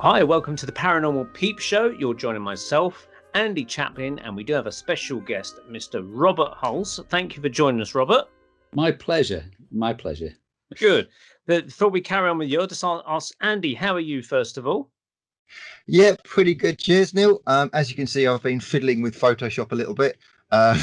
Hi, welcome to the Paranormal Peep Show. You're joining myself, Andy Chaplin, and we do have a special guest, Mr. Robert Hulse. Thank you for joining us, Robert. My pleasure. My pleasure. Good. Before we carry on with you, I'll just ask Andy, how are you, first of all? Yeah, pretty good. Cheers, Neil. As you can see, I've been fiddling with Photoshop a little bit.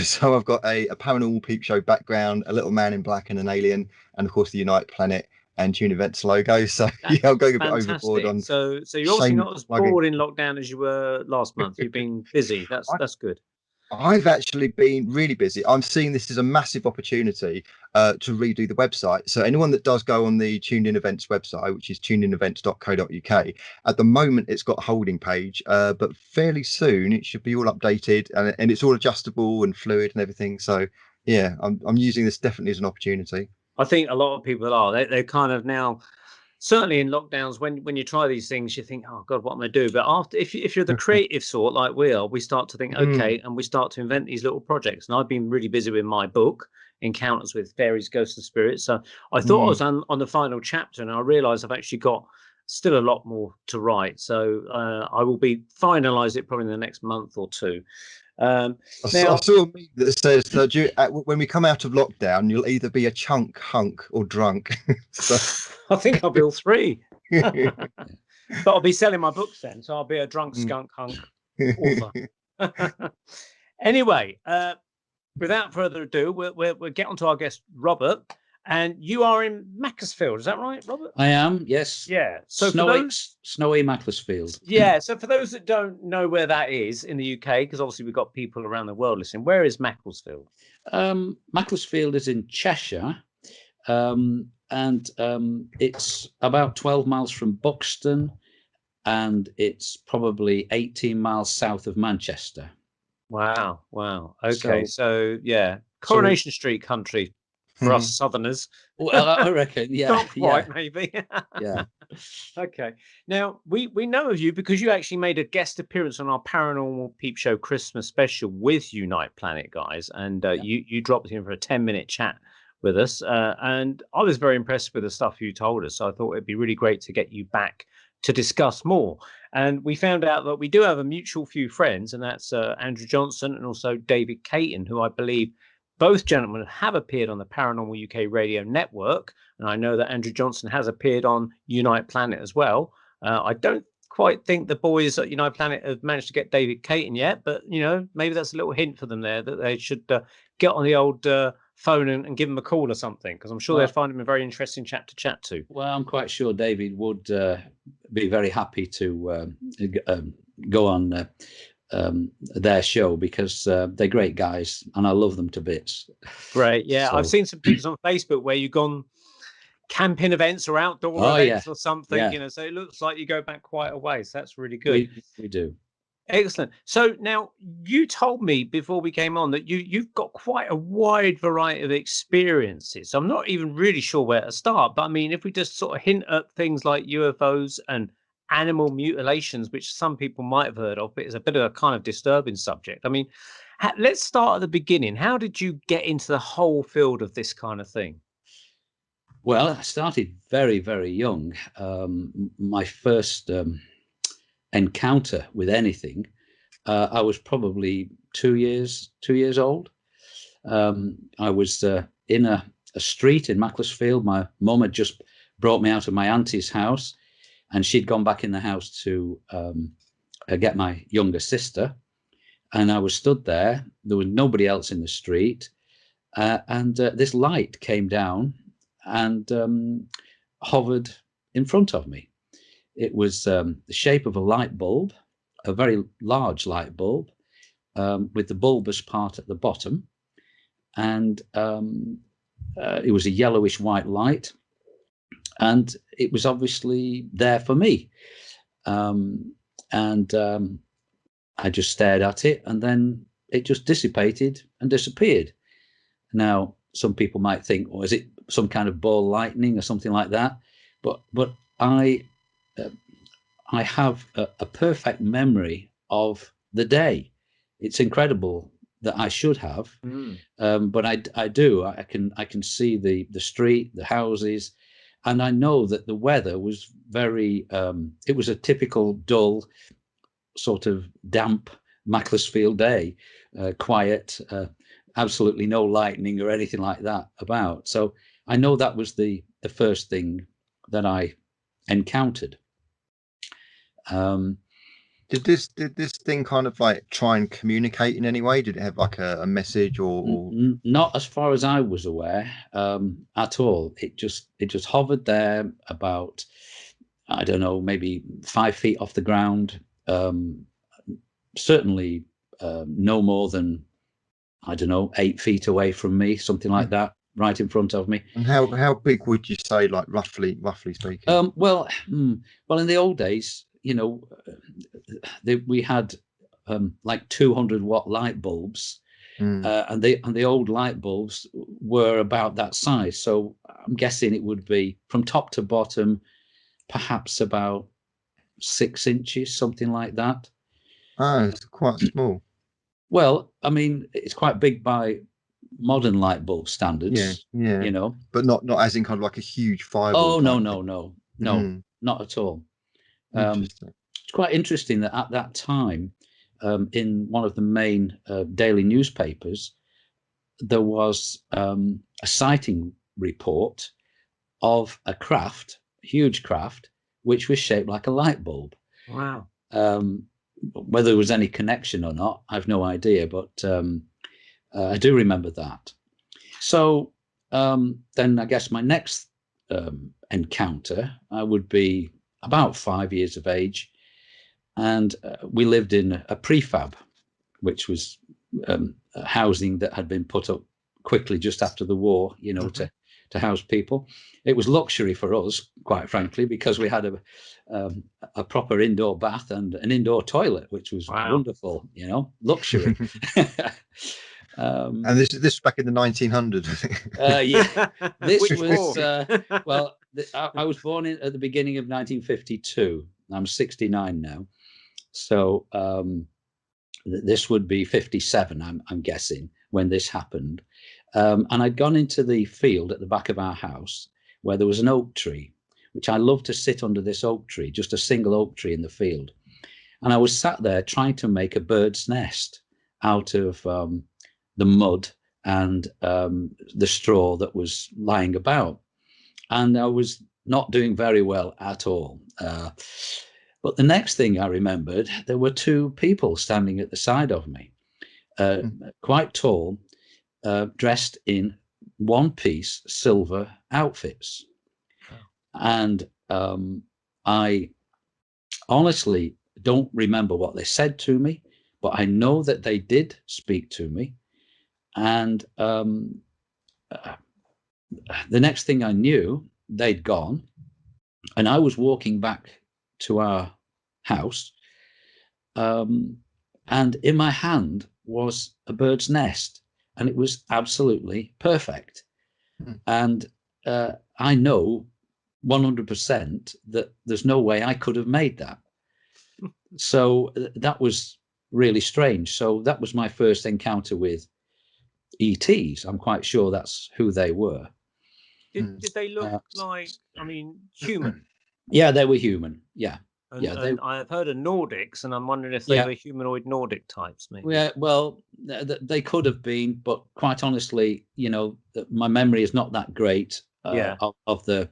So I've got a Paranormal Peep Show background, a little man in black and an alien, and of course the Unite Planet and Tune Events logo. So yeah, I'm going a bit overboard on. So you're obviously not as bored in lockdown as you were last month. You've been busy. That's good. I've actually been really busy. I'm seeing this as a massive opportunity to redo the website. So anyone that does go on the Tuned In Events website, which is tunedinevents.co.uk, at the moment it's got a holding page, but fairly soon it should be all updated and it's all adjustable and fluid and everything. So yeah, I'm using this definitely as an opportunity. I think a lot of people are. They're kind of now. Certainly in lockdowns, when you try these things, you think, oh God, what am I do? But after, if you're the creative sort like we are, we start to think, okay, and we start to invent these little projects. And I've been really busy with my book, Encounters with Fairies, Ghosts and Spirits. So I thought I was on the final chapter, and I realised I've actually got still a lot more to write. So I will be finalise it probably in the next month or two. I saw a meme that says that when we come out of lockdown, you'll either be a chunk, hunk, or drunk. So I think I'll be all three. But I'll be selling my books then, so I'll be a drunk skunk hunk author. Anyway, without further ado, we'll get on to our guest, Robert. And you are in Macclesfield, is that right, Robert? I am, yes. Yeah. So snowy Macclesfield. Yeah. So for those that don't know where that is in the UK, because obviously we've got people around the world listening, where is Macclesfield? Macclesfield is in Cheshire, and it's about 12 miles from Buxton, and it's probably 18 miles south of Manchester. Wow. Okay. So yeah, Coronation Street country. For us Southerners, well, I reckon, yeah, not quite, maybe. Yeah. Okay. Now we know of you because you actually made a guest appearance on our Paranormal Peep Show Christmas special with Unite Planet guys, and you dropped in for a 10-minute chat with us, and I was very impressed with the stuff you told us. So I thought it'd be really great to get you back to discuss more. And we found out that we do have a mutual few friends, and that's Andrew Johnson and also David Caton, who I believe. Both gentlemen have appeared on the Paranormal UK Radio Network, and I know that Andrew Johnson has appeared on Unite Planet as well. I don't quite think the boys at Unite Planet have managed to get David Caton yet, but maybe that's a little hint for them there that they should get on the old phone and give him a call or something, because I'm sure they'd find him a very interesting chap to chat to. Well, I'm quite sure David would be very happy to go on their show, because they're great guys and I love them to bits. Great. Yeah. So, I've seen some pictures on Facebook where you've gone camping events or outdoor events or something, so it looks like you go back quite a way. So that's really good. We do. Excellent. So now you told me before we came on that you've got quite a wide variety of experiences. I'm not even really sure where to start, but I mean, if we just sort of hint at things like UFOs and animal mutilations, which some people might have heard of, but it's a bit of a kind of disturbing subject. I mean, let's start at the beginning. How did you get into the whole field of this kind of thing? Well, I started very, very young. My first encounter with anything, I was probably 2 years old. I was in a street in Macclesfield. My mum had just brought me out of my auntie's house, and she'd gone back in the house to get my younger sister. And I was stood there. There was nobody else in the street. And this light came down and hovered in front of me. It was the shape of a light bulb, a very large light bulb, with the bulbous part at the bottom. And it was a yellowish white light. And it was obviously there for me. And I just stared at it, and then it just dissipated and disappeared. Now, some people might think, is it some kind of ball lightning or something like that? But I have a perfect memory of the day. It's incredible that I should have, but I do. I can see the street, the houses. And I know that the weather was very, it was a typical dull, sort of damp Macclesfield day, quiet, absolutely no lightning or anything like that about. So I know that was the first thing that I encountered. Did this thing kind of like try and communicate in any way? Did it have like a message or? Not as far as I was aware, at all. It just hovered there about, I don't know, maybe 5 feet off the ground. Certainly no more than, I don't know, 8 feet away from me, something like that, right in front of me. And how big would you say, like roughly speaking? Well, in the old days, we had like 200-watt light bulbs, and the old light bulbs were about that size. So I'm guessing it would be from top to bottom, perhaps about 6 inches, something like that. Oh, it's quite small. Well, I mean, it's quite big by modern light bulb standards. Yeah. But not as in kind of like a huge fireball. Oh, no, not at all. Interesting. It's quite interesting that at that time, in one of the main daily newspapers, there was a sighting report of a craft, huge craft, which was shaped like a light bulb. Wow. Whether there was any connection or not, I've no idea, but I do remember that. So then I guess my next encounter, I would be about 5 years of age, and we lived in a prefab, which was housing that had been put up quickly just after the war, to house people. It was luxury for us, quite frankly, because we had a proper indoor bath and an indoor toilet, which was wonderful, luxury. And this is back in the 1900s. Yeah, this was well. I was born at the beginning of 1952. I'm 69 now, so this would be 57. I'm guessing when this happened, and I'd gone into the field at the back of our house where there was an oak tree, which I loved to sit under this oak tree, just a single oak tree in the field, and I was sat there trying to make a bird's nest out of the mud and the straw that was lying about. And I was not doing very well at all. But the next thing I remembered, there were 2 people standing at the side of me, quite tall, dressed in one-piece silver outfits. And I honestly don't remember what they said to me, but I know that they did speak to me. And the next thing I knew, they'd gone, and I was walking back to our house, and in my hand was a bird's nest, and it was absolutely perfect. And I know 100% that there's no way I could have made that. So that was really strange. So that was my first encounter with ETs. I'm quite sure that's who they were. Did they look like, human? Yeah, they were human. Yeah. And I've heard of Nordics, and I'm wondering if they were humanoid Nordic types, maybe. Yeah, well, they could have been, but quite honestly, my memory is not that great of the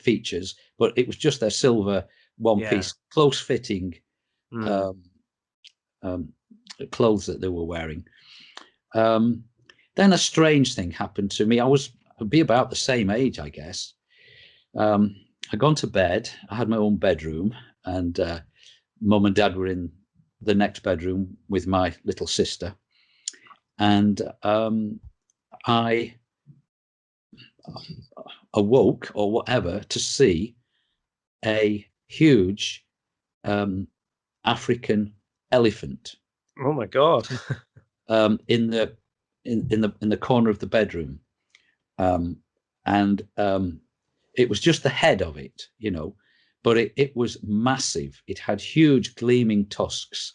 features. But it was just their silver one-piece, close-fitting clothes that they were wearing. Then a strange thing happened to me. I'd be about the same age, I guess. I'd gone to bed. I had my own bedroom, and Mum and Dad were in the next bedroom with my little sister. And I awoke or whatever to see a huge African elephant. Oh my God! In the corner of the bedroom, and it was just the head of it, but it was massive. It had huge gleaming tusks,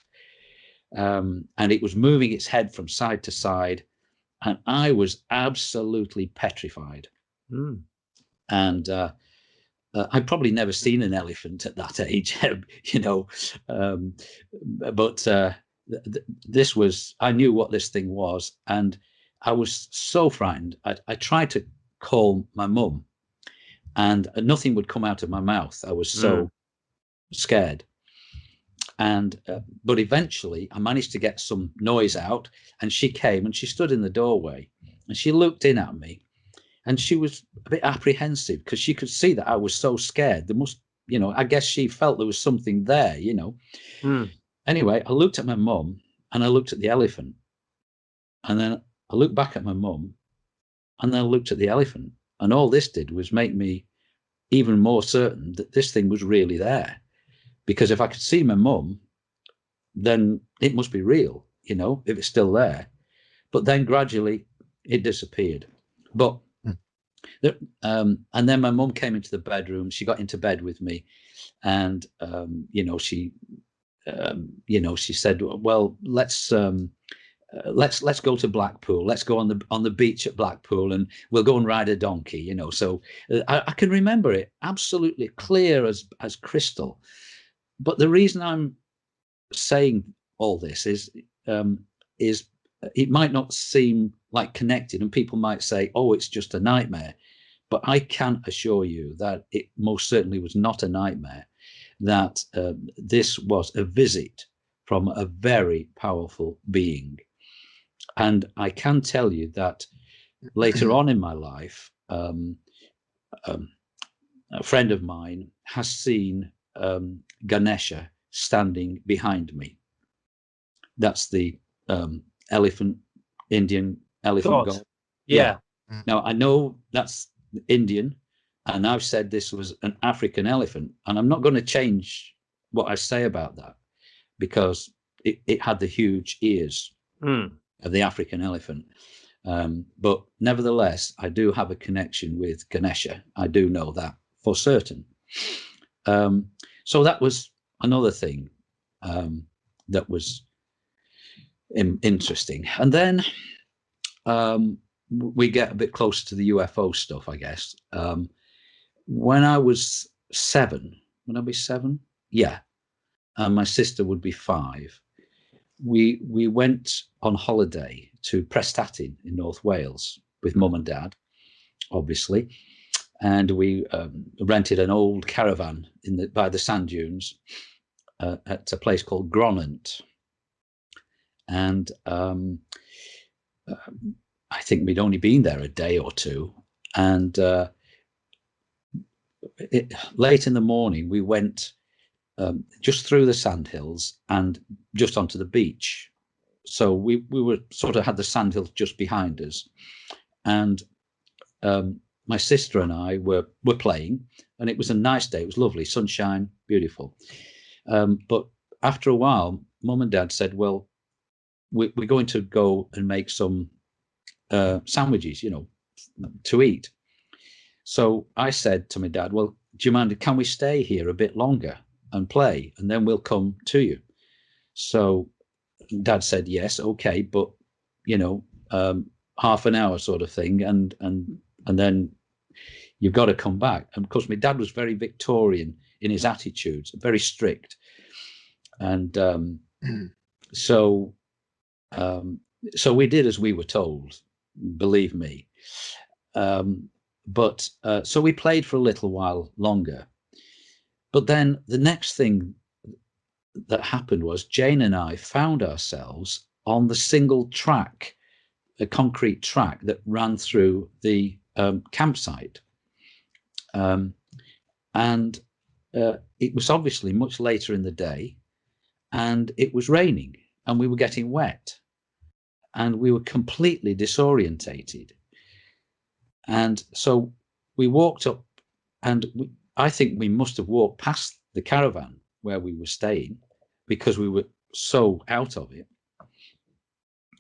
and it was moving its head from side to side, and I was absolutely petrified. And I'd probably never seen an elephant at that age, you know, but this was, I knew what this thing was, and I was so frightened. I tried to call my mum, and nothing would come out of my mouth. I was so scared. And but eventually I managed to get some noise out, and she came and she stood in the doorway, and she looked in at me, and she was a bit apprehensive because she could see that I was so scared. There must, you know, I guess she felt there was something there, you know. Anyway, I looked at my mum and I looked at the elephant, and then I looked back at my mum, and then I looked at the elephant, and all this did was make me even more certain that this thing was really there. Because if I could see my mum, then it must be real, you know, if it's still there. But then gradually it disappeared. But and then my mum came into the bedroom. She got into bed with me, and you know, she said, "Well, let's go to Blackpool. Let's go on the beach at Blackpool, and we'll go and ride a donkey." You know, so I can remember it absolutely clear as crystal. But the reason I'm saying all this is it might not seem like connected, and people might say, "Oh, it's just a nightmare." But I can assure you that it most certainly was not a nightmare, that this was a visit from a very powerful being. And I can tell you that later on in my life, a friend of mine has seen Ganesha standing behind me. That's the Indian elephant god. Yeah. Now, I know that's Indian, and I've said this was an African elephant, and I'm not going to change what I say about that, because it had the huge ears of the African elephant. But nevertheless, I do have a connection with Ganesha. I do know that for certain. So that was another thing that was interesting. And then we get a bit closer to the UFO stuff, I guess. When I was 7, would I be 7? Yeah. And my sister would be 5. We went on holiday to Prestatyn in North Wales with Mum and Dad, obviously. And we rented an old caravan by the sand dunes at a place called Gronant. And I think we'd only been there a day or two. And late in the morning, we went just through the sandhills and just onto the beach. So we were sort of had the sandhills just behind us. And my sister and I were playing, and it was a nice day. It was lovely, sunshine, beautiful. But after a while, Mum and Dad said, "Well, we're going to go and make some sandwiches, you know, to eat." So I said to my dad, "Well, do you mind? Can we stay here a bit longer and play, and then we'll come to you?" So Dad said, "Yes, okay, but you know, half an hour sort of thing, and then you've got to come back." And of course, my dad was very Victorian in his attitudes, very strict, and so we did as we were told. Believe me. But so we played for a little while longer. But then the next thing that happened was Jane and I found ourselves on the single track, a concrete track that ran through the campsite. And it was obviously much later in the day, and it was raining, and we were getting wet, and we were completely disorientated. And so we walked up, and I think we must have walked past the caravan where we were staying, because we were so out of it.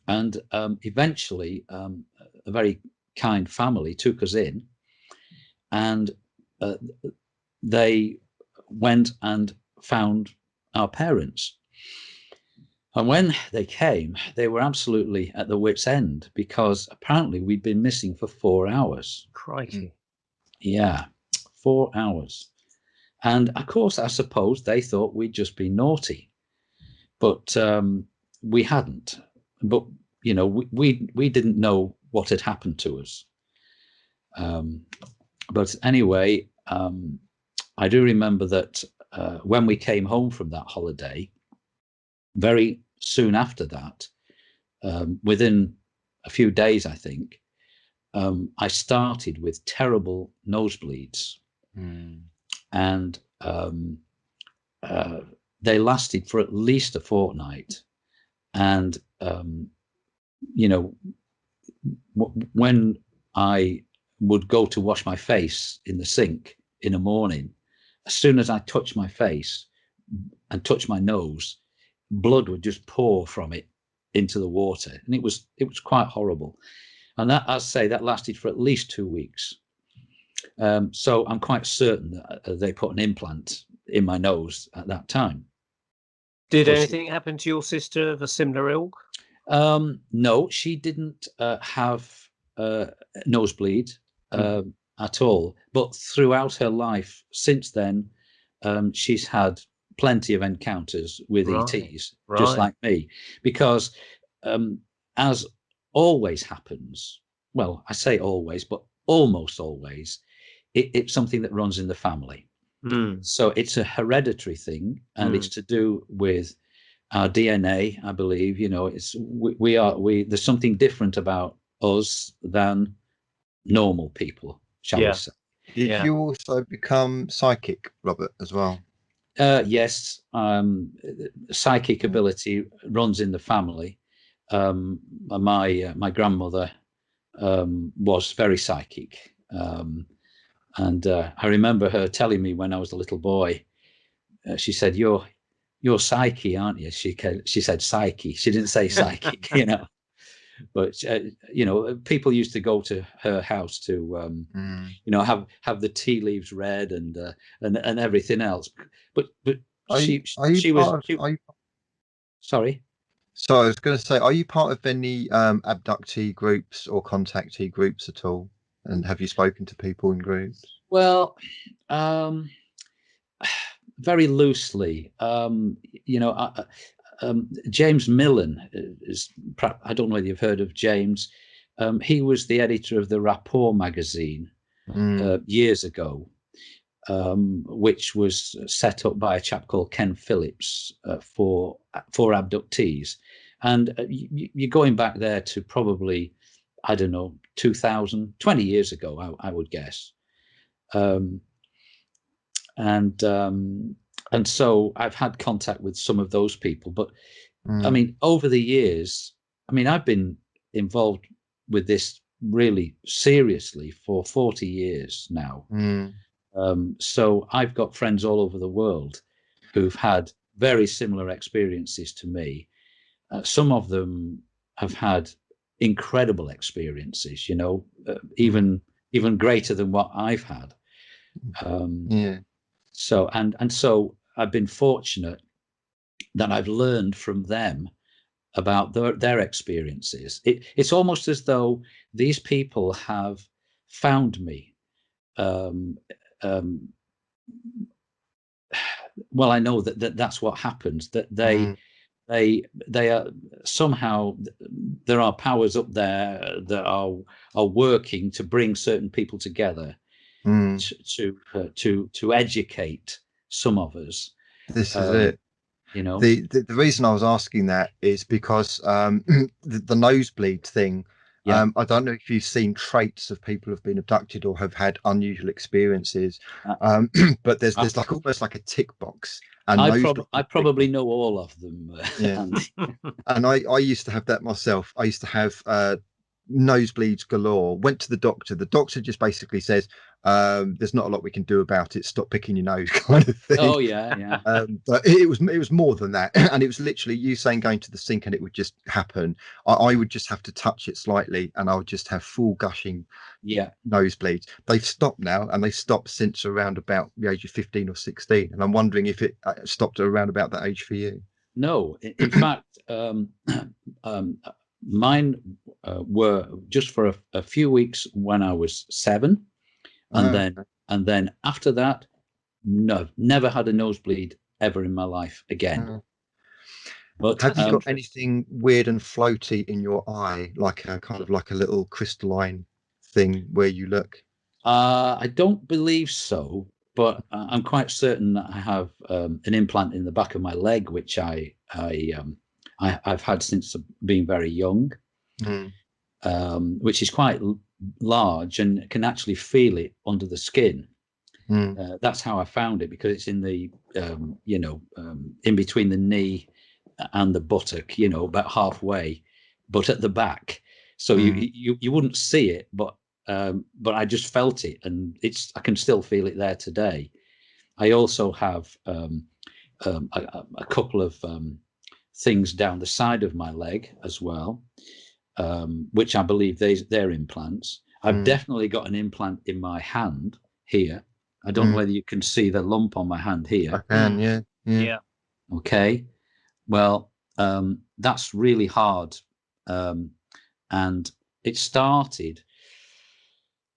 And eventually, a very kind family took us in, and they went and found our parents. And when they came, they were absolutely at the wit's end, because apparently we'd been missing for 4 hours. Crikey. Yeah, 4 hours. And of course, I suppose they thought we'd just be naughty, but we hadn't. But you know, we didn't know what had happened to us. But anyway, I do remember that when we came home from that holiday, very soon after that, within a few days, I think, I started with terrible nosebleeds, and they lasted for at least a fortnight. And you know, when I would go to wash my face in the sink in the morning, as soon as I touched my face and touched my nose, blood would just pour from it into the water, and it was quite horrible. And that, as I say, that lasted for at least 2 weeks. So I'm quite certain that they put an implant in my nose at that time. Did anything happen to your sister of a similar ilk? No, she didn't have nosebleed at all. But throughout her life since then, she's had plenty of encounters with ETs, just like me. Because as always happens, well, I say always, but almost always, it's something that runs in the family. So it's a hereditary thing, and it's to do with our DNA, I believe. You know, it's there's something different about us than normal people, shall we say. Did you also become psychic, Robert, as well? Yes, psychic ability runs in the family. My grandmother was very psychic, and I remember her telling me when I was a little boy. She said, "You're psyche, aren't you?" She said psyche. She didn't say psychic, you know. But you know, people used to go to her house to you know, have the tea leaves read and everything else. But she was. Sorry. So I was going to say, are you part of any abductee groups or contactee groups at all? And have you spoken to people in groups? Well, very loosely. You know, James Millen is. I don't know whether you've heard of James. He was the editor of the Rapport magazine years ago, which was set up by a chap called Ken Phillips for abductees. And you're going back there to probably, I don't know, 20 years ago, I would guess. And so I've had contact with some of those people. But I mean, over the years, I mean, I've been involved with this really seriously for 40 years now. So I've got friends all over the world who've had very similar experiences to me. Some of them have had incredible experiences, you know, even greater than what I've had. So so I've been fortunate that I've learned from them about their experiences. It's almost as though these people have found me. Well, I know that's what happens. That they are somehow, there are powers up there that are working to bring certain people together to educate some of us. This is it. You know, the reason I was asking that is because the nosebleed thing. I don't know if you've seen traits of people who've been abducted or have had unusual experiences, but there's like almost like a tick box. And I probably know all of them. And I used to have that myself. I used to have nosebleeds galore. Went to the doctor. The doctor just basically says, there's not a lot we can do about it. Stop picking your nose, kind of thing. Oh yeah. But it was more than that, and it was literally you saying going to the sink and it would just happen. I would just have to touch it slightly, and I would just have full gushing nosebleeds. They've stopped now, and they stopped since around about the age of 15 or 16. And I'm wondering if it stopped around about that age for you. No, in fact, mine were just for a few weeks when I was 7, And Oh, then after that, no, never had a nosebleed ever in my life again. oh. But Have you got anything weird and floaty in your eye, like a kind of like a little crystalline thing where you look? I don't believe so, but I'm quite certain that I have an implant in the back of my leg, which I've had since being very young, Mm. which is quite large and can actually feel it under the skin. Mm. That's how I found it, because it's in the in between the knee and the buttock, about halfway, but at the back. So you wouldn't see it, but I just felt it, and I can still feel it there today. I also have a couple of things down the side of my leg as well, which I believe they're implants. I've definitely got an implant in my hand here. I don't know whether you can see the lump on my hand here. I can, yeah. Yeah. Okay. Well, that's really hard. And it started,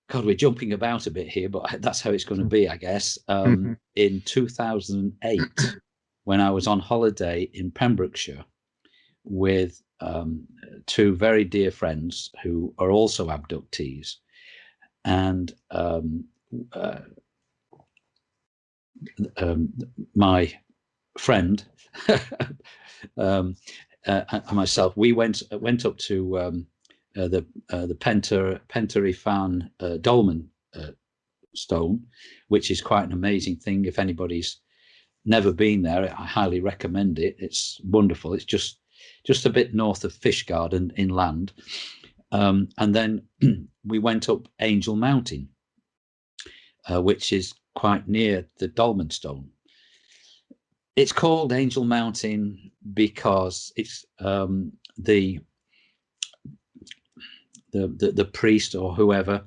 God, we're jumping about a bit here, but that's how it's going to be, I guess. In 2008, when I was on holiday in Pembrokeshire with two very dear friends who are also abductees. And my friend and myself, we went up to the Pentarifan dolmen stone, which is quite an amazing thing. If anybody's never been there, I highly recommend it. It's wonderful. It's just a bit north of Fishguard and inland. And then we went up Angel Mountain, which is quite near the Dolmen Stone. It's called Angel Mountain because it's the priest or whoever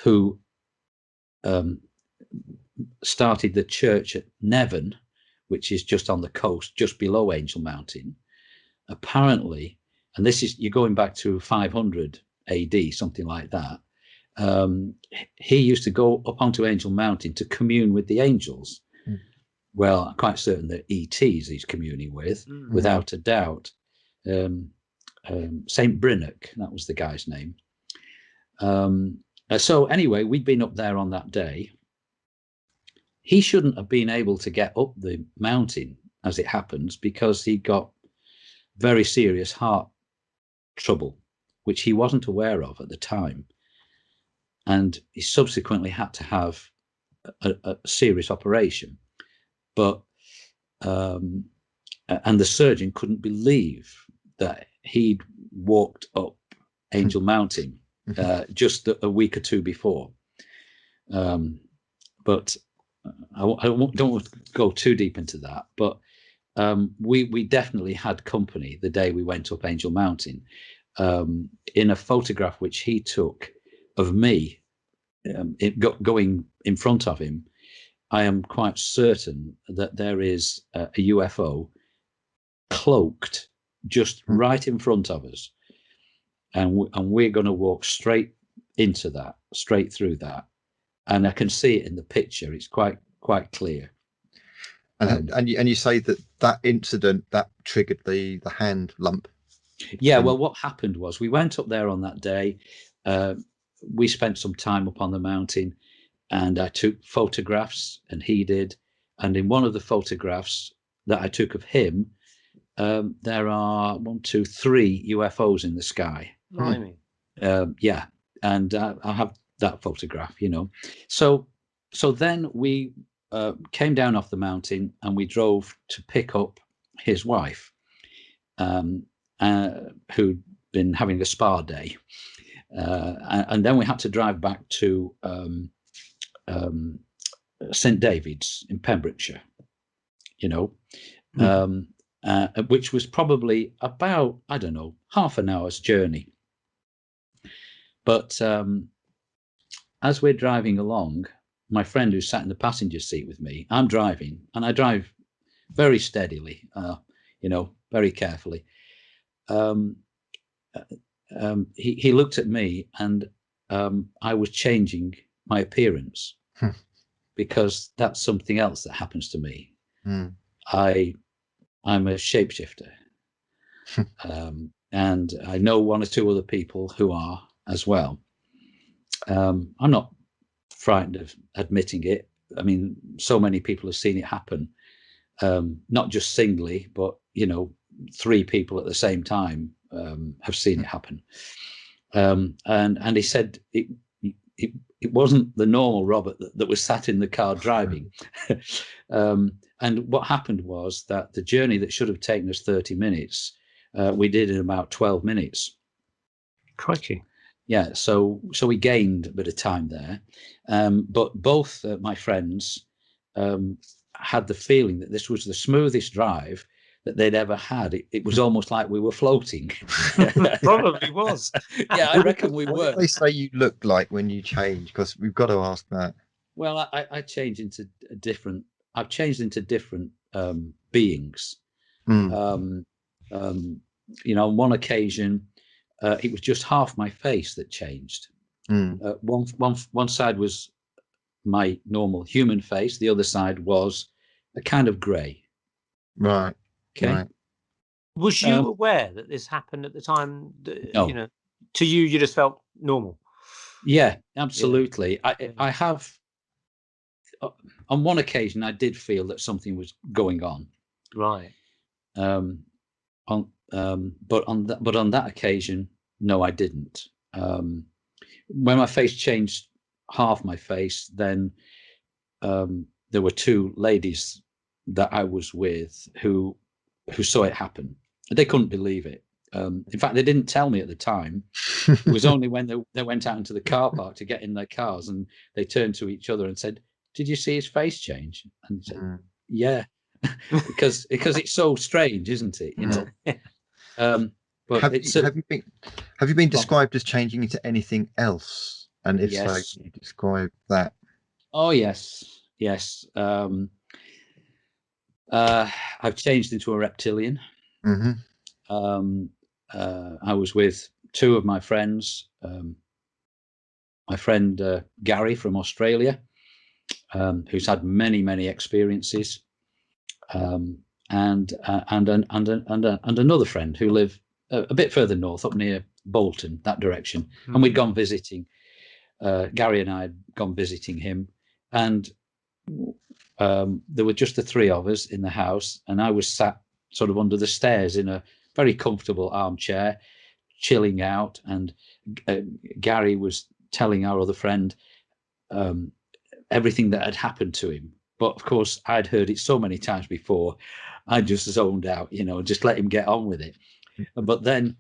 who started the church at Nevern, which is just on the coast, just below Angel Mountain. Apparently, and this is, you're going back to 500 AD, something like that. He used to go up onto Angel Mountain to commune with the angels. Well, I'm quite certain that ETs he's communing with, without a doubt. Saint Brinock, that was the guy's name. So anyway, we'd been up there on that day. He shouldn't have been able to get up the mountain, as it happens, because he got very serious heart trouble, which he wasn't aware of at the time. And he subsequently had to have a serious operation. But and the surgeon couldn't believe that he'd walked up Angel Mountain just a week or two before. But I don't want to go too deep into that. But we definitely had company the day we went up Angel Mountain. In a photograph which he took of me going in front of him, I am quite certain that there is a UFO cloaked just right in front of us, and we're going to walk straight into that, straight through that, and I can see it in the picture. It's quite clear. And you say that incident that triggered the hand lump. Yeah, well, what happened was we went up there on that day. We spent some time up on the mountain, and I took photographs, and he did. And in one of the photographs that I took of him, there are 1, 2, 3 UFOs in the sky. Yeah, and I have that photograph, So then we came down off the mountain, and we drove to pick up his wife, who'd been having a spa day. And then we had to drive back to St. David's in Pembrokeshire, which was probably about, I don't know, half an hour's journey. But as we're driving along, my friend who sat in the passenger seat with me, I'm driving, and I drive very steadily, very carefully. He looked at me, and I was changing my appearance, Hmm. because that's something else that happens to me. Hmm. I'm a shapeshifter, and I know one or two other people who are as well. I'm not frightened of admitting it. I mean, so many people have seen it happen, not just singly, but 3 people at the same time have seen it happen. And he said it wasn't the normal Robert that was sat in the car driving. And what happened was that the journey that should have taken us 30 minutes, we did in about 12 minutes. Crikey. Yeah, so we gained a bit of time there. But both my friends had the feeling that this was the smoothest drive that they'd ever had. It was almost like we were floating. Probably was. Yeah, I reckon we What were. did they say you looked like when you changed? Because we've got to ask that. Well, I changed into different. I've changed into different beings. Mm. On one occasion, it was just half my face that changed. Mm. One side was my normal human face. The other side was a kind of grey. Right. Okay. Right. Was you aware that this happened at the time? No. To you just felt normal. Yeah, absolutely. Yeah. I have. On one occasion, I did feel that something was going on. Right. But on that occasion, no, I didn't. When my face changed half my face, then there were 2 ladies that I was with who saw it happen. They couldn't believe it. In fact, they didn't tell me at the time. It was only when they went out into the car park to get in their cars, and they turned to each other and said, "Did you see his face change?" And said, "Yeah," because it's so strange, isn't it? But have you been described as changing into anything else? And if yes. so, can you describe that? Oh yes. I've changed into a reptilian. Mm-hmm. I was with 2 of my friends. My friend Gary from Australia, who's had many experiences, and another friend who lived a bit further north, up near Bolton, that direction. Mm-hmm. And we'd gone visiting. Gary and I had gone visiting him, and there were just the 3 of us in the house, and I was sat sort of under the stairs in a very comfortable armchair, chilling out, and Gary was telling our other friend everything that had happened to him. But of course, I'd heard it so many times before, I just zoned out, just let him get on with it. But then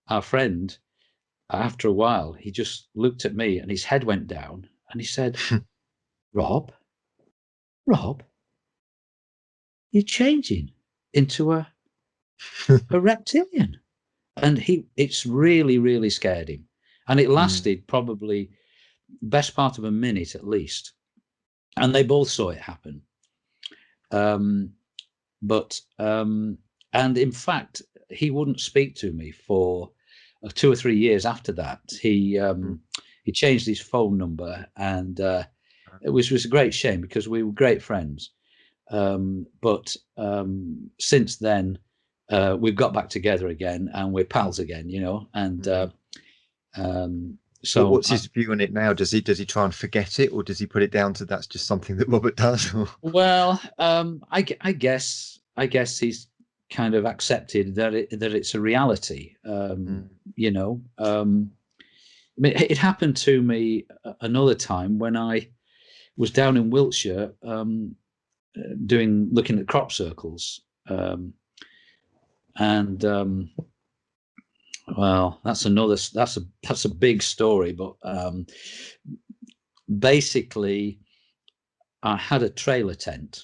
our friend, after a while, he just looked at me and his head went down and he said, Rob, you're changing into a reptilian. And it's really scared him. And it lasted probably best part of a minute at least. And they both saw it happen. And in fact, he wouldn't speak to me for 2 or 3 years after that. He changed his phone number, and it was a great shame because we were great friends. But since then, we've got back together again, and we're pals again, and so what's his view on it now? Does he try and forget it, or does he put it down to that's just something that Robert does? Well, I guess he's kind of accepted that it's a reality. I mean, it happened to me another time when I was down in Wiltshire looking at crop circles, and well, that's a big story, but basically, I had a trailer tent,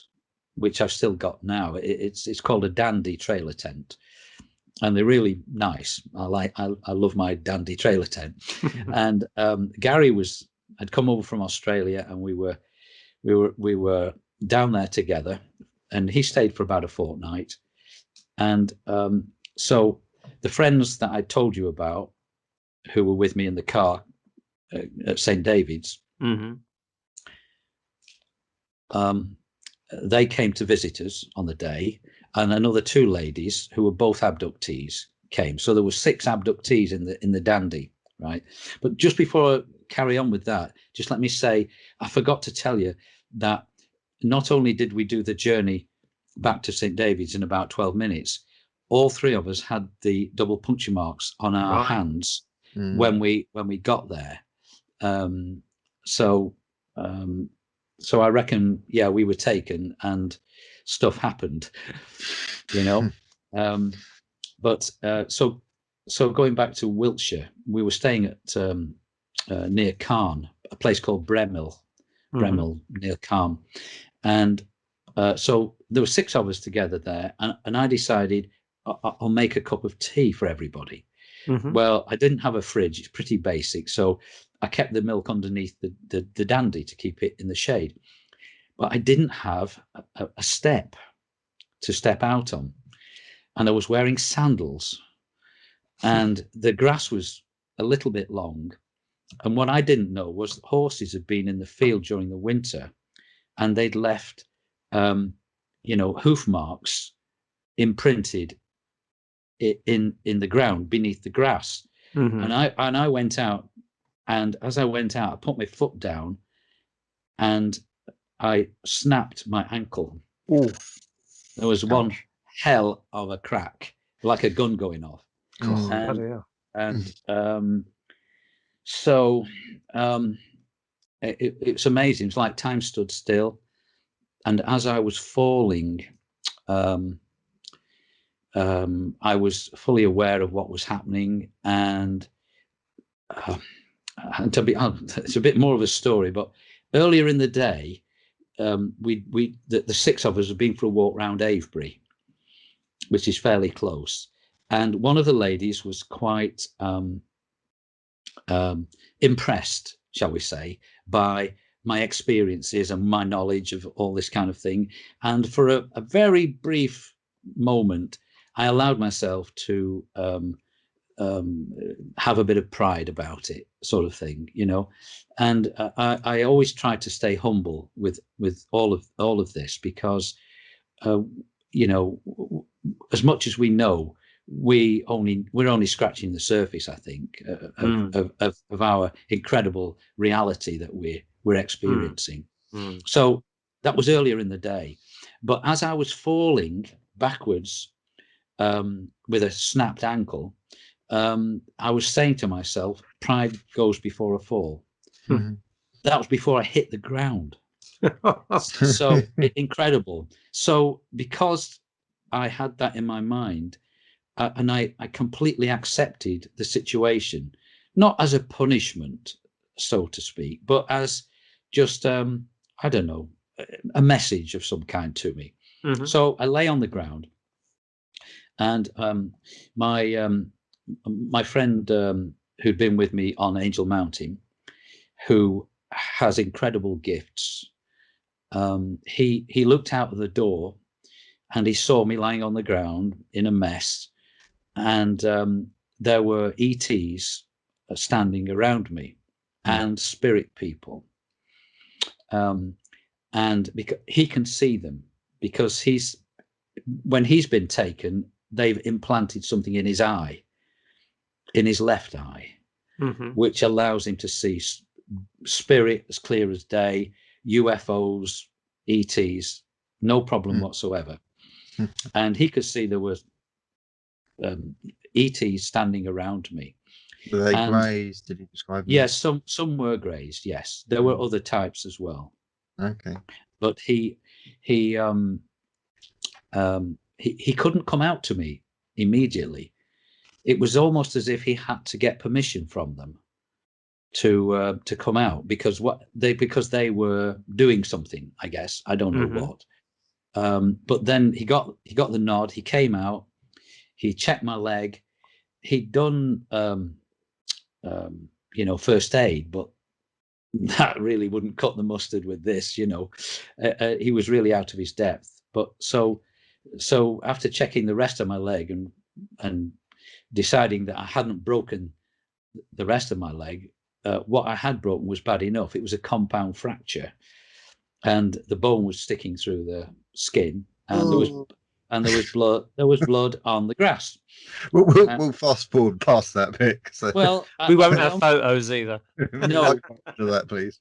which I've still got now. It's called a dandy trailer tent, and they're really nice. I love my dandy trailer tent. And Gary had come over from Australia, and we were down there together, and he stayed for about a fortnight. And so the friends that I told you about, who were with me in the car at St. David's, Mhm. They came to visit us on the day, and another 2 ladies who were both abductees came. So there were 6 abductees in the dandy, right? But just before I carry on with that, just let me say, I forgot to tell you that not only did we do the journey back to St. David's in about 12 minutes, all 3 of us had the double puncture marks on our hands when we got there. So I reckon, yeah, we were taken and stuff happened, you know. But so going back to Wiltshire, we were staying at near Carn, a place called Bremil near Carn, and so there were 6 of us together there, and I decided I'll make a cup of tea for everybody. Well, I didn't have a fridge; it's pretty basic, so I kept the milk underneath the dandy to keep it in the shade. But I didn't have a step to step out on, and I was wearing sandals, and the grass was a little bit long. And what I didn't know was that horses had been in the field during the winter, and they'd left, hoof marks imprinted in the ground beneath the grass. And I went out, and as I went out, I put my foot down, and I snapped my ankle. Ooh. There was one hell of a crack, like a gun going off. So it's amazing. It's like time stood still. And as I was falling, I was fully aware of what was happening. And it's a bit more of a story, but earlier in the day, the 6 of us had been for a walk round Avebury, which is fairly close, and one of the ladies was quite impressed, shall we say, by my experiences and my knowledge of all this kind of thing. And for a very brief moment, I allowed myself to have a bit of pride about it, sort of thing, you know. And I always try to stay humble with all of this, because as much as we know, we're only scratching the surface, I think, of our incredible reality that we're experiencing. So that was earlier in the day, but as I was falling backwards with a snapped ankle, I was saying to myself, pride goes before a fall. That was before I hit the ground. So incredible. So because I had that in my mind, and I completely accepted the situation, not as a punishment, so to speak, but as just, I don't know, a message of some kind to me. So I lay on the ground, and my friend who'd been with me on Angel Mountain, who has incredible gifts, he looked out of the door, and he saw me lying on the ground in a mess, and there were ETs standing around me and spirit people, and because he can see them, because when he's been taken, they've implanted something in his eye, in his left eye, which allows him to see spirit as clear as day, UFOs, ETs, no problem whatsoever. And he could see there was ETs standing around me. Were they greys? Did he describe them? Yes, some were greys. Yes, there were other types as well. Okay, but he couldn't come out to me immediately. It was almost as if he had to get permission from them to come out, because they were doing something, I guess. I don't know what. But then he got the nod. He came out. He checked my leg. He'd done first aid, but that really wouldn't cut the mustard with this. He was really out of his depth. But so after checking the rest of my leg and deciding that I hadn't broken the rest of my leg, what I had broken was bad enough. It was a compound fracture, and the bone was sticking through the skin, and there was blood. There was blood on the grass. We'll fast forward past that bit. So Well, We won't have photos either. No. that, please.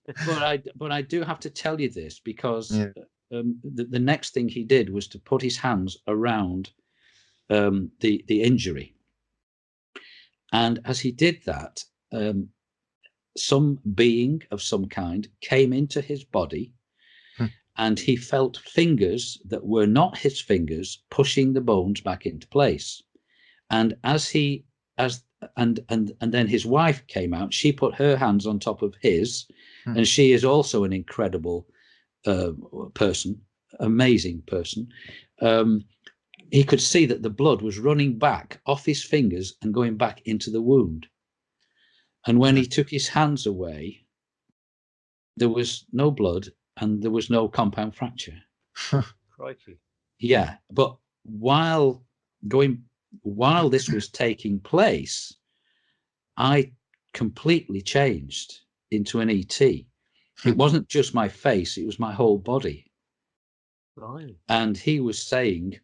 But I do have to tell you this, because Yeah. the next thing he did was to put his hands around the injury, and as he did that, some being of some kind came into his body, and he felt fingers that were not his fingers pushing the bones back into place. And and then his wife came out. She put her hands on top of his, and she is also an incredible person, amazing person. He could see that the blood was running back off his fingers and going back into the wound. And when he took his hands away, there was no blood and there was no compound fracture. Crikey. Yeah, but while this was taking place, I completely changed into an ET. It wasn't just my face, it was my whole body. Right. And he was saying,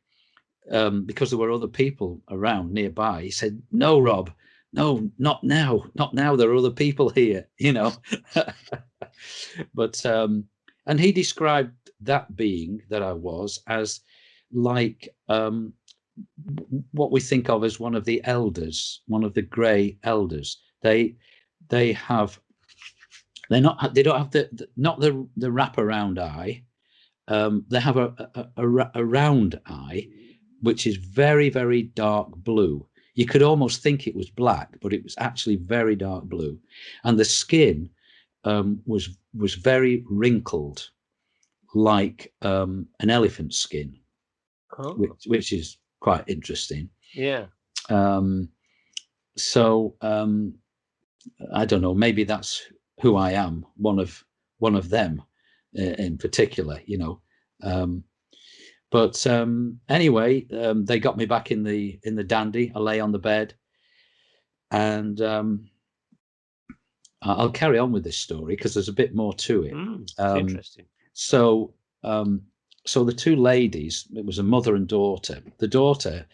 because there were other people around nearby, he said, "No, Rob, no, not now, not now. There are other people here, you know." But and he described that being that I was as like what we think of as one of the elders, one of the grey elders. They don't have the wraparound eye. They have a round eye, which is very, very dark blue. You could almost think it was black, but it was actually very dark blue, and the skin was very wrinkled, like an elephant skin, which is quite interesting. Yeah. So I don't know. Maybe that's who I am. One of them in particular, you know. But anyway, they got me back in the dandy. I lay on the bed, and I'll carry on with this story because there's a bit more to it. It's interesting. So the two ladies, it was a mother and daughter. The daughter,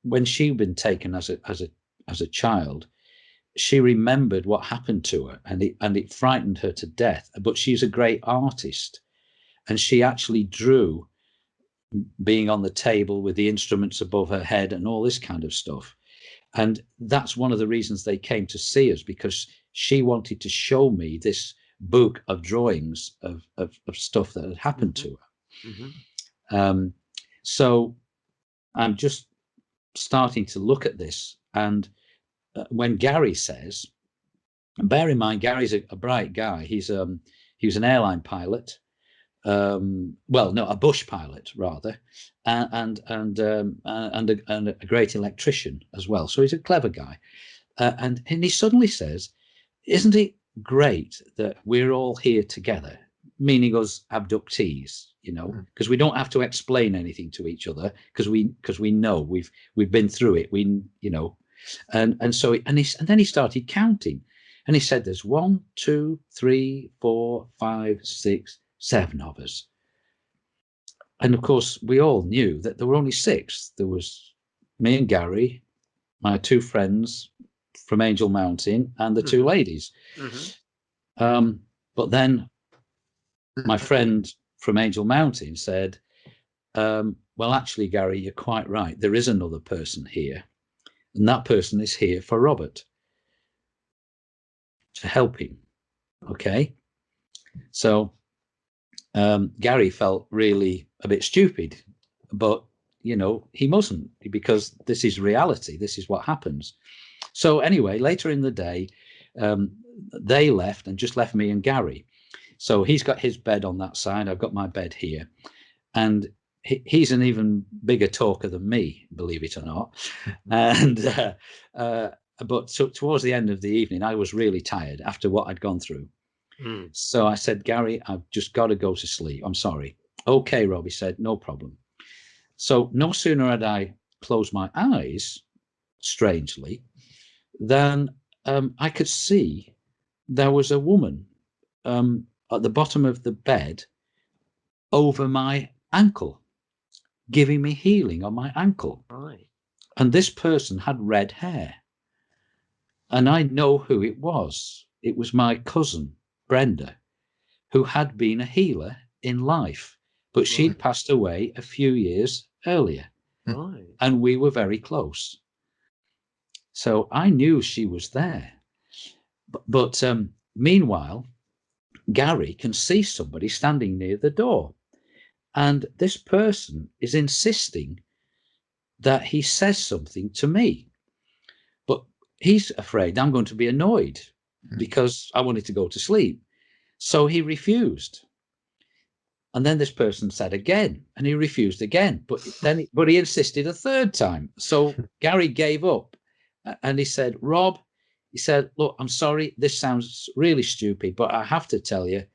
when she'd been taken as a child, she remembered what happened to her, and it frightened her to death. But she's a great artist, and she actually drew being on the table with the instruments above her head and all this kind of stuff. And that's one of the reasons they came to see us, because she wanted to show me this book of drawings of stuff that had happened to her. So I'm just starting to look at this, and when Gary says, and bear in mind, Gary's a bright guy. He was an airline pilot. A bush pilot rather, and a great electrician as well. So he's a clever guy, and he suddenly says, "Isn't it great that we're all here together?" Meaning us abductees, you know, because we don't have to explain anything to each other, because we know we've been through it. We, you know, and then he started counting, and he said, "There's 1, 2, 3, 4, 5, 6, 7 of us." And of course, we all knew that there were only 6. There was me and Gary, my 2 friends from Angel Mountain, and the 2 ladies. But then my friend from Angel Mountain said, "Well, actually, Gary, you're quite right. There is another person here, and that person is here for Robert, to help him." Okay, so Gary felt really a bit stupid, but you know, he mustn't, because this is reality. This is what happens. So anyway, later in the day, they left and just left me and Gary. So he's got his bed on that side. I've got my bed here, and he's an even bigger talker than me, believe it or not. And but so towards the end of the evening, I was really tired after what I'd gone through. So I said, "Gary, I've just got to go to sleep. I'm sorry." "Okay, Rob," he said, "no problem." So no sooner had I closed my eyes, strangely, than I could see there was a woman at the bottom of the bed over my ankle, giving me healing on my ankle. Right. And this person had red hair. And I know who it was. It was my cousin, Brenda, who had been a healer in life, but she'd passed away a few years earlier. Right. And we were very close. So I knew she was there. But meanwhile, Gary can see somebody standing near the door. And this person is insisting that he says something to me. But he's afraid I'm going to be annoyed because I wanted to go to sleep. So he refused. And then this person said again, and he refused again. But he insisted a third time. So Gary gave up, and he said, Rob, he said, look, I'm sorry, this sounds really stupid, but I have to tell you,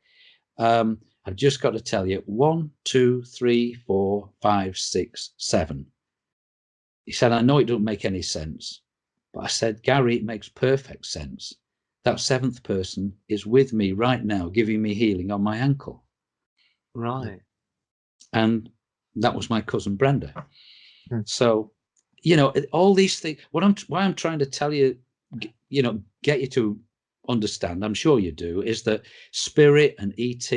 I've just got to tell you, 1, 2, 3, 4, 5, 6, 7. He said, I know it don't make any sense. But I said, Gary, it makes perfect sense. That seventh person is with me right now, giving me healing on my ankle. Right. And that was my cousin Brenda. So, all these things, why I'm trying to tell you, get you to understand, I'm sure you do, is that spirit and ET,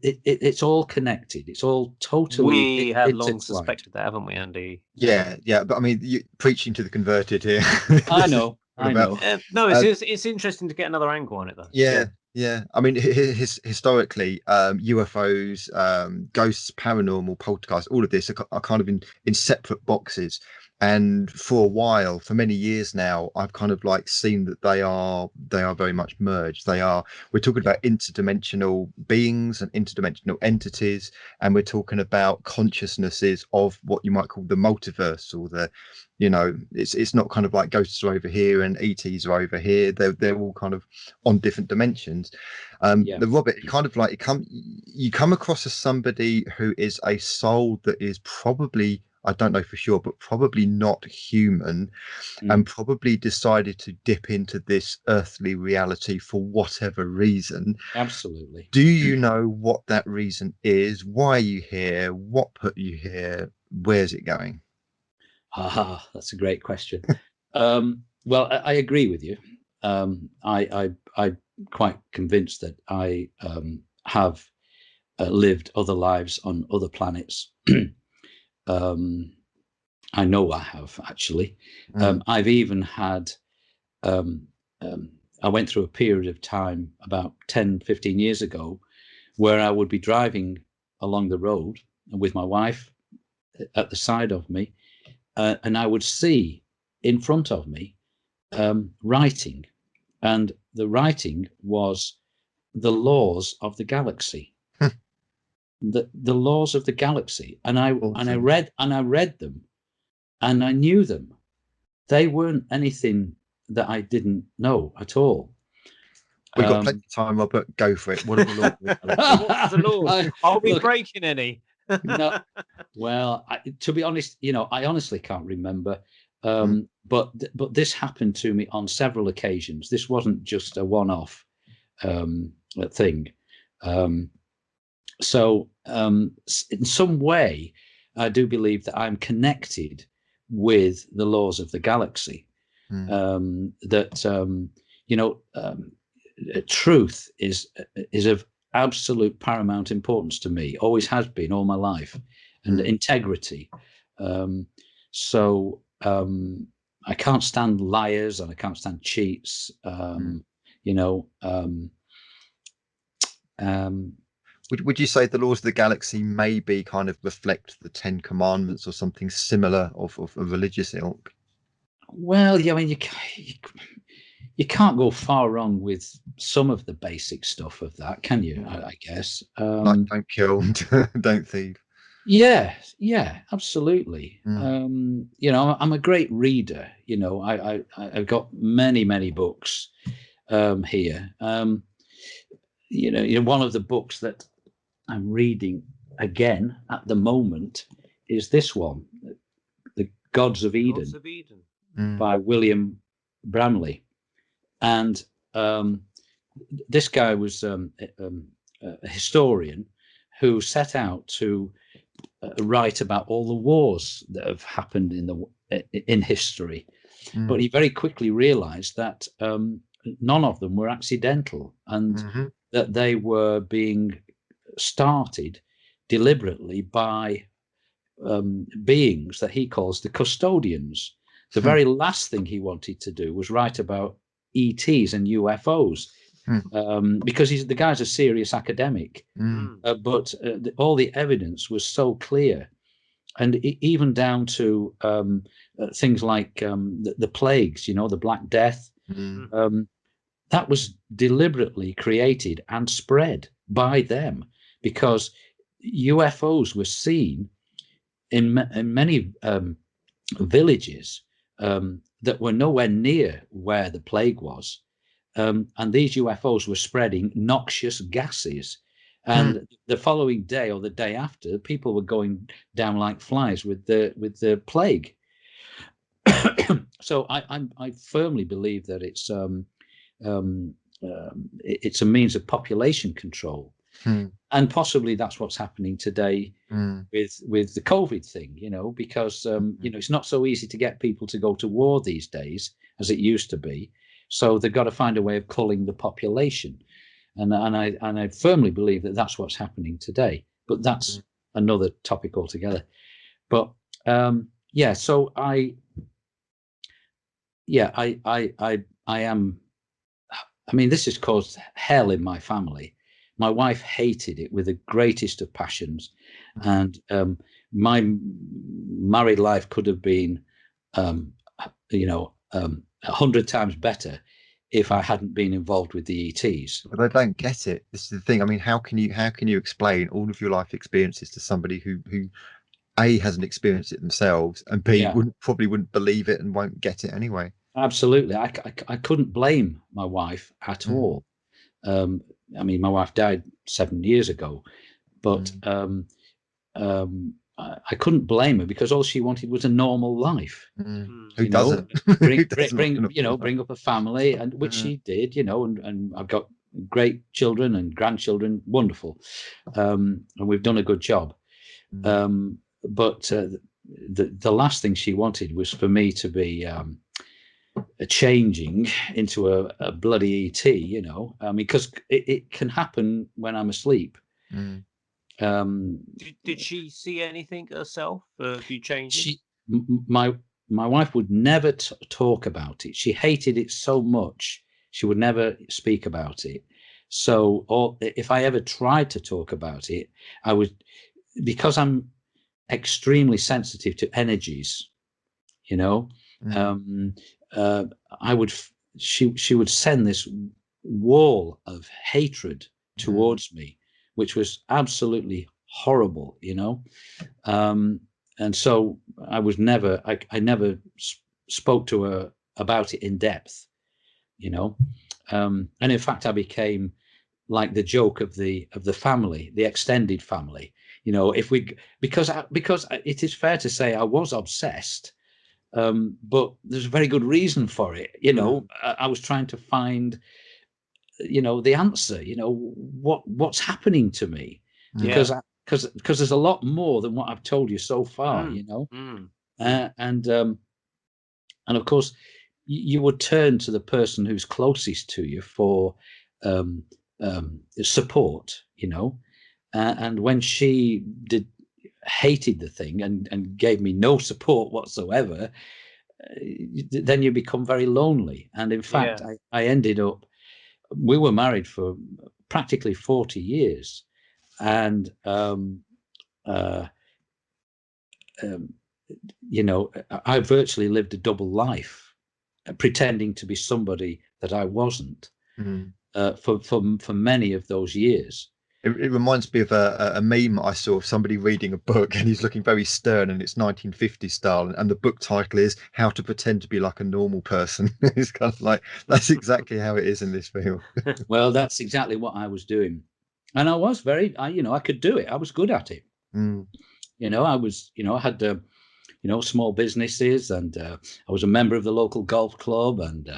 it's all connected. It's all totally We have long intertwined. suspected that, haven't we, Andy? Yeah. But I mean, you preaching to the converted here. I know. No, it's interesting to get another angle on it, though. Yeah. I mean, historically, UFOs, ghosts, paranormal, poltergeist, all of this are kind of in separate boxes. And for a while, for many years now, I've kind of like seen that they are very much merged. We're talking about interdimensional beings and interdimensional entities, and we're talking about consciousnesses of what you might call the multiverse, or it's not kind of like ghosts are over here and ETs are over here. They're all kind of on different dimensions. The Robert, kind of like you come across as somebody who is a soul that is probably, I don't know for sure, but probably not human, and probably decided to dip into this earthly reality for whatever reason. Absolutely. Do you know what that reason is? Why are you here? What put you here? Where's it going? That's a great question. Well, I agree with you. I'm quite convinced that I have lived other lives on other planets. I know I have, actually. I've even had, I went through a period of time about 10, 15 years ago where I would be driving along the road with my wife at the side of me, and I would see in front of me writing, and the writing was the laws of the galaxy. The laws of the galaxy, and I read them, and I knew them. They weren't anything that I didn't know at all. We've got plenty of time, Robert. Go for it. What are the laws? What was the laws? Are we breaking any? No. Well, to be honest, I honestly can't remember. But this happened to me on several occasions. This wasn't just a one-off thing. So in some way, I do believe that I'm connected with the laws of the galaxy. Truth is of absolute paramount importance to me. Always has been all my life, and integrity. So I can't stand liars, and I can't stand cheats. Would you say the laws of the galaxy maybe kind of reflect the 10 Commandments or something similar of a religious ilk? Well, I mean, you can't go far wrong with some of the basic stuff of that, can you? I guess. Like don't kill, don't thieve. Yeah, absolutely. I'm a great reader. I've got many books here. One of the books that I'm reading again at the moment is this one, The Gods of Eden, by William Bramley. And this guy was a historian who set out to write about all the wars that have happened in history, but he very quickly realized that none of them were accidental, and that they were being started deliberately by beings that he calls the custodians. The very last thing he wanted to do was write about ETs and UFOs, because the guy's a serious academic, but all the evidence was so clear, and even down to things like the plagues, the Black Death, that was deliberately created and spread by them, because UFOs were seen in many villages that were nowhere near where the plague was. And these UFOs were spreading noxious gases. And the following day or the day after, people were going down like flies with the plague. So I firmly believe that it's a means of population control. And possibly that's what's happening today with the COVID thing, because it's not so easy to get people to go to war these days as it used to be. So they've got to find a way of culling the population, and I firmly believe that that's what's happening today. But that's another topic altogether. But so I am. I mean, this has caused hell in my family. My wife hated it with the greatest of passions, and my married life could have been, 100 times better if I hadn't been involved with the ETs. But I don't get it. This is the thing. I mean, how can you explain all of your life experiences to somebody who A, hasn't experienced it themselves, and B, probably wouldn't believe it and won't get it anyway? Absolutely. I couldn't blame my wife at all. I mean, my wife died 7 years ago, but I couldn't blame her, because all she wanted was a normal life. Who doesn't? Bring up a family, and which she did, and I've got great children and grandchildren, wonderful, and we've done a good job. But the last thing she wanted was for me to be changing into a bloody ET, because it can happen when I'm asleep. Did she see anything herself? You changed? My wife would never talk about it. She hated it so much, she would never speak about it. So, or if I ever tried to talk about it, I would, because I'm extremely sensitive to energies, she would send this wall of hatred towards me, which was absolutely horrible, and so I never spoke to her about it in depth, and in fact I became like the joke of the family, the extended family, because it is fair to say I was obsessed. But there's a very good reason for it. I was trying to find, the answer, what's happening to me, because there's a lot more than what I've told you so far, and of course you would turn to the person who's closest to you for support, and when she hated the thing and gave me no support whatsoever, then you become very lonely. And in fact, I ended up, we were married for practically 40 years, and I virtually lived a double life, pretending to be somebody that I wasn't, for many of those years. It reminds me of a meme I saw of somebody reading a book, and he's looking very stern, and it's 1950s style, and the book title is How to Pretend to Be Like a Normal Person. It's kind of like, that's exactly how it is in this film. Well, that's exactly what I was doing, and I was I could do it. I was good at it. I was, I had small businesses, and I was a member of the local golf club, and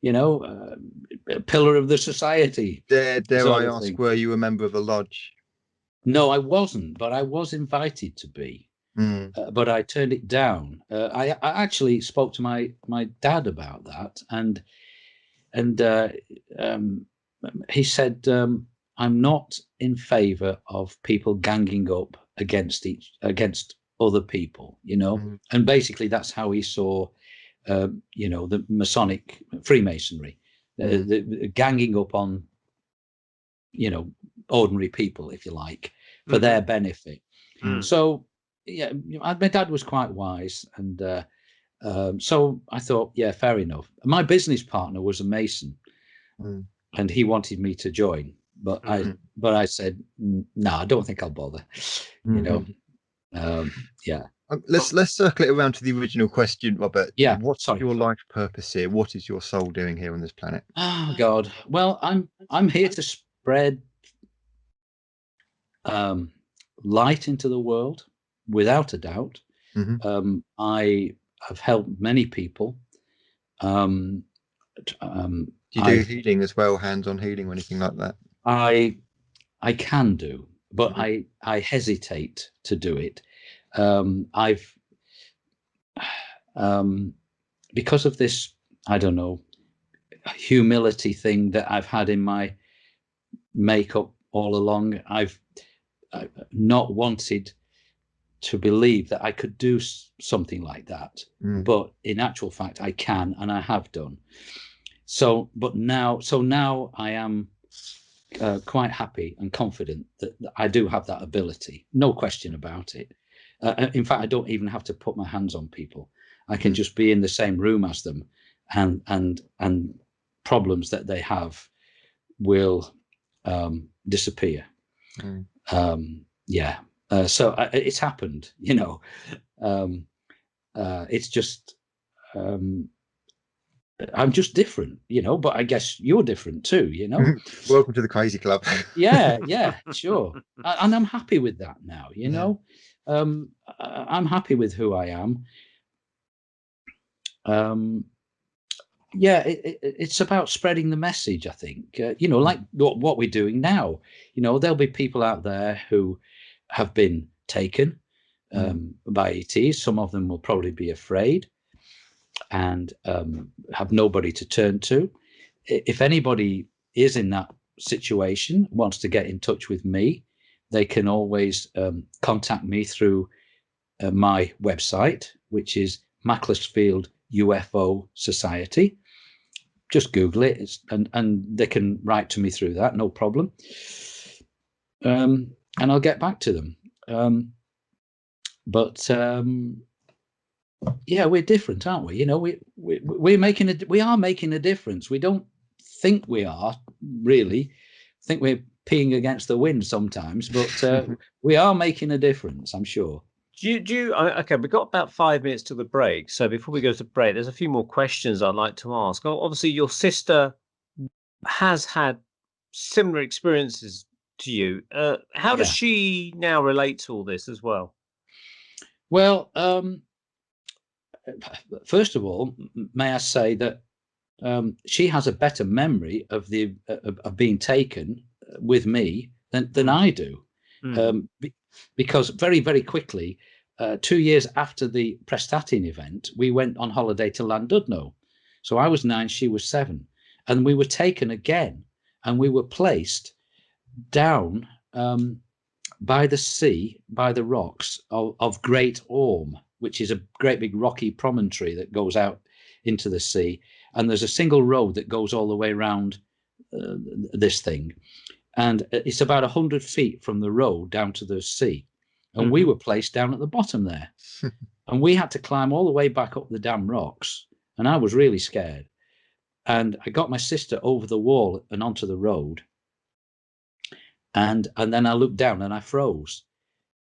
you know, a pillar of the society. Dare sort I of ask, thing. were you a member of a lodge? No, I wasn't, but I was invited to be. But I turned it down. I actually spoke to my dad about that, and he said, I'm not in favour of people ganging up against other people, you know. And basically that's how he saw, you know, the Masonic Freemasonry, the ganging up on, you know, ordinary people, if you like, for their benefit. So yeah, my dad was quite wise, and so I thought, yeah, fair enough. My business partner was a Mason, and he wanted me to join, but I said, no, I don't think I'll bother. You know, yeah. Let's circle it around to the original question, Robert. Yeah. What's your life purpose here? What is your soul doing here on this planet? Oh God. Well, I'm here to spread light into the world, without a doubt. I have helped many people. Do you do healing as well, hands-on healing or anything like that? I can do, but I hesitate to do it. I've because of this, I don't know, humility thing that I've had in my makeup all along. I've not wanted to believe that I could do something like that, but in actual fact, I can, and I have done. So now I am quite happy and confident that I do have that ability. No question about it. In fact, I don't even have to put my hands on people. I can just be in the same room as them, and problems that they have will disappear. Yeah. So it's happened, you know. It's just I'm just different, you know, but I guess you're different too, you know. Welcome to the crazy club. yeah, sure. And I'm happy with that now, you know. I'm happy with who I am. Yeah, it's about spreading the message, I think. You know, like what we're doing now. You know, there'll be people out there who have been taken by ETs. Some of them will probably be afraid and have nobody to turn to. If anybody is in that situation, wants to get in touch with me, they can always contact me through my website, which is Macclesfield UFO Society. Just Google it, and they can write to me through that, no problem. And I'll get back to them. But yeah, we're different, aren't we? You know, we are making a difference. We don't think we are really. I think we're peeing against the wind sometimes, but we are making a difference, I'm sure. Okay, we've got about 5 minutes to the break. So before we go to break, there's a few more questions I'd like to ask. Obviously, your sister has had similar experiences to you. How does she now relate to all this as well? Well, first of all, may I say that she has a better memory of being taken with me than I do, because very, very quickly, 2 years after the Prestatyn event, we went on holiday to Llandudno. So I was 9, she was 7, and we were taken again, and we were placed down by the sea, by the rocks of Great Orme, which is a great big rocky promontory that goes out into the sea. And there's a single road that goes all the way around this thing. And it's about 100 feet from the road down to the sea. And we were placed down at the bottom there. And we had to climb all the way back up the damn rocks. And I was really scared. And I got my sister over the wall and onto the road. And then I looked down and I froze.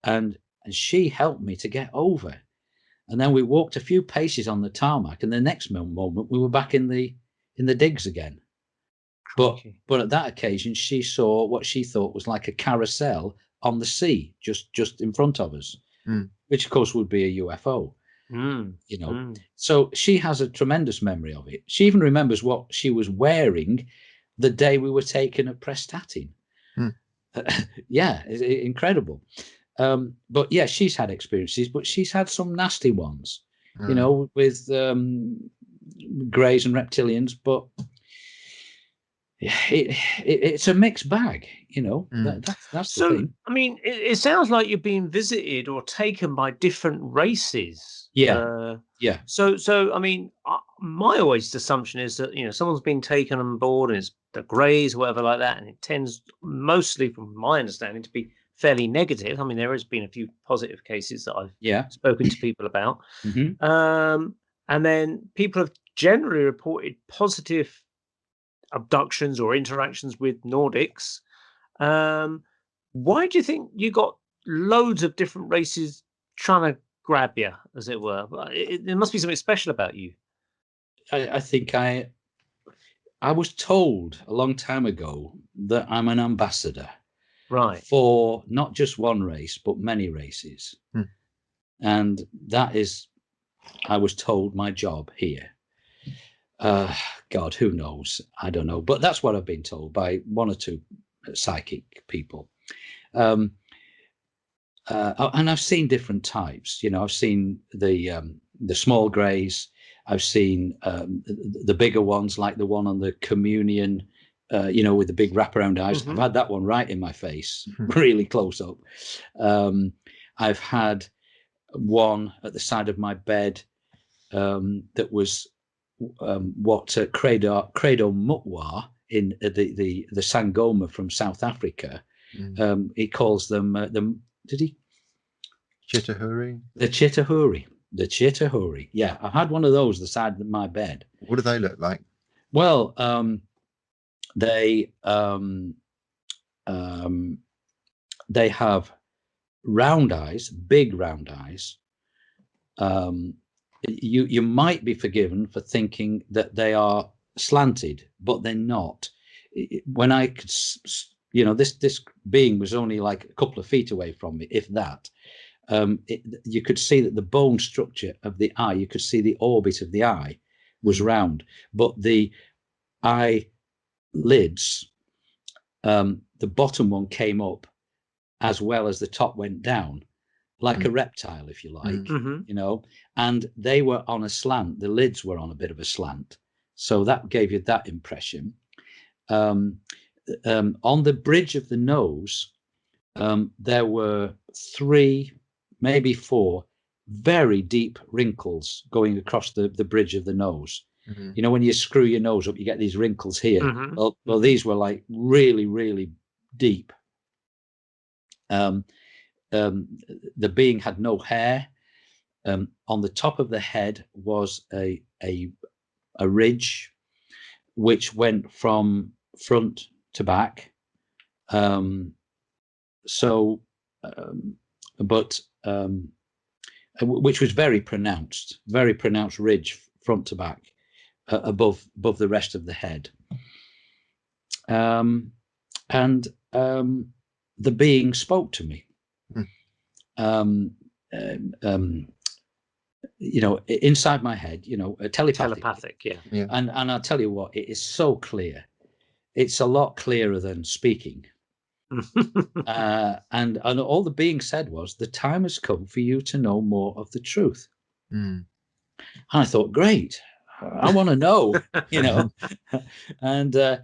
And she helped me to get over. And then we walked a few paces on the tarmac, and the next moment we were back in the digs again. But at that occasion, she saw what she thought was like a carousel on the sea, just in front of us, which of course would be a UFO. Mm. You know, Mm. so she has a tremendous memory of it. She even remembers what she was wearing the day we were taken at Prestatyn. Hmm. Yeah, it's incredible. But yeah, she's had experiences, but she's had some nasty ones, you know, with greys and reptilians. But it's a mixed bag, you know. That's the So, thing. I mean, it sounds like you're being visited or taken by different races. Yeah. Yeah. So I mean, my always assumption is that, you know, someone's been taken on board and it's the Greys or whatever like that, and it tends mostly, from my understanding, to be fairly negative. I mean, there has been a few positive cases that I've spoken to people about, and then people have generally reported positive abductions or interactions with Nordics. Why do you think you got loads of different races trying to grab you, as it were? There must be something special about you. I think I was told a long time ago that I'm an ambassador, Right, for not just one race, but many races. And that is, I was told, my job here. God, who knows? I don't know. But that's what I've been told by one or two psychic people. And I've seen different types. You know, I've seen the small greys. I've seen the bigger ones, like the one on the communion, you know, with the big wraparound eyes. I've had that one right in my face, really close up. I've had one at the side of my bed that was what Credo Mutwa in the Sangoma from South Africa. He calls them Chitahuri. The Chitahuri. The Chitahuri. Yeah, I had one of those the side of my bed. What do they look like? Well, they have round eyes, big round eyes. You might be forgiven for thinking that they are slanted, but they're not. When I could, you know, this being was only like a couple of feet away from me, if that. You could see that the bone structure of the eye, you could see the orbit of the eye was round, but the eyelids, the bottom one came up as well as the top went down, like a reptile, if you like, you know, and they were on a slant. The lids were on a bit of a slant. So that gave you that impression. On the bridge of the nose, there were 3, maybe 4 very deep wrinkles going across the bridge of the nose. You know, when you screw your nose up, you get these wrinkles here. Well, these were like really, really deep. The being had no hair. On the top of the head was a ridge which went from front to back. Which was very pronounced ridge front to back, above the rest of the head. And the being spoke to me. You know, inside my head, you know, telepathic, yeah. And I'll tell you what, it is so clear. It's a lot clearer than speaking. And all the being said was, the time has come for you to know more of the truth. And I thought, great, I want to know, you know. And the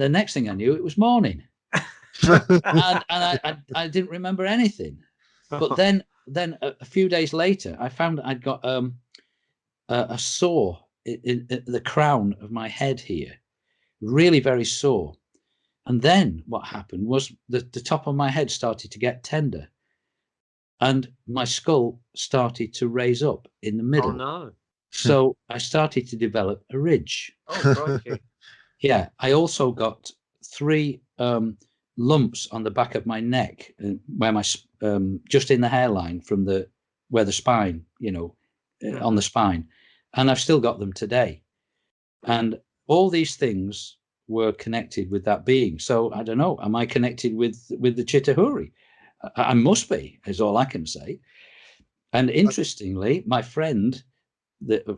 next thing I knew, it was morning. and I didn't remember anything. But then a few days later, I found I'd got a sore in the crown of my head here, really very sore. And then what happened was that the top of my head started to get tender, and my skull started to raise up in the middle. Oh no! So I started to develop a ridge. Oh, crikey. Yeah, I also got 3 lumps on the back of my neck, where my just in the hairline from where the spine, you know, on the spine, and I've still got them today. And all these things were connected with that being. So I don't know, am I connected with the Chitahuri? I must be, is all I can say. And interestingly, my friend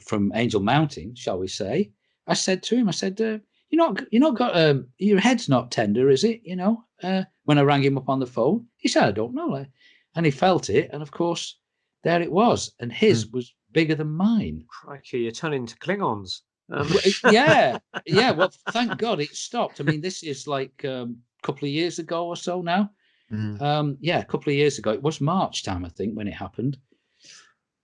from Angel Mountain, shall we say, I said to him, I said, you're not got your head's not tender, is it? When I rang him up on the phone, he said, I don't know. And he felt it, and of course, there it was, and his was bigger than mine. Crikey, you're turning into Klingons. Yeah. Well, thank God it stopped. I mean, this is like a couple of years ago or so now. A couple of years ago. It was March time, I think, when it happened.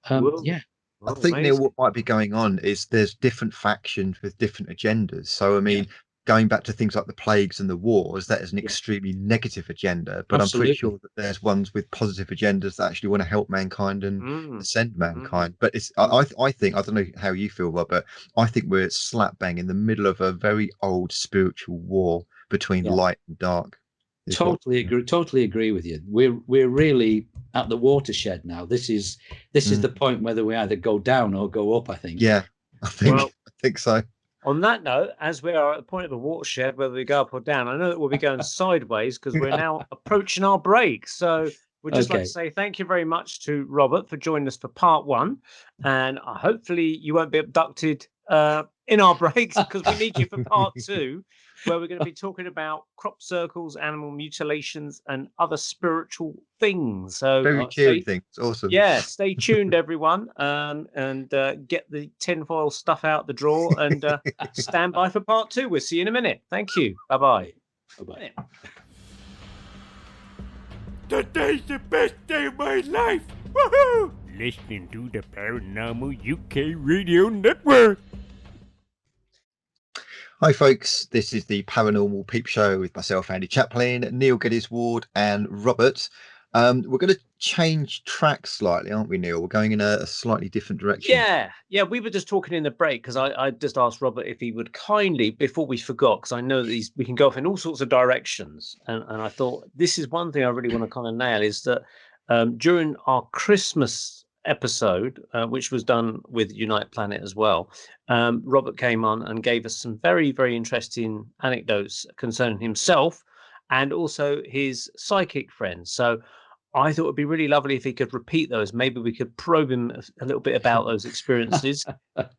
Yeah. I think, Neil, what might be going on is there's different factions with different agendas. So, I mean, going back to things like the plagues and the wars, that is an extremely negative agenda. But I'm pretty sure that there's ones with positive agendas that actually want to help mankind and ascend mankind. But it's, I think, I don't know how you feel, Rob, but I think we're slap bang in the middle of a very old spiritual war between light and dark. Totally agree with you. We're really at the watershed now. This is the point whether we either go down or go up, I think. Yeah, I think so. On that note, as we are at the point of the watershed, whether we go up or down, I know that we'll be going sideways because we're now approaching our break. So we'd just like to say thank you very much to Robert for joining us for part 1. And hopefully you won't be abducted in our breaks, because we need you for part 2, where we're going to be talking about crop circles, animal mutilations, and other spiritual things. So very cheery things. Awesome. Yeah, stay tuned, everyone, and get the tinfoil stuff out the drawer and stand by for part 2. We'll see you in a minute. Thank you. Bye-bye. Bye-bye. Today's the best day of my life. Woohoo! Listening to the Paranormal UK Radio Network. Hi folks, this is the Paranormal Peep Show with myself, Andy Chaplin, Neil Geddes-Ward and Robert. We're going to change track slightly, aren't we, Neil? We're going in a slightly different direction. Yeah, we were just talking in the break because I just asked Robert if he would kindly, before we forgot, because I know that we can go off in all sorts of directions, and I thought this is one thing I really want to kind of nail, is that during our Christmas episode, which was done with Unite Planet as well, Robert came on and gave us some very, very interesting anecdotes concerning himself and also his psychic friends. So I thought it'd be really lovely if he could repeat those. Maybe we could probe him a little bit about those experiences.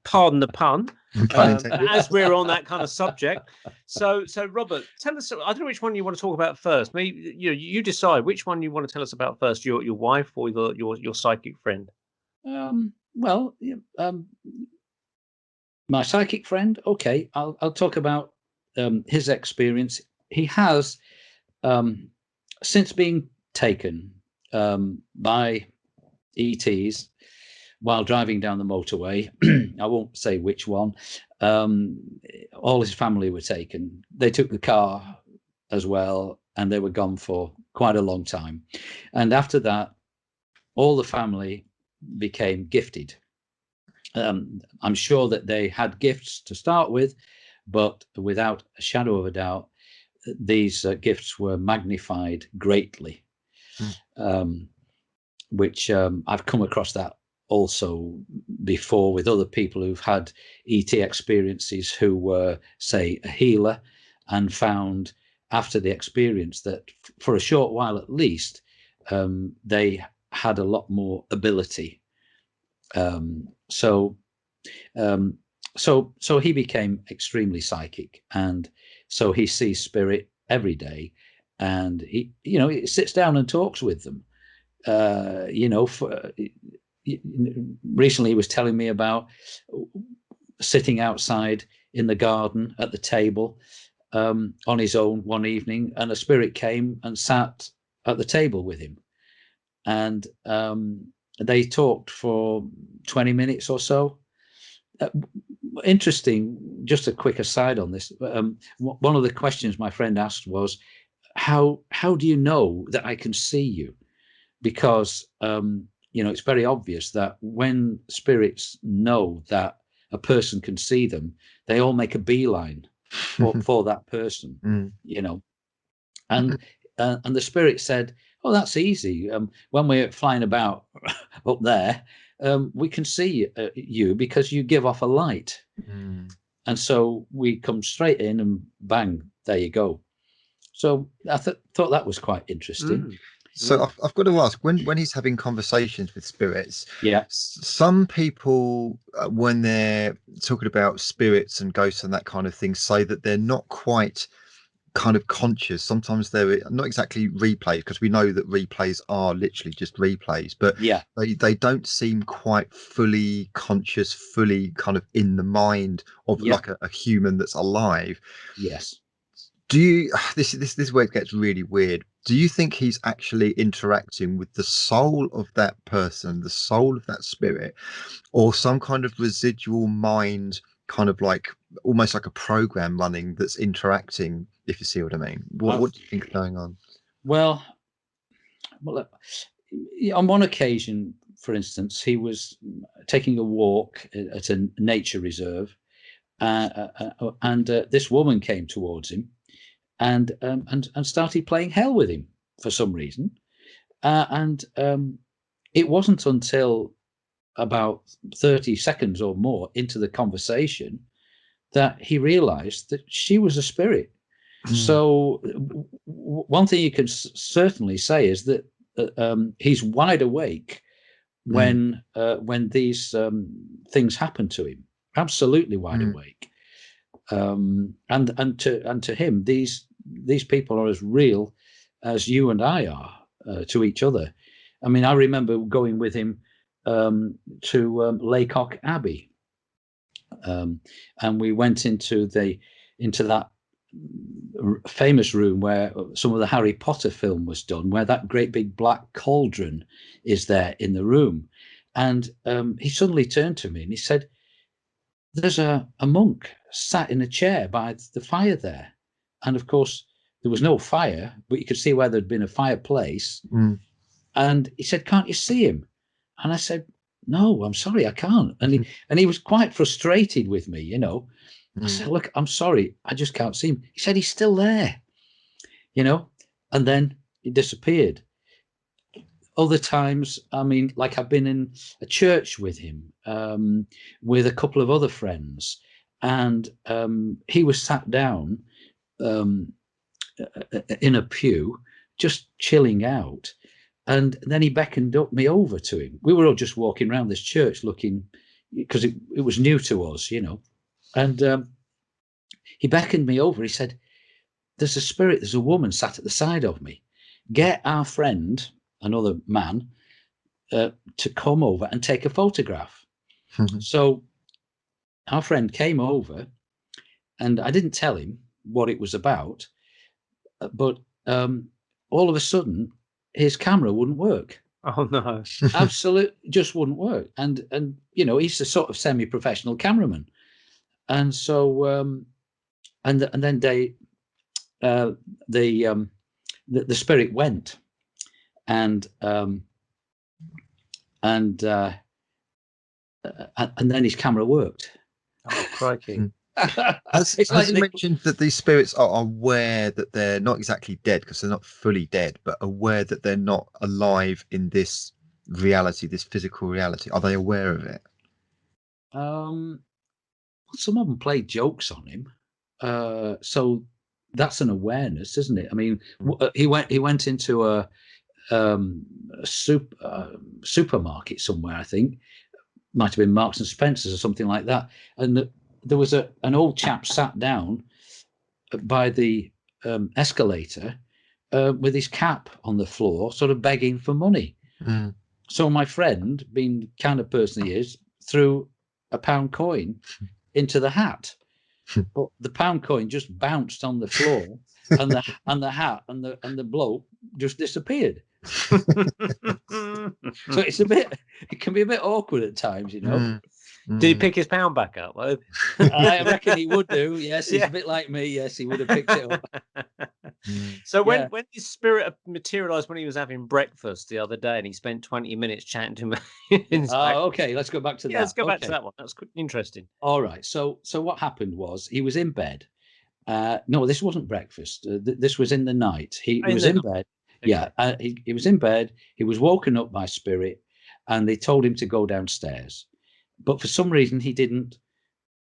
Pardon the pun. As we're on that kind of subject. So Robert, tell us. I don't know which one you want to talk about first. Maybe you decide which one you want to tell us about first. Your wife or your psychic friend. My psychic friend. Okay, I'll talk about his experience. He has since being taken by ETs while driving down the motorway. I won't say which one. All his family were taken. They took the car as well, and they were gone for quite a long time. And after that, all the family became gifted. I'm sure that they had gifts to start with, but without a shadow of a doubt, these gifts were magnified greatly. Which I've come across that also before with other people who've had ET experiences, who were, say, a healer, and found after the experience that for a short while at least, they had a lot more ability. So he became extremely psychic, and so he sees spirit every day. And he sits down and talks with them. Recently he was telling me about sitting outside in the garden at the table on his own one evening, and a spirit came and sat at the table with him. And they talked for 20 minutes or so. Interesting, just a quick aside on this. One of the questions my friend asked was, how do you know that I can see you? Because it's very obvious that when spirits know that a person can see them, they all make a beeline for that person. And the spirit said, oh, that's easy. When we're flying about up there, we can see you because you give off a light. And so we come straight in and bang, there you go. So I thought that was quite interesting. So I've got to ask, when he's having conversations with spirits, Yeah. some people, when they're talking about spirits and ghosts and that kind of thing, say that they're not quite kind of conscious. Sometimes they're not exactly replays, because we know that replays are literally just replays, but Yeah. they don't seem quite fully conscious, fully kind of in the mind of like a human that's alive. Yes. Do you, this is where it gets really weird. Do you think he's actually interacting with the soul of that person, the soul of that spirit, or some kind of residual mind, kind of like almost like a program running that's interacting, if you see what I mean? What do you think is going on? Well, on one occasion, for instance, he was taking a walk at a nature reserve, and this woman came towards him and started playing hell with him for some reason. It wasn't until about 30 seconds or more into the conversation that he realized that she was a spirit. So one thing you can certainly say is that he's wide awake when these things happen to him. Absolutely wide awake. And to him, these people are as real as you and I are to each other. I mean, I remember going with him to Laycock Abbey, and we went into that famous room where some of the Harry Potter film was done, where that great big black cauldron is there in the room. And he suddenly turned to me and he said, "There's a monk sat in a chair by the fire there." And of course, there was no fire, but you could see where there'd been a fireplace. And he said, "Can't you see him?" And I said, "No, I'm sorry, I can't." And he was quite frustrated with me, you know. I said, "Look, I'm sorry, I just can't see him." He said, "He's still there," you know, and then he disappeared. Other times, I mean, like I've been in a church with him, with a couple of other friends, and he was sat down in a pew, just chilling out. And then he beckoned me over to him. We were all just walking around this church looking, because it was new to us, you know. And he beckoned me over. He said, "There's a spirit, there's a woman sat at the side of me. Get our friend, another man, to come over and take a photograph." So our friend came over, and I didn't tell him what it was about, but all of a sudden, his camera wouldn't work. Oh no! Absolutely, just wouldn't work. And you know, he's a sort of semi-professional cameraman, and so and then the spirit went, and then his camera worked. Oh crikey! Has he mentioned that these spirits are aware that they're not exactly dead, because they're not fully dead, but aware that they're not alive in this reality, this physical reality? Are they aware of it? Some of them play jokes on him, so that's an awareness, isn't it? I mean, he went into a supermarket somewhere, I think, might have been Marks and Spencer's or something like that, and there was an old chap sat down by the escalator with his cap on the floor, sort of begging for money. So my friend, being the kind of person he is, threw a £1 coin into the hat, but the £1 coin just bounced on the floor, and the hat and the bloke just disappeared. So it can be a bit awkward at times, you know. Did he pick his £1 back up? I reckon he would do. Yes, he's a bit like me. Yes, he would have picked it up. So when his spirit materialized when he was having breakfast the other day, and he spent 20 minutes chatting to him. Okay, let's go back to that. Let's go back to that one. That's interesting. All right. So what happened was he was in bed. No, this wasn't breakfast. This was in the night. He was in bed. Okay. Yeah, he was in bed. He was woken up by spirit, and they told him to go downstairs. But for some reason, he didn't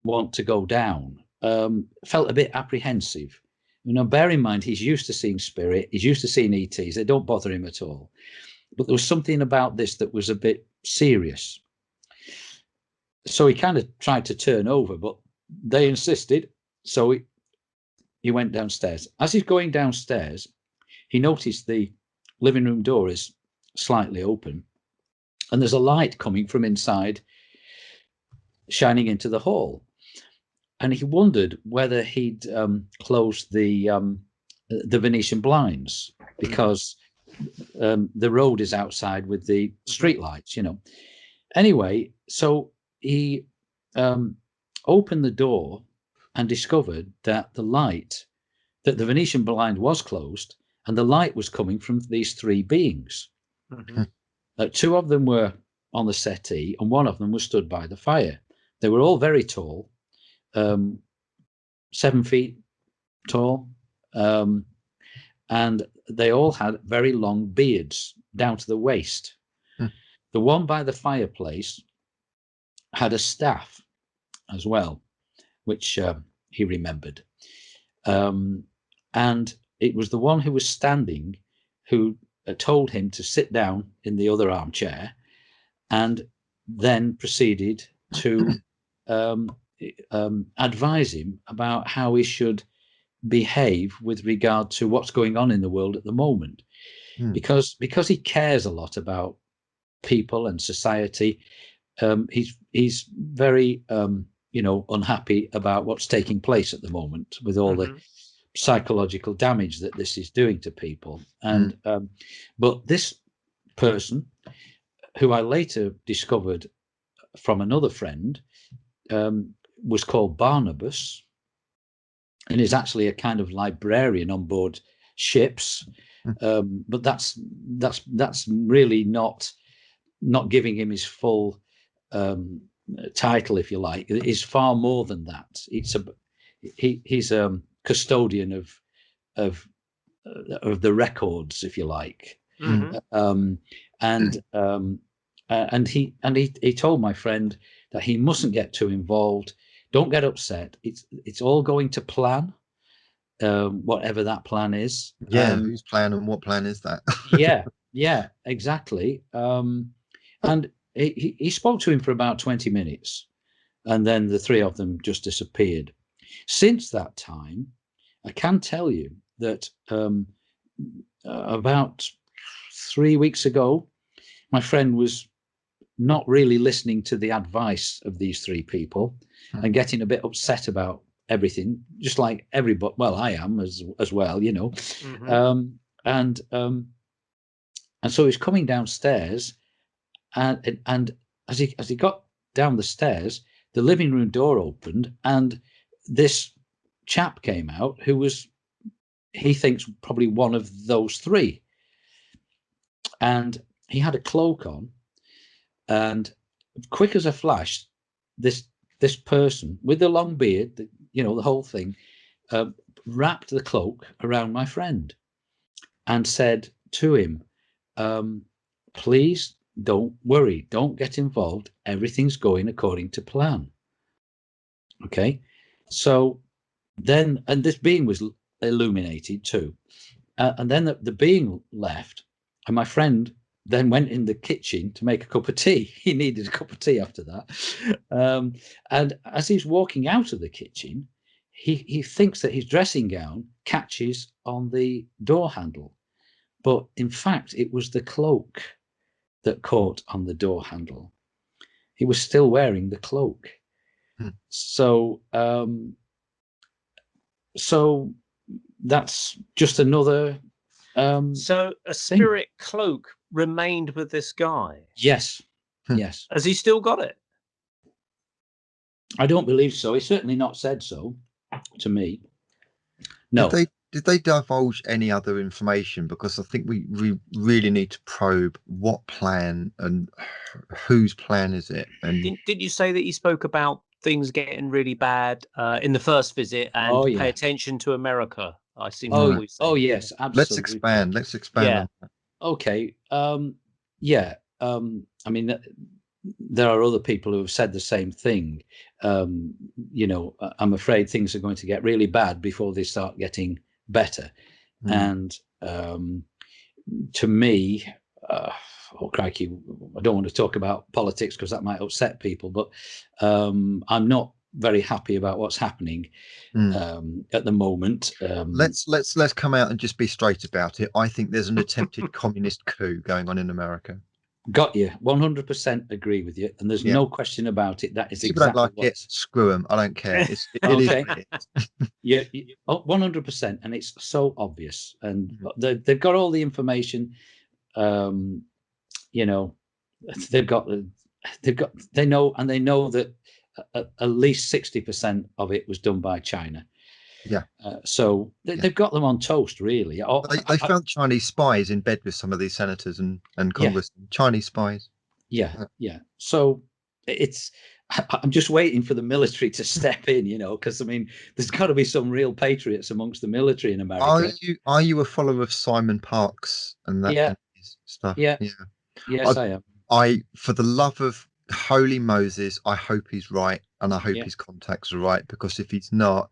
want to go down. Felt a bit apprehensive, Now, bear in mind, he's used to seeing spirit. He's used to seeing ETs. They don't bother him at all. But there was something about this that was a bit serious. So he kind of tried to turn over, but they insisted. So he went downstairs. As he's going downstairs, he noticed the living room door is slightly open, and there's a light coming from inside, shining into the hall. And he wondered whether he'd closed the Venetian blinds, because the road is outside with the street lights, you know. Anyway, so he opened the door and discovered that that the Venetian blind was closed, and the light was coming from these three beings. Two of them were on the settee, and one of them was stood by the fire. They were all very tall, 7 feet tall, and they all had very long beards down to the waist. The one by the fireplace had a staff as well, which he remembered. And it was the one who was standing who told him to sit down in the other armchair, and then proceeded to advise him about how he should behave with regard to what's going on in the world at the moment. Because he cares a lot about people and society. He's very unhappy about what's taking place at the moment with all the psychological damage that this is doing to people. And but this person, who I later discovered from another friend, was called Barnabas, and is actually a kind of librarian on board ships. But that's really not giving him his full title, if you like. It is far more than that. He's a custodian of the records, if you like. And he told my friend that he mustn't get too involved. Don't get upset. It's all going to plan, whatever that plan is. Whose plan and what plan is that? yeah, exactly. And he spoke to him for about 20 minutes, and then the three of them just disappeared. Since that time, I can tell you that about 3 weeks ago, my friend was not really listening to the advice of these three people and getting a bit upset about everything, just like everybody. Well, I am as well, you know. And so he's coming downstairs, and as he got down the stairs, the living room door opened, and this chap came out who was, he thinks, probably one of those three. And he had a cloak on, and quick as a flash, this person with the long beard, the whole thing, wrapped the cloak around my friend and said to him, please don't worry, don't get involved, everything's going according to plan. Okay, so then, and this being was illuminated too, and then the being left, and my friend then went in the kitchen to make a cup of tea. He needed a cup of tea after that. And as he's walking out of the kitchen, he thinks that his dressing gown catches on the door handle. But in fact, it was the cloak that caught on the door handle. He was still wearing the cloak. So that's just another... so a spirit cloak remained with this guy? Yes. Yes. Has he still got it? I don't believe so. He's certainly not said so to me. No. Did they divulge any other information? Because I think we really need to probe what plan and whose plan is it. And did you say that he spoke about things getting really bad in the first visit, and pay attention to America? I seem to always say. Oh yes, absolutely. Let's expand on that. Okay. I mean, there are other people who have said the same thing. I'm afraid things are going to get really bad before they start getting better. And to me, oh crikey, I don't want to talk about politics because that might upset people, but I'm not very happy about what's happening at the moment. Let's come out and just be straight about it. I think there's an attempted communist coup going on in America. Got you. 100% agree with you, and there's no question about it. That is People exactly don't like it. Screw them. I don't care. It okay. is. Yeah, 100%, and it's so obvious, and they've got all the information. You know, they know that at least 60% of it was done by China. Yeah. So they've got them on toast, really. They found Chinese spies in bed with some of these senators and Congress. Chinese spies. Yeah. So I'm just waiting for the military to step in, because I mean, there's got to be some real patriots amongst the military in America. Are you a follower of Simon Parkes and that kind of stuff? Yeah. Yes, I am. For the love of holy Moses, I hope he's right, and I hope his contacts are right, because if he's not,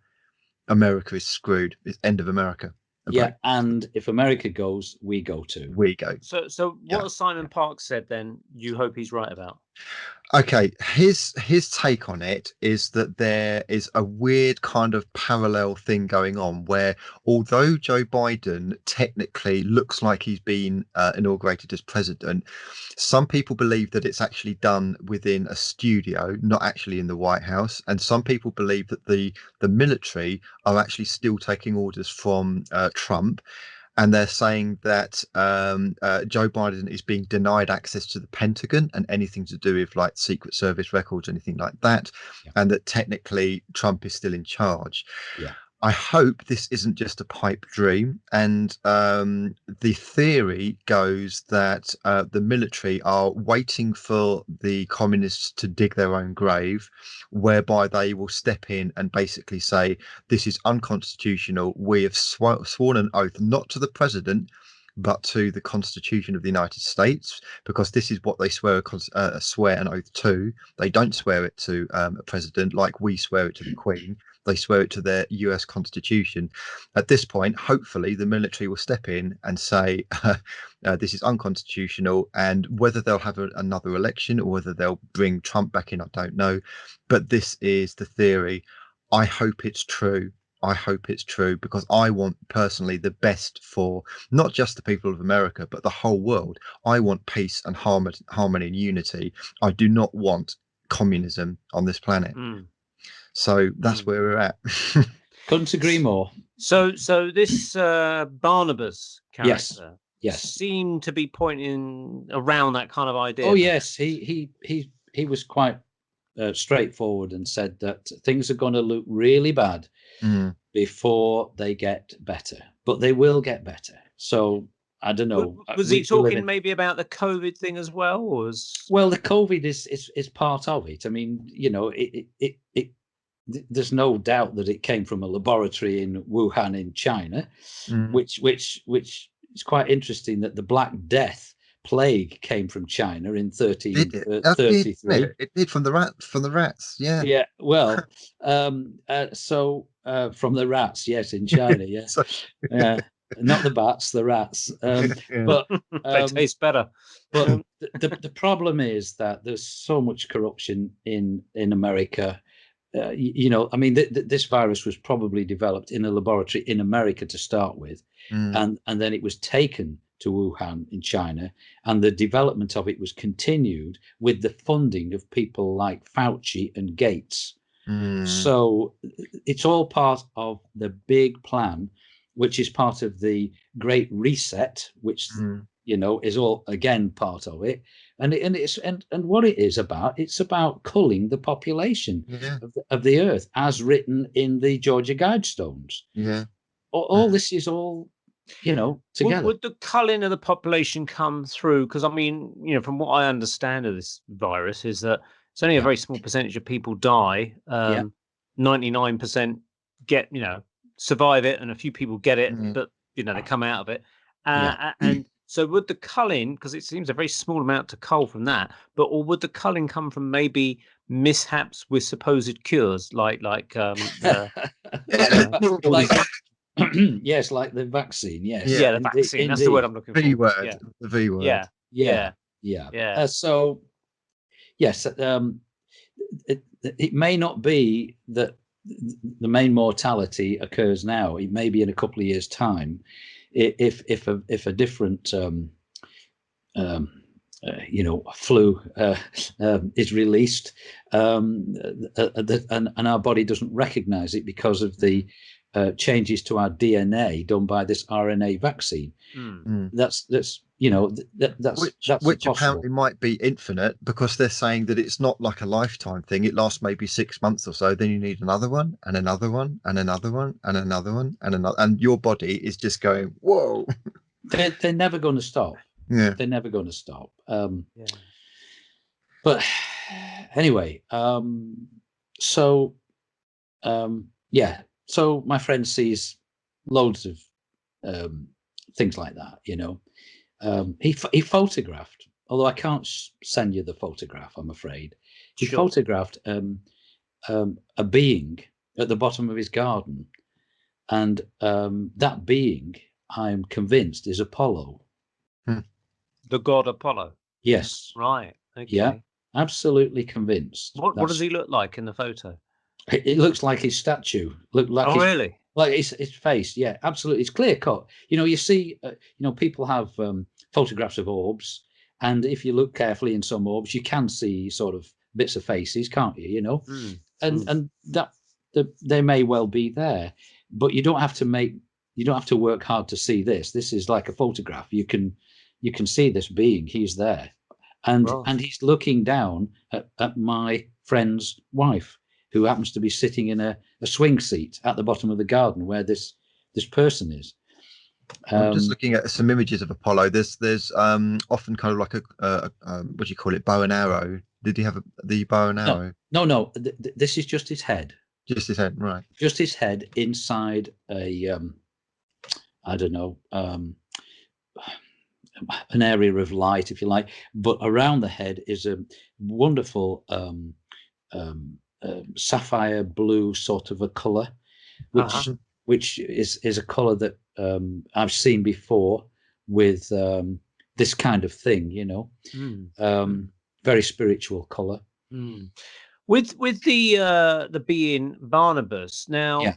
America is screwed. It's end of America. Yeah, and if America goes, we go too. We go. So what has Simon Parkes said then? You hope he's right about? Okay, his take on it is that there is a weird kind of parallel thing going on where, although Joe Biden technically looks like he's been inaugurated as president, some people believe that it's actually done within a studio, not actually in the White House, and some people believe that the military are actually still taking orders from Trump. And they're saying that Joe Biden is being denied access to the Pentagon and anything to do with like Secret Service records, anything like that, and that technically Trump is still in charge. Yeah. I hope this isn't just a pipe dream. And the theory goes that the military are waiting for the communists to dig their own grave, whereby they will step in and basically say, this is unconstitutional. We have sworn an oath not to the president, but to the Constitution of the United States, because this is what they swear an oath to. They don't swear it to a president like we swear it to the Queen. They swear it to their US Constitution. At this point, hopefully, the military will step in and say this is unconstitutional. And whether they'll have another election or whether they'll bring Trump back in, I don't know. But this is the theory. I hope it's true. I hope it's true, because I want personally the best for not just the people of America, but the whole world. I want peace and harmony and unity. I do not want communism on this planet. So that's where we're at. Couldn't agree more. So this Barnabas character, yes, seemed to be pointing around that kind of idea. Oh yes, he was quite straightforward and said that things are going to look really bad before they get better, but they will get better. So I don't know. Was he talking maybe about the COVID thing as well, or well, the COVID is part of it. I mean, there's no doubt that it came from a laboratory in Wuhan in China, which is quite interesting that the Black Death plague came from China in 1333. It did from the rats. Yeah. Yeah. Well, from the rats, yes, in China, yeah. Not the bats, the rats. But they taste better. But the problem is that there's so much corruption in America. I mean, this virus was probably developed in a laboratory in America to start with, and then it was taken to Wuhan in China, and the development of it was continued with the funding of people like Fauci and Gates. So it's all part of the big plan, which is part of the Great Reset, which is all again part of it. And what it is about, it's about culling the population of the earth, as written in the Georgia Guidestones. Yeah, all this is all, together. Would the culling of the population come through? Because I mean, from what I understand of this virus, is that it's only a very small percentage of people die. 99% get, survive it, and a few people get it, but they come out of it. And so would the culling, because it seems a very small amount to cull from that, or would the culling come from maybe mishaps with supposed cures, like Yes, like the vaccine. Yes, Yeah, the indeed, vaccine. That's the word I'm looking V for. word, Yeah, the V word. yeah, yeah, yeah, yeah. yeah. So yes, it may not be that the main mortality occurs now. It may be in a couple of years' time, if a different flu is released, and our body doesn't recognize it because of the changes to our DNA done by this RNA vaccine. That's Which possible. apparently might be infinite, because they're saying that it's not like a lifetime thing. It lasts maybe 6 months or so. Then you need another one and another one and another one and another one and another, and your body is just going, whoa. They're never going to stop. Yeah. They're never going to stop. Yeah. But anyway, so yeah. So my friend sees loads of things like that. He photographed, although I can't send you the photograph, I'm afraid. He Sure. photographed a being at the bottom of his garden, and that being, I'm convinced, is Apollo. The god Apollo. Yes. Right. Okay. Yeah. Absolutely convinced. What does he look like in the photo? It looks like his statue. Look like really? Like his face. Yeah, absolutely. It's clear cut. You see, people have photographs of orbs, and if you look carefully in some orbs, you can see sort of bits of faces, can't you? And that they may well be there, but you don't have to work hard to see this. This is like a photograph. You can see this being. He's there, and he's looking down at my friend's wife, who happens to be sitting in a swing seat at the bottom of the garden where this person is. I'm just looking at some images of Apollo. There's often kind of like a what do you call it, bow and arrow. Did he have the bow and arrow? No. This is just his head. Just his head, right? Just his head inside a I don't know, an area of light, if you like. But around the head is a wonderful sapphire blue sort of a color, which is a color that I've seen before with this kind of thing, very spiritual color. With the being Barnabas now. Yeah.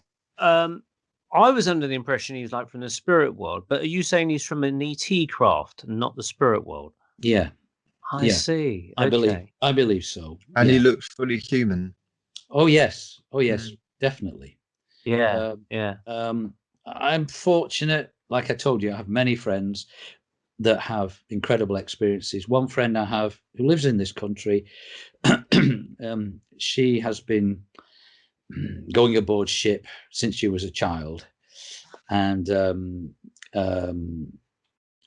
I was under the impression he's like from the spirit world, but are you saying he's from an ET craft, not the spirit world? Yeah. I see. I believe so. And he looks fully human. Oh yes, definitely. Yeah. I'm fortunate, like I told you, I have many friends that have incredible experiences. One friend I have who lives in this country, she has been going aboard ship since she was a child, and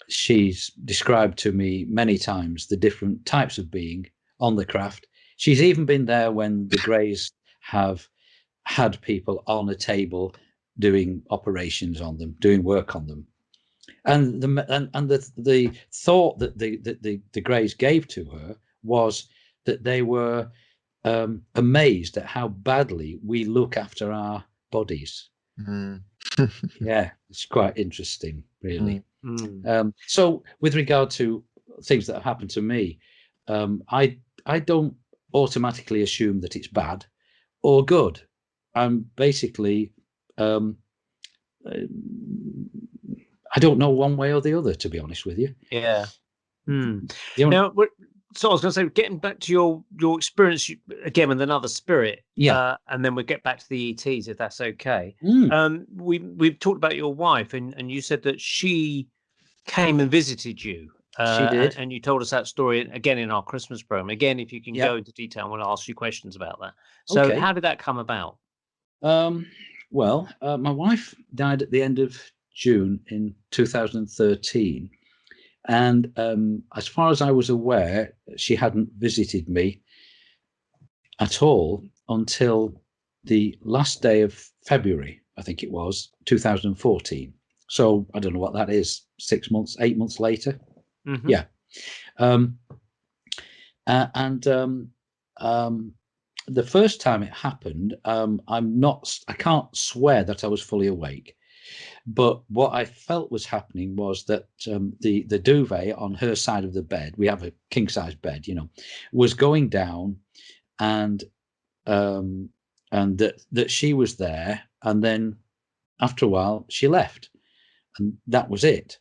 she's described to me many times the different types of being on the craft. She's even been there when the Greys have had people on a table doing operations on them, doing work on them, and the thought that the Greys gave to her was that they were amazed at how badly we look after our bodies. Yeah, it's quite interesting, really. So with regard to things that have happened to me, I don't automatically assume that it's bad or good. I'm basically I don't know one way or the other, to be honest with you. Yeah. Now, so I was going to say, getting back to your experience again with another spirit, and then we'll get back to the ETs if that's okay. We've talked about your wife, and you said that she came and visited you. She did, and you told us that story again in our Christmas program. Again, if you can go into detail, we'll ask you questions about that. So, how did that come about? Well, my wife died at the end of June in 2013. And as far as I was aware, she hadn't visited me at all until the last day of February, I think it was, 2014. So I don't know what that is, 6 months, 8 months later. Yeah. The first time it happened, I can't swear that I was fully awake. But what I felt was happening was that the duvet on her side of the bed, we have a king size bed, was going down, and that she was there, and then after a while she left, and that was it.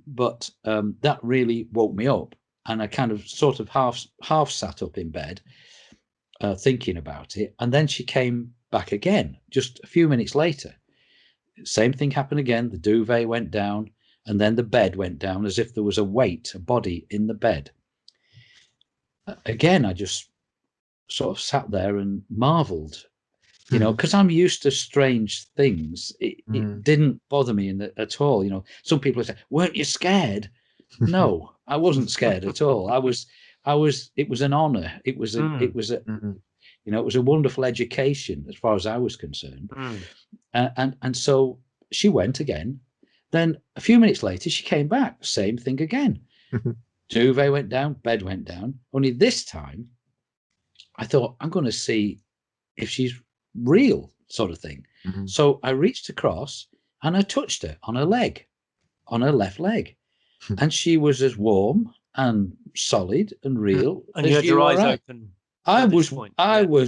But that really woke me up, and I kind of sort of half sat up in bed thinking about it, and then she came back again just a few minutes later. Same thing happened again. The duvet went down, and then the bed went down as if there was a weight, a body in the bed. Again, I just sort of sat there and marveled, because I'm used to strange things. It didn't bother me at all. Some people say, "Weren't you scared?" No, I wasn't scared at all. I was. It was an honor. It was a wonderful education as far as I was concerned. And so she went again. Then a few minutes later, she came back. Same thing again. Duvet went down, bed went down. Only this time, I thought, I'm going to see if she's real, sort of thing. So I reached across and I touched her on her leg, on her left leg. And she was as warm and solid and real. And you had your eyes open. I was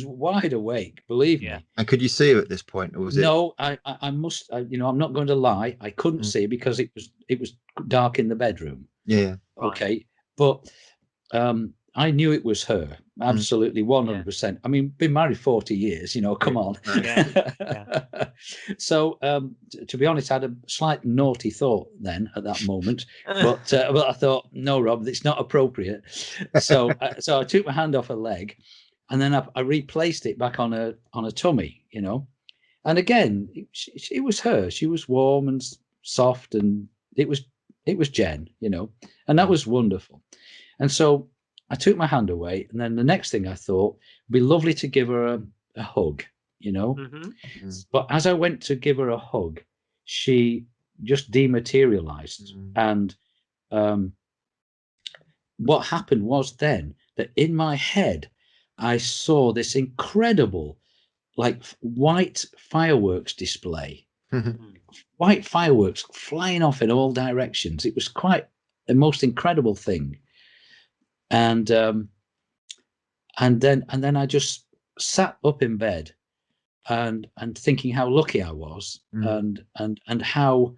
wide awake, believe me. And could you see her at this point, or was it? No, I must. I'm not going to lie. I couldn't see because it was dark in the bedroom. Yeah. Okay, but I knew it was her. Absolutely, 100%. I mean, been married 40 years. Come on. So, to be honest, I had a slight naughty thought then at that moment, but I thought, no, Rob, it's not appropriate. So I took my hand off her leg, and then I replaced it back on her tummy. And again, it was her. She was warm and soft, and it was Jen. And that was wonderful. And so I took my hand away, and then the next thing I thought, it'd be lovely to give her a hug, But as I went to give her a hug, she just dematerialized. And what happened was then that in my head, I saw this incredible, like, white fireworks display, white fireworks flying off in all directions. It was quite the most incredible thing. And then I just sat up in bed and thinking how lucky I was, and how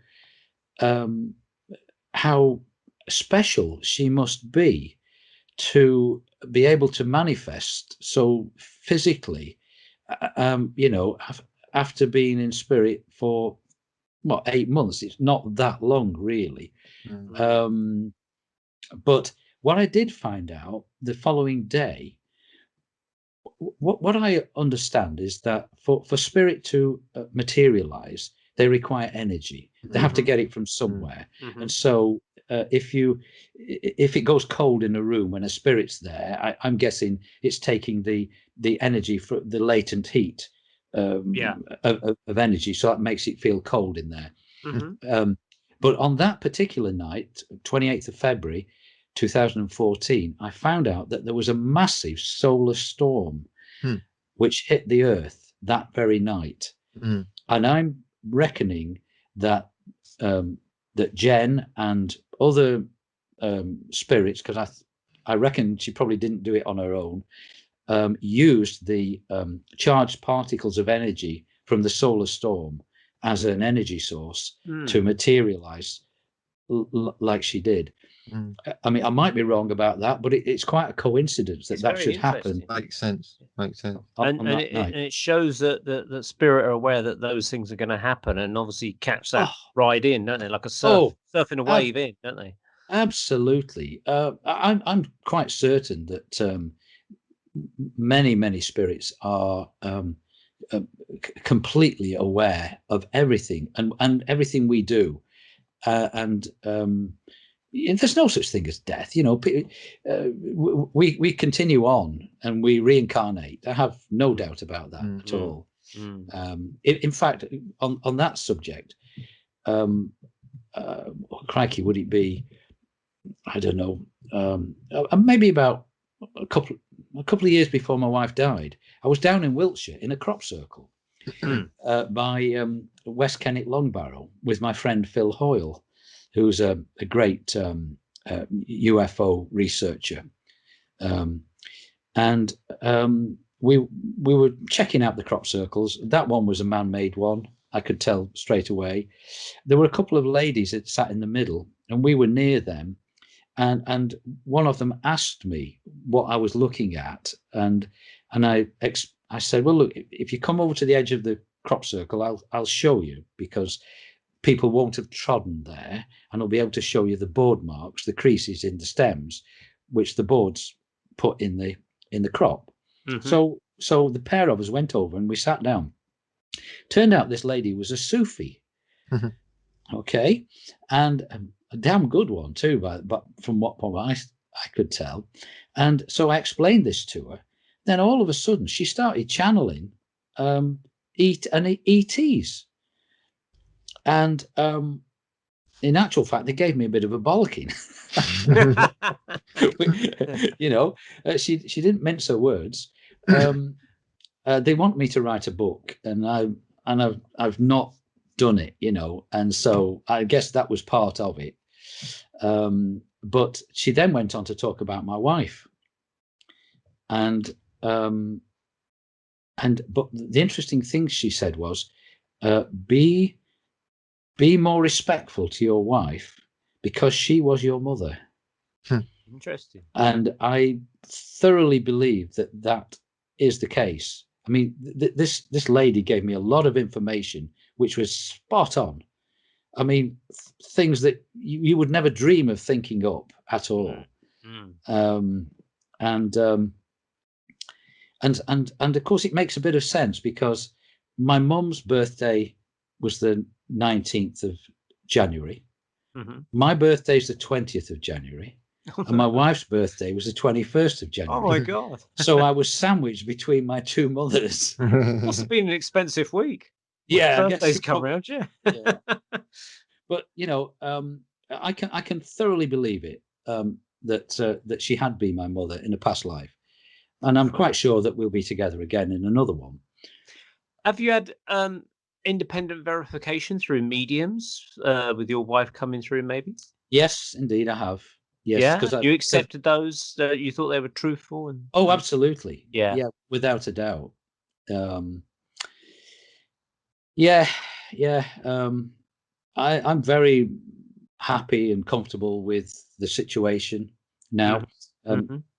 special she must be to be able to manifest so physically, after being in spirit for 8 months. It's not that long, really. But what I did find out the following day, what I understand is that for spirit to materialize, they require energy. They have to get it from somewhere. And so if it goes cold in a room when a spirit's there, I'm guessing it's taking the energy for the latent heat of energy, so that makes it feel cold in there. But on that particular night, 28th of February 2014, I found out that there was a massive solar storm which hit the earth that very night. And I'm reckoning that that Jen and other spirits, because I reckon she probably didn't do it on her own, used the charged particles of energy from the solar storm as an energy source to materialize like she did. I mean, I might be wrong about that, but it's quite a coincidence that should happen. Makes sense. And it shows that spirit are aware that those things are going to happen, and obviously catch that ride in, don't they? Like a surfing a wave in, don't they? Absolutely. I'm quite certain that many spirits are completely aware of everything and everything we do, and there's no such thing as death. We continue on and we reincarnate. I have no doubt about that at all. In fact, on that subject, crikey, would it be, I don't know, maybe about a couple of years before my wife died, I was down in Wiltshire in a crop circle, by West Kennet Long Barrow with my friend Phil Hoyle, who's a great UFO researcher. And we were checking out the crop circles. That one was a man-made one. I could tell straight away. There were a couple of ladies that sat in the middle, and we were near them. And one of them asked me what I was looking at, and I said, well, look, if you come over to the edge of the crop circle, I'll show you, because people won't have trodden there, and I'll be able to show you the board marks, the creases in the stems, which the boards put in the crop. So the pair of us went over and we sat down. Turned out this lady was a Sufi. Okay, and a damn good one too, but from what point I could tell. And so I explained this to her. Then all of a sudden she started channeling ETs. And in actual fact, they gave me a bit of a bollocking. You know, she didn't mince her words. They want me to write a book, and I've not done it, you know, and so I guess that was part of it. But she then went on to talk about my wife, but the interesting thing she said was, be more respectful to your wife, because she was your mother. Interesting. And I thoroughly believe that is the case. I mean, this lady gave me a lot of information which was spot on. I mean, things that you would never dream of thinking up at all. And of course it makes a bit of sense, because my mum's birthday was the 19th of January. My birthday's the 20th of January. And my wife's birthday was the 21st of January. Oh my God. So I was sandwiched between my two mothers. Must have been an expensive week. Yeah, birthdays come around, yeah. Yeah. But you know, I can thoroughly believe it, that she had been my mother in a past life, and I'm quite sure that we'll be together again in another one. Have you had independent verification through mediums, with your wife coming through, maybe? Yes, indeed, I have. Yes, yeah, because you accepted those. You thought they were truthful, and oh, absolutely, yeah, without a doubt. I'm very happy and comfortable with the situation now.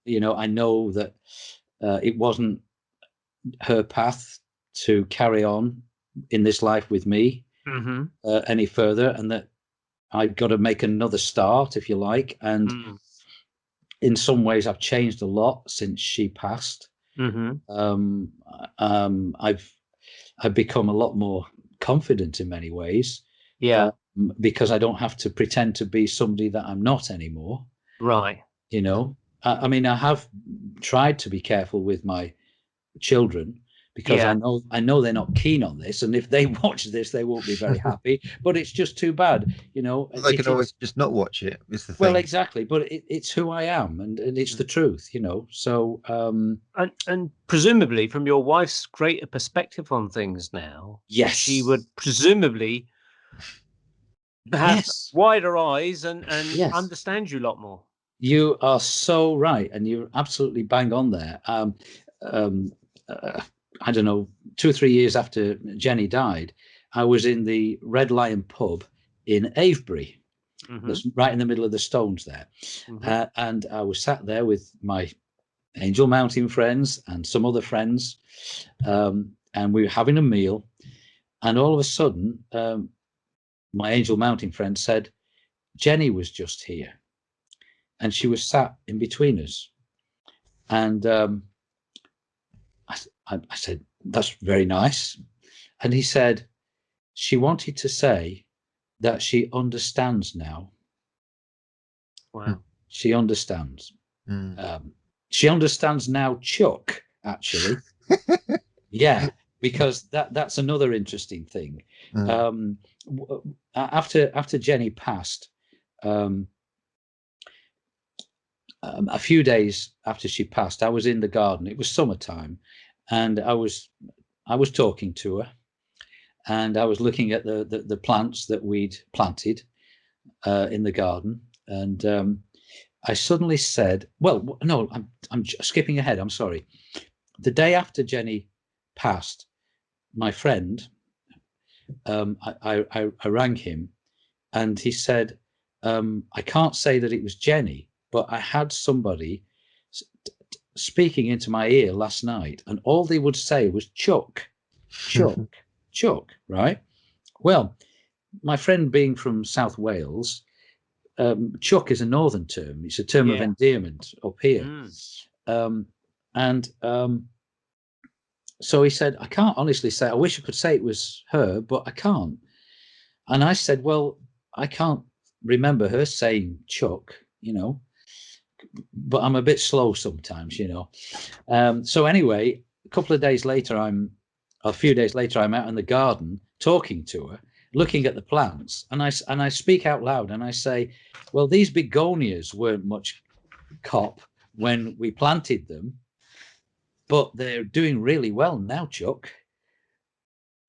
You know, I know that it wasn't her path to carry on in this life with me any further, and that I've got to make another start, if you like. And in some ways, I've changed a lot since she passed. I've become a lot more confident in many ways. Yeah. Because I don't have to pretend to be somebody that I'm not anymore. Right. You know, I mean, I have tried to be careful with my children, because I know they're not keen on this, and if they watch this, they won't be very happy. But it's just too bad, you know. Well, they can always just not watch it. Is the thing. Well, exactly, but it's who I am, and it's the truth, you know. So, and presumably, from your wife's greater perspective on things now, yes, she would presumably have wider eyes and understand you a lot more. You are so right, and you're absolutely bang on there. I don't know, 2 or 3 years after Jenny died, I was in the Red Lion pub in Avebury. That's right in the middle of the Stones there. And I was sat there with my Angel Mountain friends and some other friends, and we were having a meal. And all of a sudden, my Angel Mountain friend said, Jenny was just here. And she was sat in between us. And I said, that's very nice. And he said, she wanted to say that she understands now. Wow. She understands. She understands now, Chuck, actually. Yeah, because that's another interesting thing. After Jenny passed, a few days after she passed, I was in the garden. It was summertime, and I was I was talking to her, and I was looking at the plants that we'd planted in the garden, and I suddenly said, "Well, no, I'm skipping ahead. I'm sorry." The day after Jenny passed, my friend, I rang him, and he said, "I can't say that it was Jenny, but I had somebody speaking into my ear last night, and all they would say was Chuck, Chuck, Chuck." Right? Well, my friend being from South Wales, Chuck is a northern term. It's a term of endearment up here. So he said, "I can't honestly say. I wish I could say it was her, but I can't." And I said, "Well, I can't remember her saying Chuck, but I'm a bit slow sometimes, So anyway, a few days later, I'm out in the garden talking to her, looking at the plants, and I speak out loud and I say, "Well, these begonias weren't much cop when we planted them, but they're doing really well now, Chuck."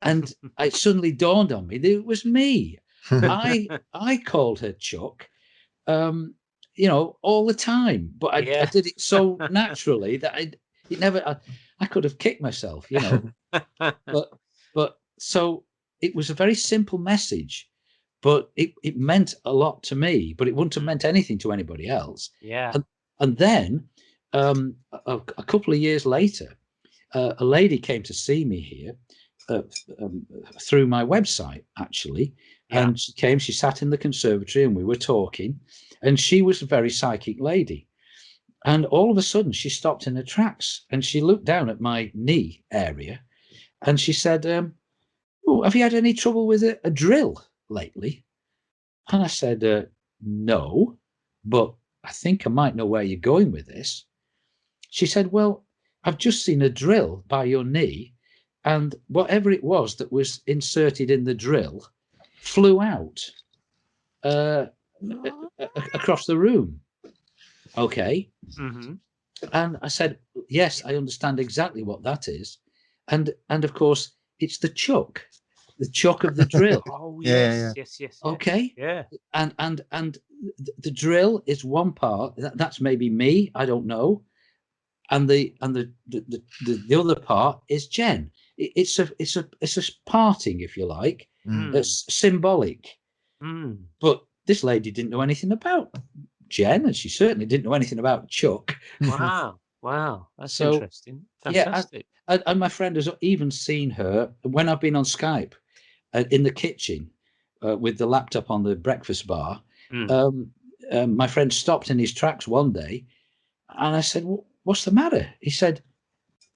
And it suddenly dawned on me that it was me. I called her Chuck, all the time, but I did it so naturally that I could have kicked myself, but so it was a very simple message, but it meant a lot to me, but it wouldn't have meant anything to anybody else. And then a couple of years later, a lady came to see me here through my website, actually. And she sat in the conservatory and we were talking, and she was a very psychic lady. And all of a sudden she stopped in her tracks and she looked down at my knee area and she said, "Oh, have you had any trouble with a drill lately?" And I said, "No, but I think I might know where you're going with this." She said, "Well, I've just seen a drill by your knee, and whatever it was that was inserted in the drill flew out across the room." Okay. And I said, "Yes, I understand exactly what that is." And of course, it's the chuck of the drill. Oh, yes. Okay. Yeah. And the drill is one part. That's maybe me. I don't know. And the other part is Jen. It's a parting, if you like. It's symbolic. But this lady didn't know anything about Jen, and she certainly didn't know anything about Chuck. Wow, that's interesting. Fantastic. Yeah, and my friend has even seen her when I've been on Skype in the kitchen with the laptop on the breakfast bar. My friend stopped in his tracks one day, and I said, "What's the matter?" He said,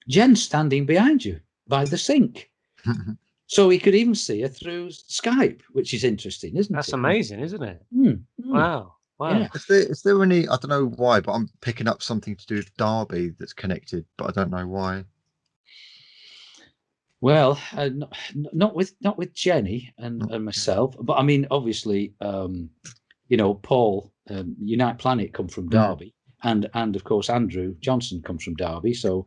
"Jen's standing behind you by the sink." So he could even see her through Skype, which is interesting, isn't it? That's amazing, isn't it? Wow. Yeah. Is there any? I don't know why, but I'm picking up something to do with Derby that's connected, but I don't know why. Well, not with Jenny and myself, but I mean, obviously, Paul, Unite Planet come from Derby, and of course Andrew Johnson comes from Derby. So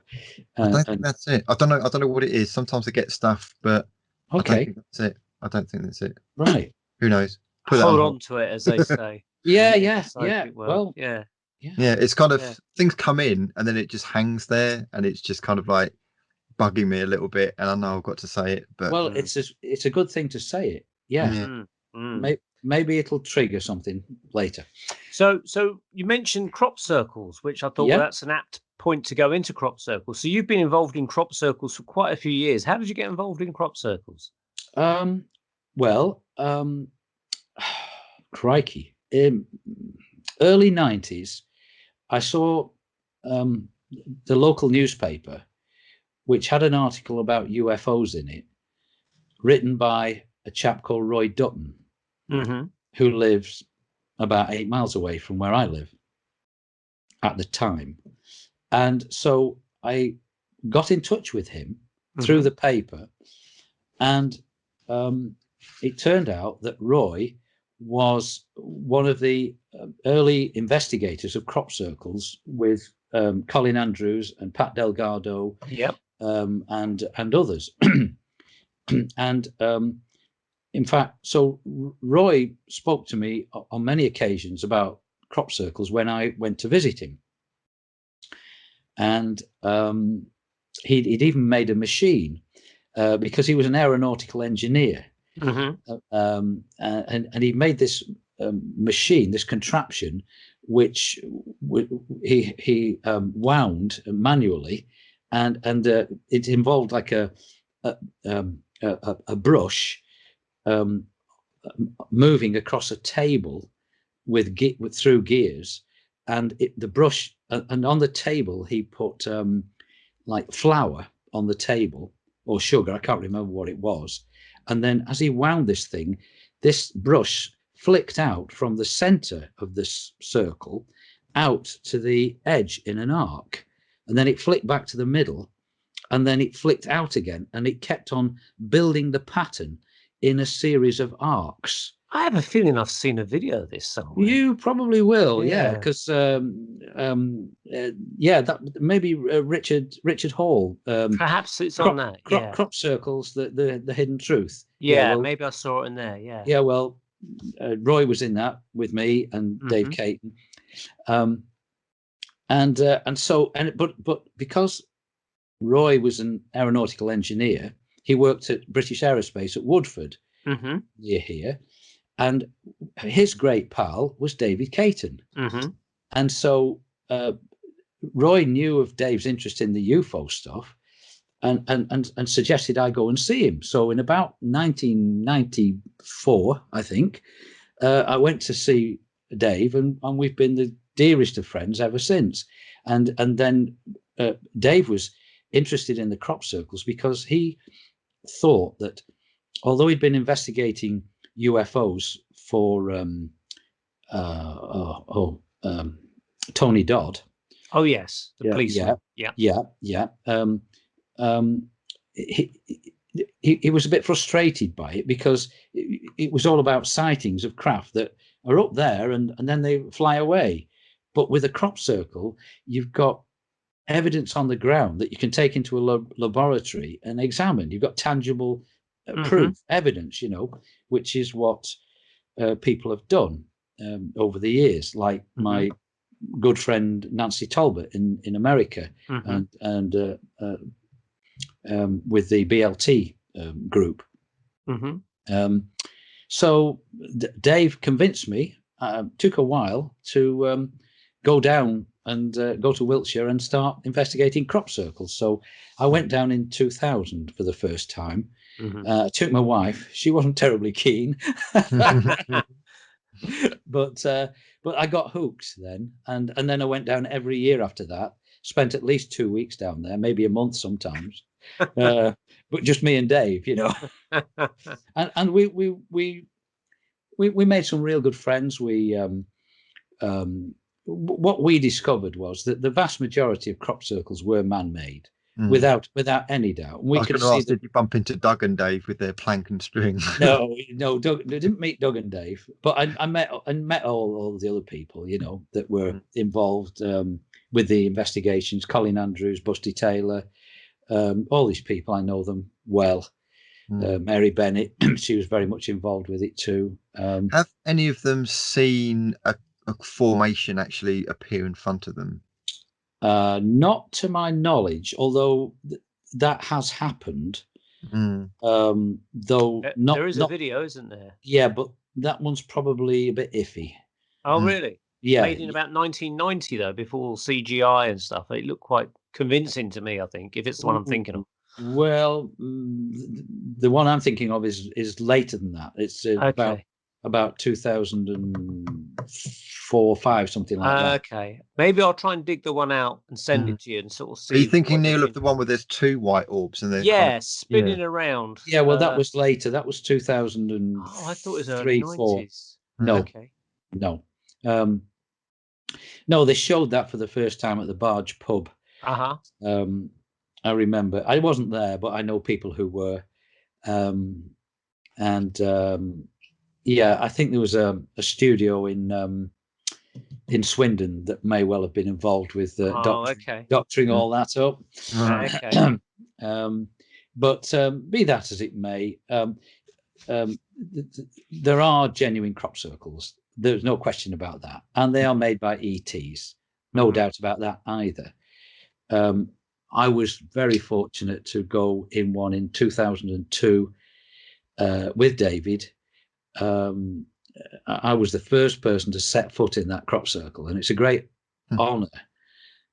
I don't think that's it. I don't know what it is. Sometimes I get stuff, but I don't think that's it. I don't think that's it. Right. Who knows? Hold on to it, as they say. Yeah. Well, yeah. It's kind of things come in and then it just hangs there, and it's just kind of like bugging me a little bit, and I know I've got to say it, but it's a good thing to say it. Yeah. Maybe it'll trigger something later. So you mentioned crop circles, which I thought that's an apt point to go into crop circles. So you've been involved in crop circles for quite a few years. How did you get involved in crop circles? Crikey. Early 90s, I saw the local newspaper, which had an article about UFOs in it, written by a chap called Roy Dutton, who lives about 8 miles away from where I live at the time. And so I got in touch with him through the paper, and it turned out that Roy was one of the early investigators of crop circles with Colin Andrews and Pat Delgado and others. And in fact, so Roy spoke to me on many occasions about crop circles when I went to visit him. And he'd even made a machine because he was an aeronautical engineer. And he made this machine, this contraption, which he wound manually, and it involved like a brush moving across a table with through gears, and the brush, and on the table he put like flour on the table, or sugar, I can't remember what it was. And then as he wound this thing, this brush flicked out from the center of this circle out to the edge in an arc, and then it flicked back to the middle, and then it flicked out again, and it kept on building the pattern in a series of arcs. I have a feeling I've seen a video of this somewhere. You probably will, yeah, because that maybe Richard Hall. Perhaps it's on that. Crop circles, the hidden truth. Yeah, well, maybe I saw it in there. Yeah. Yeah, well, Roy was in that with me and Dave Caton, but because Roy was an aeronautical engineer, he worked at British Aerospace at Woodford near here. And his great pal was David Caton. And so Roy knew of Dave's interest in the UFO stuff and suggested I go and see him. So in about 1994, I think, I went to see Dave, and we've been the dearest of friends ever since. And then Dave was interested in the crop circles because he thought that although he'd been investigating UFOs for Tony Dodd. Oh yes, the policeman. Yeah. He was a bit frustrated by it because it was all about sightings of craft that are up there and then they fly away. But with a crop circle, you've got evidence on the ground that you can take into a laboratory and examine. You've got tangible proof, evidence, which is what people have done over the years, like my good friend Nancy Talbot in America, and with the BLT group. So Dave convinced me. Took a while to go down and go to Wiltshire and start investigating crop circles. So I went down in 2000 for the first time. Took my wife. She wasn't terribly keen, but I got hooked then, and then I went down every year after that. Spent at least 2 weeks down there, maybe a month sometimes, but just me and Dave, and we made some real good friends. What we discovered was that the vast majority of crop circles were man-made. Without any doubt. We could see. Did you bump into Doug and Dave with their plank and string? No, Doug, I didn't meet Doug and Dave, but I met all the other people, that were involved with the investigations. Colin Andrews, Busty Taylor, all these people, I know them well. Mary Bennett, she was very much involved with it too. Have any of them seen a formation actually appear in front of them? Not to my knowledge, although that has happened. Though there is a video, isn't there? Yeah, but that one's probably a bit iffy. Oh, really? Yeah. Made in about 1990, though, before CGI and stuff. It looked quite convincing to me, I think, if it's the one I'm thinking of. Well, the one I'm thinking of is later than that. It's about 2004, 5, something like that. Okay, maybe I'll try and dig the one out and send it to you and sort of see. Are you thinking, Neil, of the one where there's two white orbs and they're spinning around? Yeah, well, that was later. That was 2003, I thought it was early 90s. No, okay. No, no. They showed that for the first time at the Barge pub. I remember. I wasn't there, but I know people who were, yeah, I think there was a studio in Swindon that may well have been involved with doctoring all that up. But be that as it may, there are genuine crop circles. There's no question about that, and they are made by ETs. No doubt about that either. I was very fortunate to go in one in 2002 with David. I was the first person to set foot in that crop circle, and it's a great honor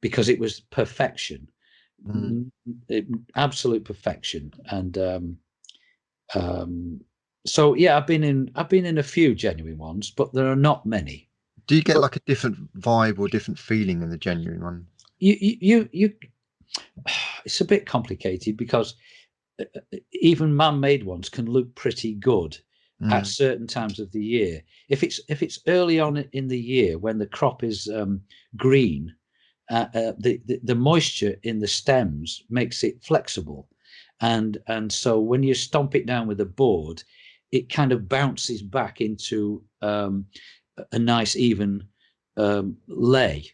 because it was perfection, absolute perfection. And so yeah, I've been in a few genuine ones, but there are not many. Do you get like a different vibe or different feeling in the genuine one? You it's a bit complicated because even man-made ones can look pretty good at certain times of the year. If it's early on in the year when the crop is green, the moisture in the stems makes it flexible, and so when you stomp it down with a board, it kind of bounces back into a nice even lay.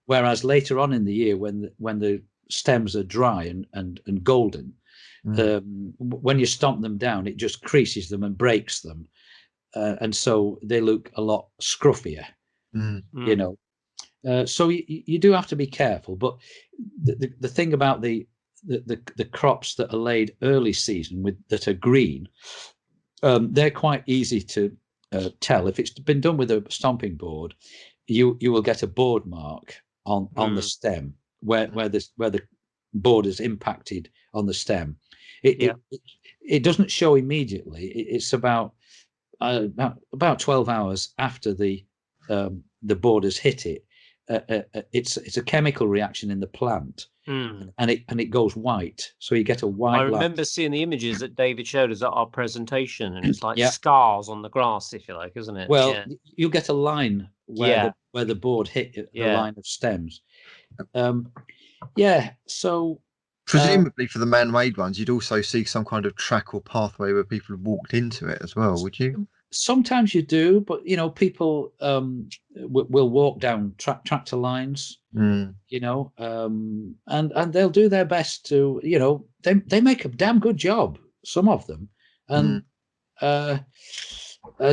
Whereas later on in the year, when the stems are dry and golden, when you stomp them down, it just creases them and breaks them, and so they look a lot scruffier. You know, so you do have to be careful. But the thing about the crops that are laid early season that are green, they're quite easy to tell. If it's been done with a stomping board, you will get a board mark on the stem where the board is impacted on the stem. It doesn't show immediately. It's about 12 hours after the board has hit it. It's a chemical reaction in the plant, and it goes white. So you get a white. I remember seeing the images that David showed us at our presentation, and it's like scars on the grass, if you like, isn't it? Well, you'll get a line where the board hit the line of stems. So presumably for the man-made ones, you'd also see some kind of track or pathway where people have walked into it as well, would you? Sometimes you do, but people will walk down tractor lines, and they'll do their best to, they make a damn good job, some of them, and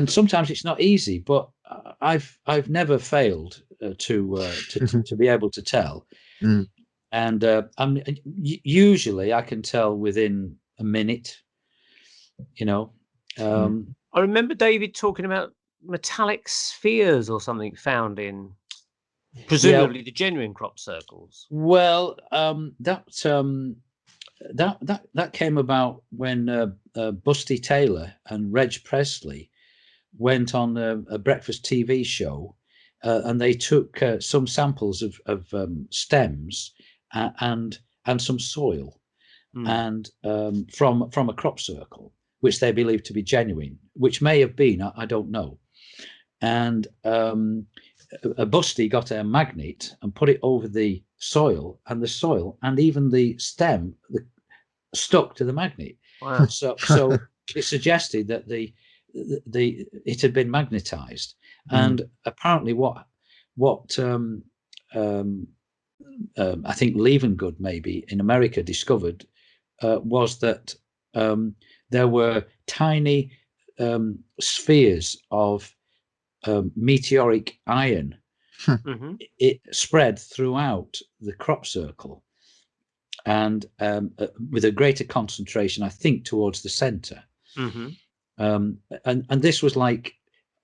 sometimes it's not easy, but I've never failed to be able to tell. And usually I can tell within a minute, I remember David talking about metallic spheres or something found in presumably the genuine crop circles. Well, that came about when Busty Taylor and Reg Presley went on a breakfast TV show, and they took some samples of stems and some soil and from a crop circle, which they believed to be genuine, which may have been, I don't know. And a Busty got a magnet and put it over the soil, and even the stem stuck to the magnet. Wow. So it suggested that it had been magnetized. And apparently what I think Leavengood maybe in America discovered was that there were tiny spheres of meteoric iron. It spread throughout the crop circle, and with a greater concentration, I think, towards the center. And this was like,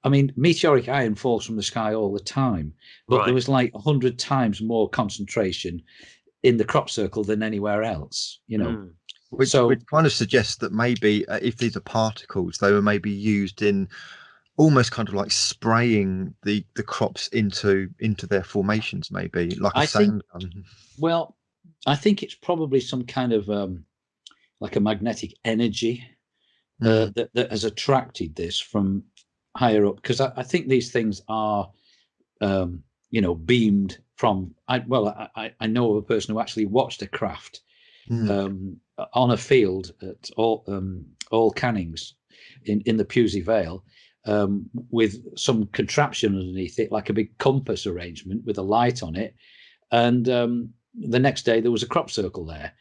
I mean, meteoric iron falls from the sky all the time, but there was like 100 times more concentration in the crop circle than anywhere else, Which kind of suggests that maybe if these are particles, they were maybe used in almost kind of like spraying the crops into their formations, maybe like a sand gun. Well, I think it's probably some kind of like a magnetic energy that has attracted this from higher up, because I think these things are beamed from. I know of a person who actually watched a craft on a field at all Cannings in the Pewsey Vale, with some contraption underneath it, like a big compass arrangement with a light on it, and the next day there was a crop circle there.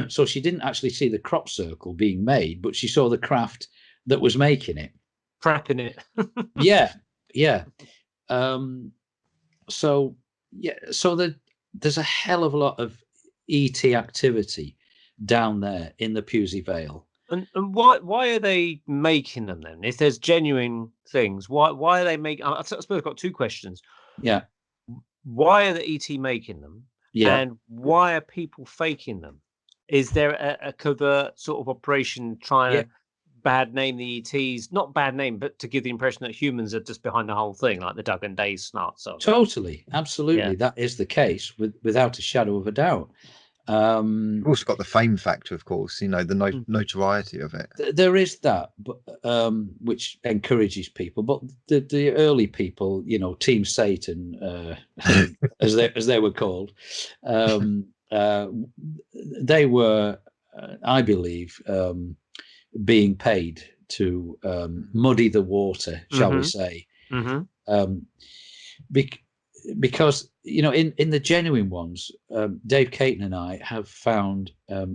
So she didn't actually see the crop circle being made, but she saw the craft that was making it, prepping it. yeah. So there's a hell of a lot of ET activity down there in the Pewsey Vale. And why are they making them then? If there's genuine things, why are they making? I suppose I've got two questions. Yeah. Why are the ET making them? Yeah. And why are people faking them? Is there a covert sort of operation trying to bad name the ETs? Not bad name, but to give the impression that humans are just behind the whole thing, like the Doug and Dave snark. So totally, absolutely, that is the case, without a shadow of a doubt. You've also got the fame factor, of course, the notoriety of it. There is that, but which encourages people. But the early people, Team Satan, as they were called, they were, I believe, being paid to muddy the water, shall we say? Because in the genuine ones, Dave Caton and I have found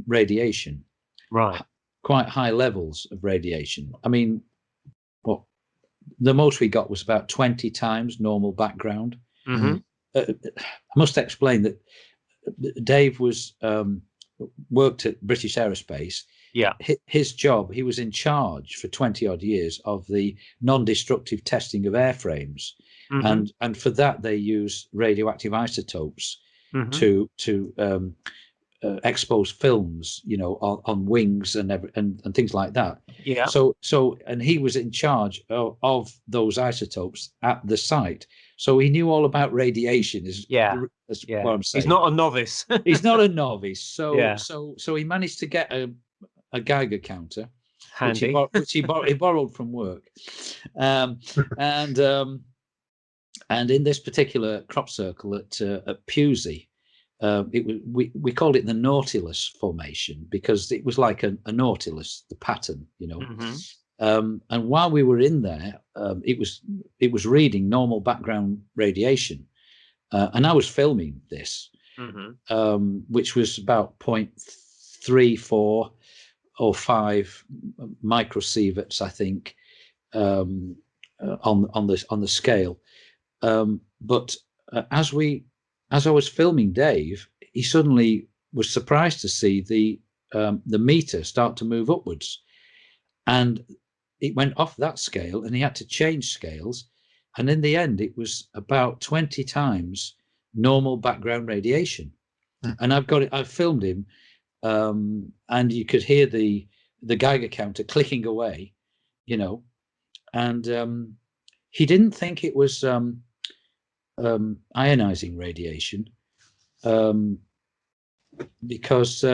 radiation, right, quite high levels of radiation. I mean, the most we got was about 20 times normal background. I must explain that Dave was worked at British Aerospace. Yeah, his job, he was in charge for 20 odd years of the non-destructive testing of airframes. And for that they use radioactive isotopes to expose films, on wings and things like that. Yeah. So and he was in charge of those isotopes at the site. So he knew all about radiation. That's what I'm saying. He's not a novice. He's not a novice. So yeah. So he managed to get a Geiger counter, handy, which he borrowed from work, and in this particular crop circle at Pewsey, we called it the Nautilus formation because it was like a Nautilus, the pattern, and while we were in there, it was reading normal background radiation, and I was filming this, which was about 0.34 or 5 microsieverts, I think, on the scale. But as I was filming Dave, he suddenly was surprised to see the meter start to move upwards, and it went off that scale, and he had to change scales, and in the end, it was about 20 times normal background radiation. And I've filmed him, and you could hear the Geiger counter clicking away, and he didn't think it was ionizing radiation, because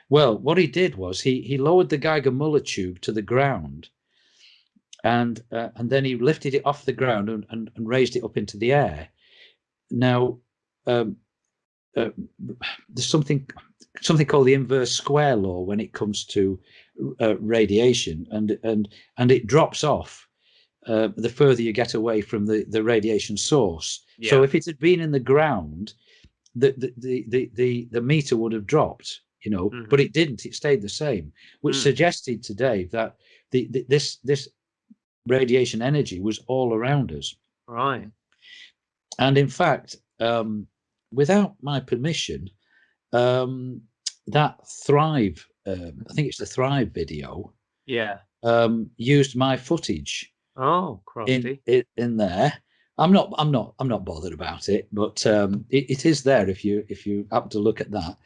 what he did was he lowered the Geiger Muller tube to the ground, and then he lifted it off the ground and raised it up into the air. Now there's something called the inverse square law when it comes to radiation, and it drops off the further you get away from the radiation source. Yeah. So if it had been in the ground, the meter would have dropped, but it didn't. It stayed the same, which suggested to Dave that this radiation energy was all around us. Right. And in fact, without my permission, that Thrive, I think it's the Thrive video, used my footage. Oh, crafty. In there. I'm not bothered about it, but it is there if you happen to look at that.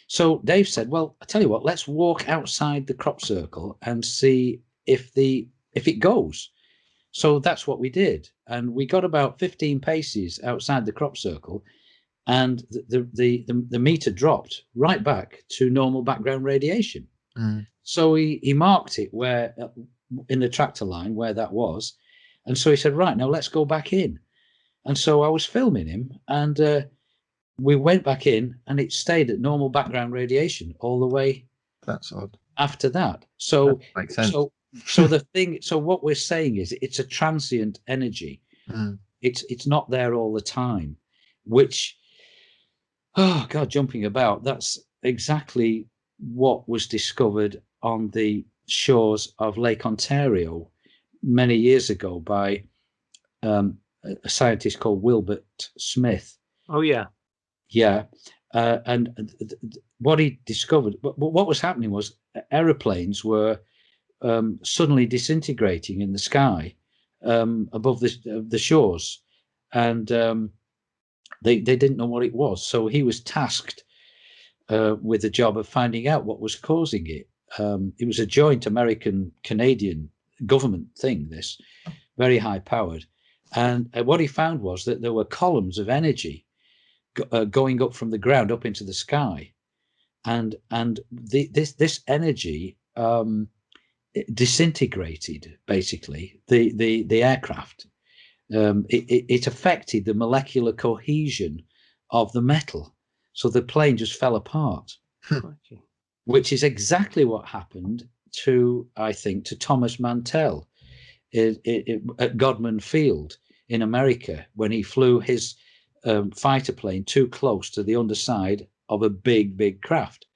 So Dave said, well, I tell you what, let's walk outside the crop circle and see if it goes. So that's what we did, and we got about 15 paces outside the crop circle, and the meter dropped right back to normal background radiation. So he marked it where in the tractor line where that was, and so he said, right, now let's go back in. And so I was filming him, and we went back in, and it stayed at normal background radiation all the way. That's odd. After that, so that makes sense. So what we're saying is it's a transient energy. It's not there all the time, which Oh God, jumping about. That's exactly what was discovered on the shores of Lake Ontario many years ago by a scientist called Wilbert Smith. Oh yeah. Yeah, and what he discovered, what was happening was aeroplanes were suddenly disintegrating in the sky above the shores, and they didn't know what it was. So he was tasked with the job of finding out what was causing it. It was a joint American-Canadian government thing, this, very high-powered. And what he found was that there were columns of energy going up from the ground up into the sky. And this energy disintegrated, basically, the aircraft. It affected the molecular cohesion of the metal. So the plane just fell apart, which is exactly what happened I think, to Thomas Mantell at Godman Field in America when he flew his fighter plane too close to the underside of a big craft.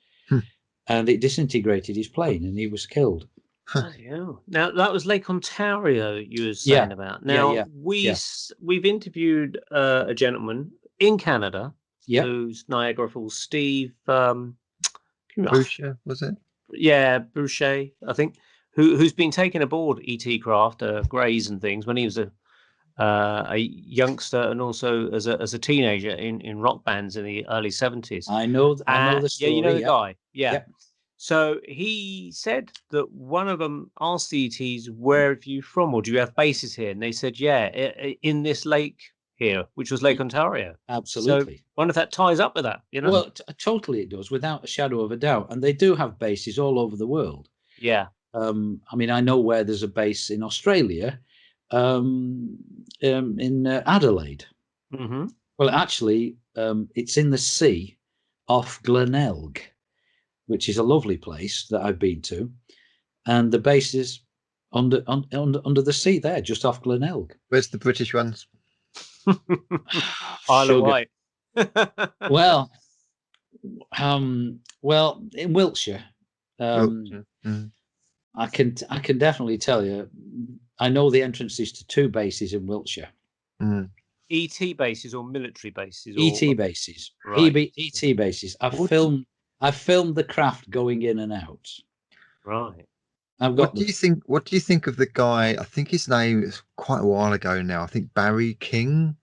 And it disintegrated his plane and he was killed. Now that was Lake Ontario you were saying about. Now we've interviewed a gentleman in Canada who's Niagara Falls, Steve Boucher, was it? Yeah, Boucher, I think, who's been taken aboard ET craft, Greys and things when he was a youngster and also as a teenager in rock bands in the early 70s. I know the story. Yeah, you know the guy. Yeah. So he said that one of them asked the ETs, "Where are you from, or do you have bases here?" And they said, "Yeah, in this lake here," which was Lake Ontario. Absolutely. So wonder if that ties up with that, you know? Well, totally it does, without a shadow of a doubt. And they do have bases all over the world. Yeah. I mean, I know where there's a base in Australia, in Adelaide. Mm-hmm. Well, actually, it's in the sea off Glenelg, which is a lovely place that I've been to, and the base is under the sea there, just off Glenelg. Where's the British ones? Isle of Wight. well, in Wiltshire. I can definitely tell you. I know the entrances to 2 bases in Wiltshire. ET bases or military bases? ET bases. Right. ET bases. I've filmed the craft going in and out. Right. What do you think of the guy? I think his name is quite a while ago now. I think Barry King.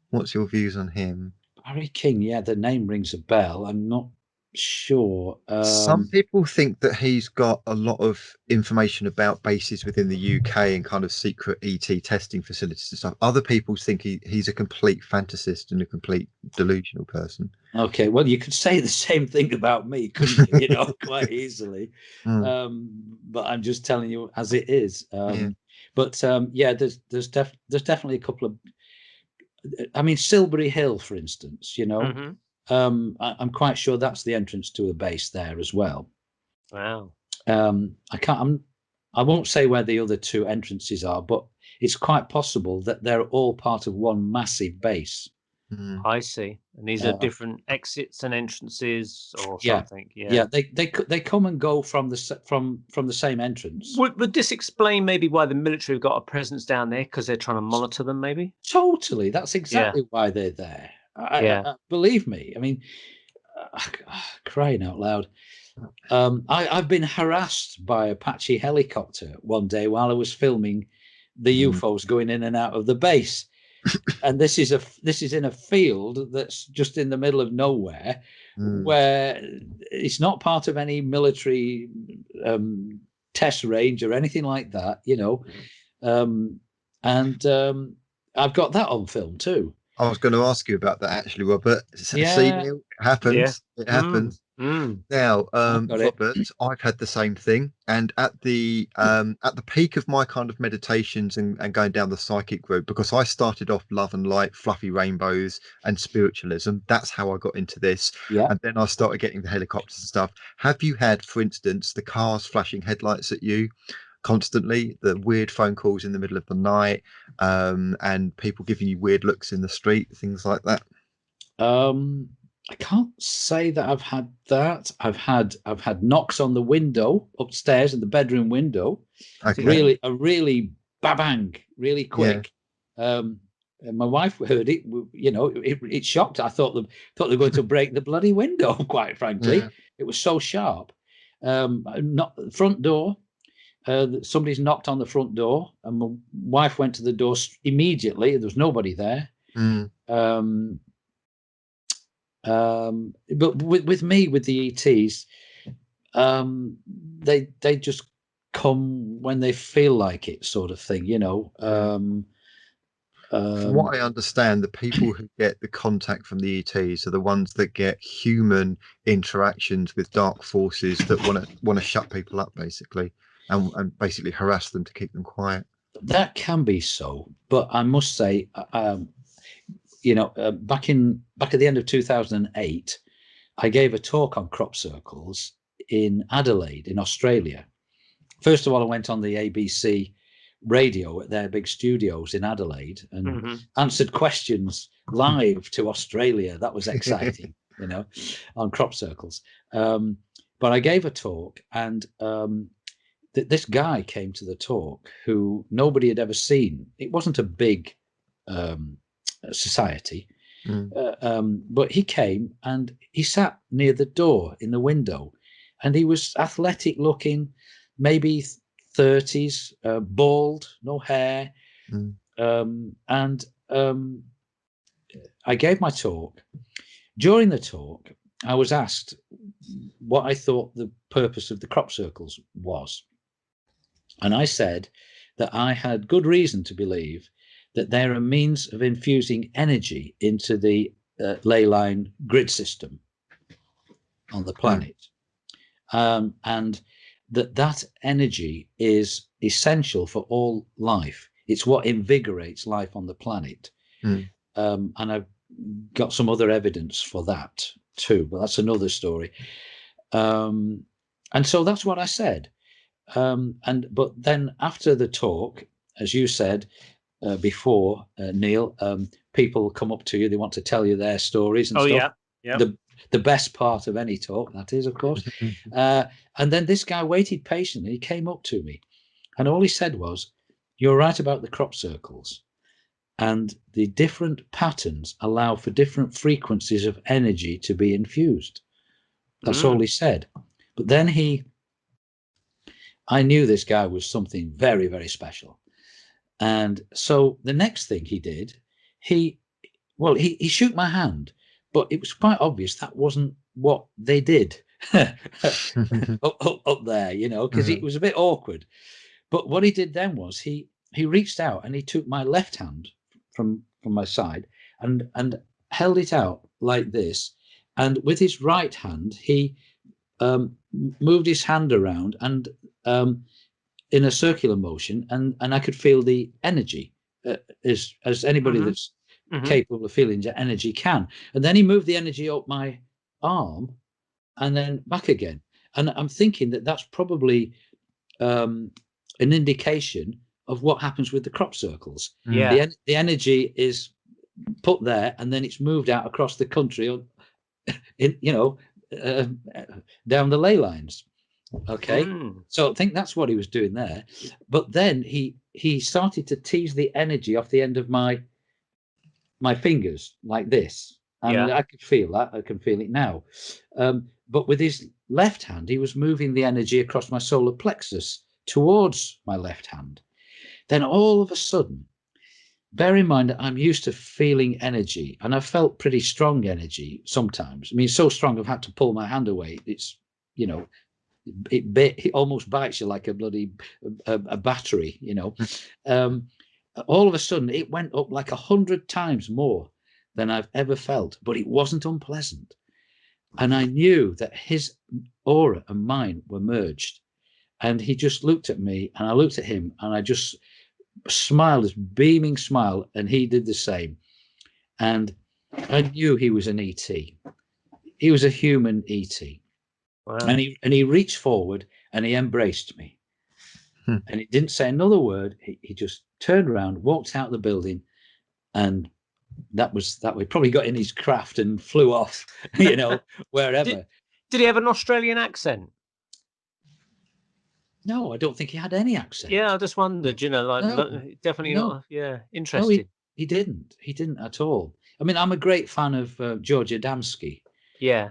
What's your views on him? Barry King, yeah, the name rings a bell. I'm not sure. Some people think that he's got a lot of information about bases within the UK and kind of secret ET testing facilities and stuff. Other people think he's a complete fantasist and a complete delusional person. Okay, well, you could say the same thing about me, couldn't you? You know, quite easily. But I'm just telling you as it is. But there's definitely a couple of. I mean, Silbury Hill, for instance. You know. Mm-hmm. I'm quite sure that's the entrance to a base there as well. Wow. I won't say where the other 2 entrances are, but it's quite possible that they're all part of one massive base. I see. And these are different exits and entrances, or something. They come and go from the same entrance. Would this explain maybe why the military have got a presence down there, because they're trying to monitor them? Maybe. Totally. That's exactly why they're there. Believe me. I mean, crying out loud. I've been harassed by Apache helicopter one day while I was filming the UFOs going in and out of the base. And this is in a field that's just in the middle of nowhere, where it's not part of any military test range or anything like that, you know. And I've got that on film too. I was going to ask you about that actually, Robert. See, Neil, it happens. It happens. Now, Robert, I've had the same thing, and at the peak of my kind of meditations and going down the psychic route, because I started off love and light, fluffy rainbows, and spiritualism. That's how I got into this. And then I started getting the helicopters and stuff. Have you had, for instance, the cars flashing headlights at you constantly, the weird phone calls in the middle of the night, and people giving you weird looks in the street, things like that? I can't say that I've had that. I've had knocks on the window upstairs in the bedroom window. Okay. Really bang, really quick. And my wife heard it. You know, it shocked. I thought they were going to break the bloody window. Quite frankly, Yeah. it was so sharp. Not front door. Somebody's knocked on the front door, and my wife went to the door immediately. There was nobody there. Mm. But with me, with the ETs, they just come when they feel like it, sort of thing, you know. From what I understand, the people who get the contact from the ETs are the ones that get human interactions with dark forces that want to shut people up, basically, and basically harass them to keep them quiet. That can be so, but I must say, you know, back at the end of 2008, I gave a talk on crop circles in Adelaide, in Australia. First of all, I went on the ABC radio at their big studios in Adelaide and answered questions live to Australia. That was exciting, you know, on crop circles. But I gave a talk, and this guy came to the talk who nobody had ever seen. It wasn't a big society, but he came and he sat near the door in the window, and he was athletic looking, maybe 30s, bald, no hair. And I gave my talk. During the talk, I was asked what I thought the purpose of the crop circles was. And I said that I had good reason to believe that they're a means of infusing energy into the ley line grid system on the planet. And that energy is essential for all life. It's what invigorates life on the planet. And I've got some other evidence for that too, but that's another story. And so that's what I said. But then after the talk, as you said before, Neil, people come up to you, they want to tell you their stories and stuff. Yeah. The best part of any talk, that is, of course. And then this guy waited patiently. He came up to me, and all he said was, "You're right about the crop circles, and the different patterns allow for different frequencies of energy to be infused." That's all he said. But then I knew this guy was something very, very special. And so the next thing he did, he shook my hand, but it was quite obvious that wasn't what they did up there, you know, because it was a bit awkward. But what he did then was he reached out and he took my left hand from my side and held it out like this. And with his right hand, he moved his hand around and in a circular motion, and I could feel the energy as anybody that's capable of feeling energy can. And then he moved the energy up my arm and then back again. And I'm thinking that that's probably an indication of what happens with the crop circles. The energy is put there and then it's moved out across the country, down the ley lines. Okay, so I think that's what he was doing there. But then he started to tease the energy off the end of my fingers like this, and I could feel that. I can feel it now. But with his left hand, he was moving the energy across my solar plexus towards my left hand. Then all of a sudden, bear in mind that I'm used to feeling energy, and I've felt pretty strong energy sometimes. I mean, so strong I've had to pull my hand away. It's, you know, it almost bites you like a bloody a battery, you know. All of a sudden, it went up like 100 times more than I've ever felt, but it wasn't unpleasant. And I knew that his aura and mine were merged. And he just looked at me, and I looked at him, and I just smiled, this beaming smile, and he did the same. And I knew he was an ET. He was a human ET. Wow. And he reached forward and he embraced me. And he didn't say another word. He just turned around, walked out the building, and that we probably got in his craft and flew off, you know, wherever. Did he have an Australian accent? No, I don't think he had any accent. Yeah, I just wondered, you know, like No, definitely no. not. Yeah, No, interesting. he didn't. He didn't at all. I mean, I'm a great fan of George Adamski. Yeah.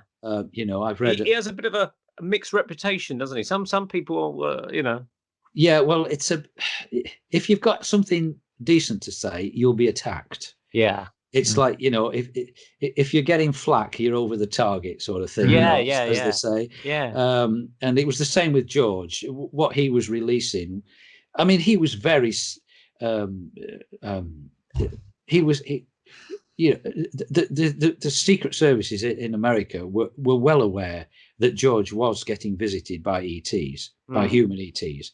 You know, I've read. He has a bit of a mixed reputation, doesn't he? Some people, you know. Yeah, well, if you've got something decent to say, you'll be attacked. Yeah. It's like, you know, if you're getting flack, you're over the target, sort of thing. Yeah, you know, as they say. Yeah. And it was the same with George. What he was releasing, I mean, he was very. You know, the secret services in America were well aware that George was getting visited by ETs, by human ETs.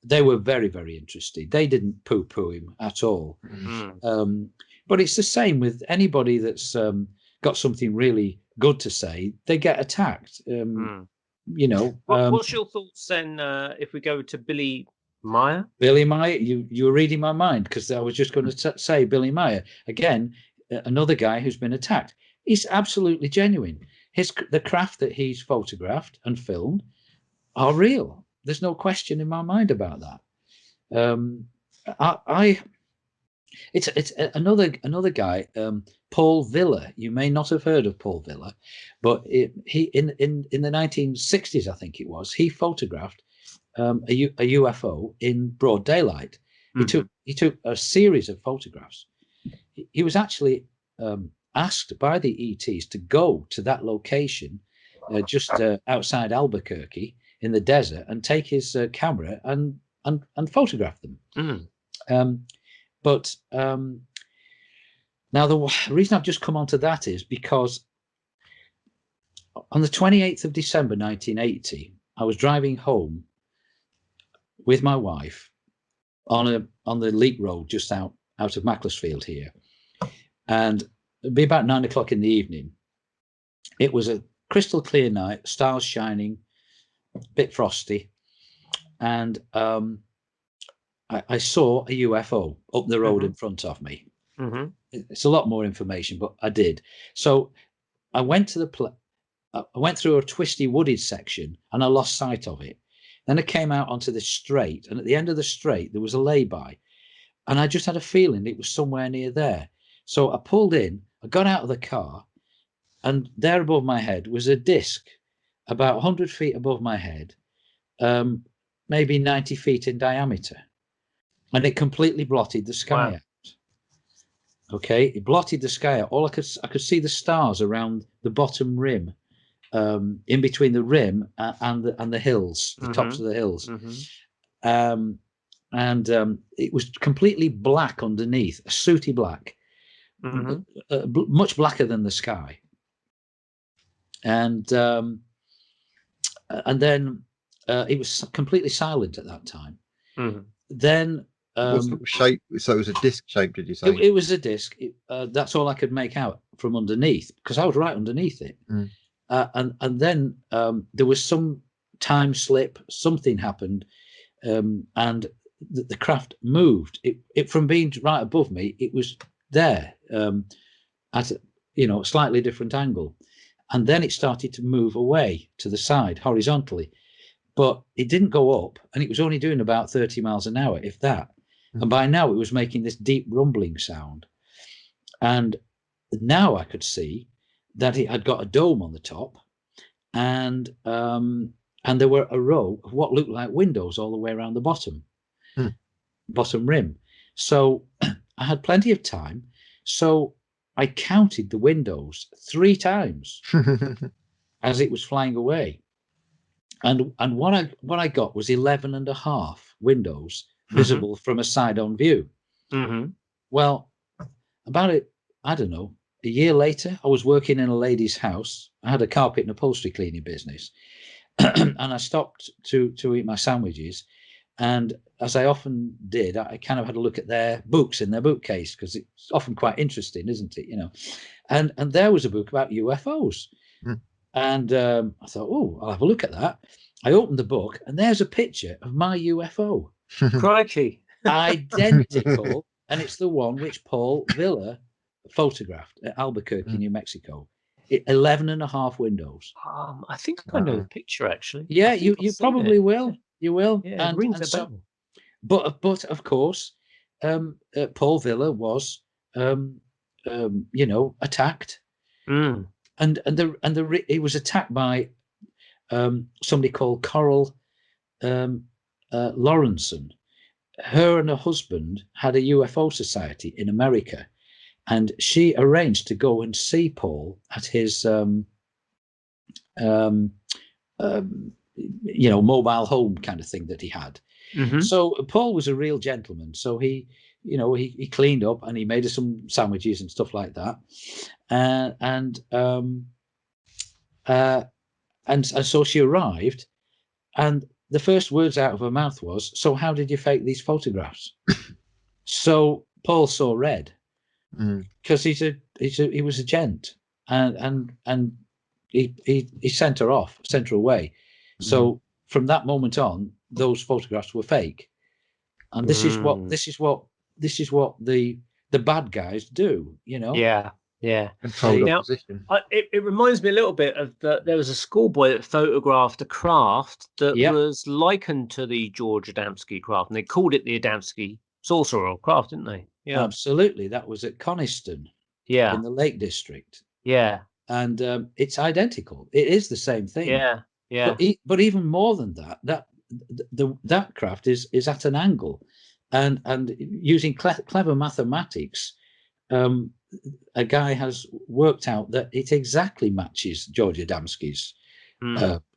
They were very, very interested. They didn't poo-poo him at all. But it's the same with anybody that's got something really good to say. They get attacked. You know. What's your thoughts then if we go to Billy Meyer? Billy Meyer, you were reading my mind, because I was just going to say Billy Meyer again. Another guy who's been attacked. He's absolutely genuine. The craft that he's photographed and filmed are real. There's no question in my mind about that. It's another guy, Paul Villa. You may not have heard of Paul Villa, but he in the 1960s, I think it was, he photographed a UFO in broad daylight. He took a series of photographs. He was actually asked by the ETs to go to that location just outside Albuquerque in the desert and take his camera and photograph them. But now the reason I've just come onto that is because on the 28th of December 1980, I was driving home with my wife on the Leak Road just out of Macclesfield here. And it'd be about 9 o'clock in the evening. It was a crystal clear night, stars shining, a bit frosty. And I saw a UFO up the road in front of me. It's a lot more information, but I did. So I went to I went through a twisty wooded section and I lost sight of it. Then I came out onto the straight, and at the end of the straight, there was a lay-by. And I just had a feeling it was somewhere near there. So I pulled in, I got out of the car, and there above my head was a disc about 100 feet above my head, maybe 90 feet in diameter. And it completely blotted the sky out. Okay, it blotted the sky out. I could see the stars around the bottom rim, in between the rim and the hills, the tops of the hills. And it was completely black underneath, a sooty black. Much blacker than the sky, and then it was completely silent at that time. Then what sort of shape? So it was a disc shape, did you say? It was a disc. That's all I could make out from underneath, because I was right underneath it. And then there was some time slip. Something happened, and the craft moved. It from being right above me, it was there at a slightly different angle, and then it started to move away to the side horizontally, but it didn't go up, and it was only doing about 30 miles an hour, if that. And by now it was making this deep rumbling sound, and now I could see that it had got a dome on the top, and there were a row of what looked like windows all the way around the bottom rim. So I had plenty of time, so I counted the windows 3 times as it was flying away, and what I got was 11 and a half windows visible from a side-on view. Well, about it, I don't know, a year later, I was working in a lady's house. I had a carpet and upholstery cleaning business, and I stopped to eat my sandwiches. And as I often did, I kind of had a look at their books in their bookcase, because it's often quite interesting, isn't it? And there was a book about UFOs. And I thought, oh, I'll have a look at that. I opened the book, and there's a picture of my UFO. Crikey. Identical. And it's the one which Paul Villa photographed at Albuquerque, Mm. New Mexico. 11 and a half windows. I think I know the picture actually. Yeah, I think I've you seen probably it. will. You will. Yeah, it rings a so, bell. but of course, Paul Villa was, attacked, Mm. and he was attacked by somebody called Coral Lawrenson. Her and her husband had a UFO society in America, and she arranged to go and see Paul at his mobile home kind of thing that he had. Mm-hmm. So Paul was a real gentleman. So he cleaned up and he made us some sandwiches and stuff like that. And so she arrived, and the first words out of her mouth was, "So how did you fake these photographs?" So Paul saw red, because he was a gent, and he sent her away. So from that moment on, those photographs were fake, and this is what the bad guys do, Yeah. Controlled Now, opposition. it reminds me a little bit of there was a schoolboy that photographed a craft that Yep. was likened to the George Adamski craft, and they called it the Adamski saucer craft, didn't they? Yeah. Absolutely. That was at Coniston Yeah. in the Lake District. Yeah. And it's identical. It is the same thing. Yeah. Yeah. But even more than that craft is at an angle, and using clever mathematics, a guy has worked out that it exactly matches George Adamski's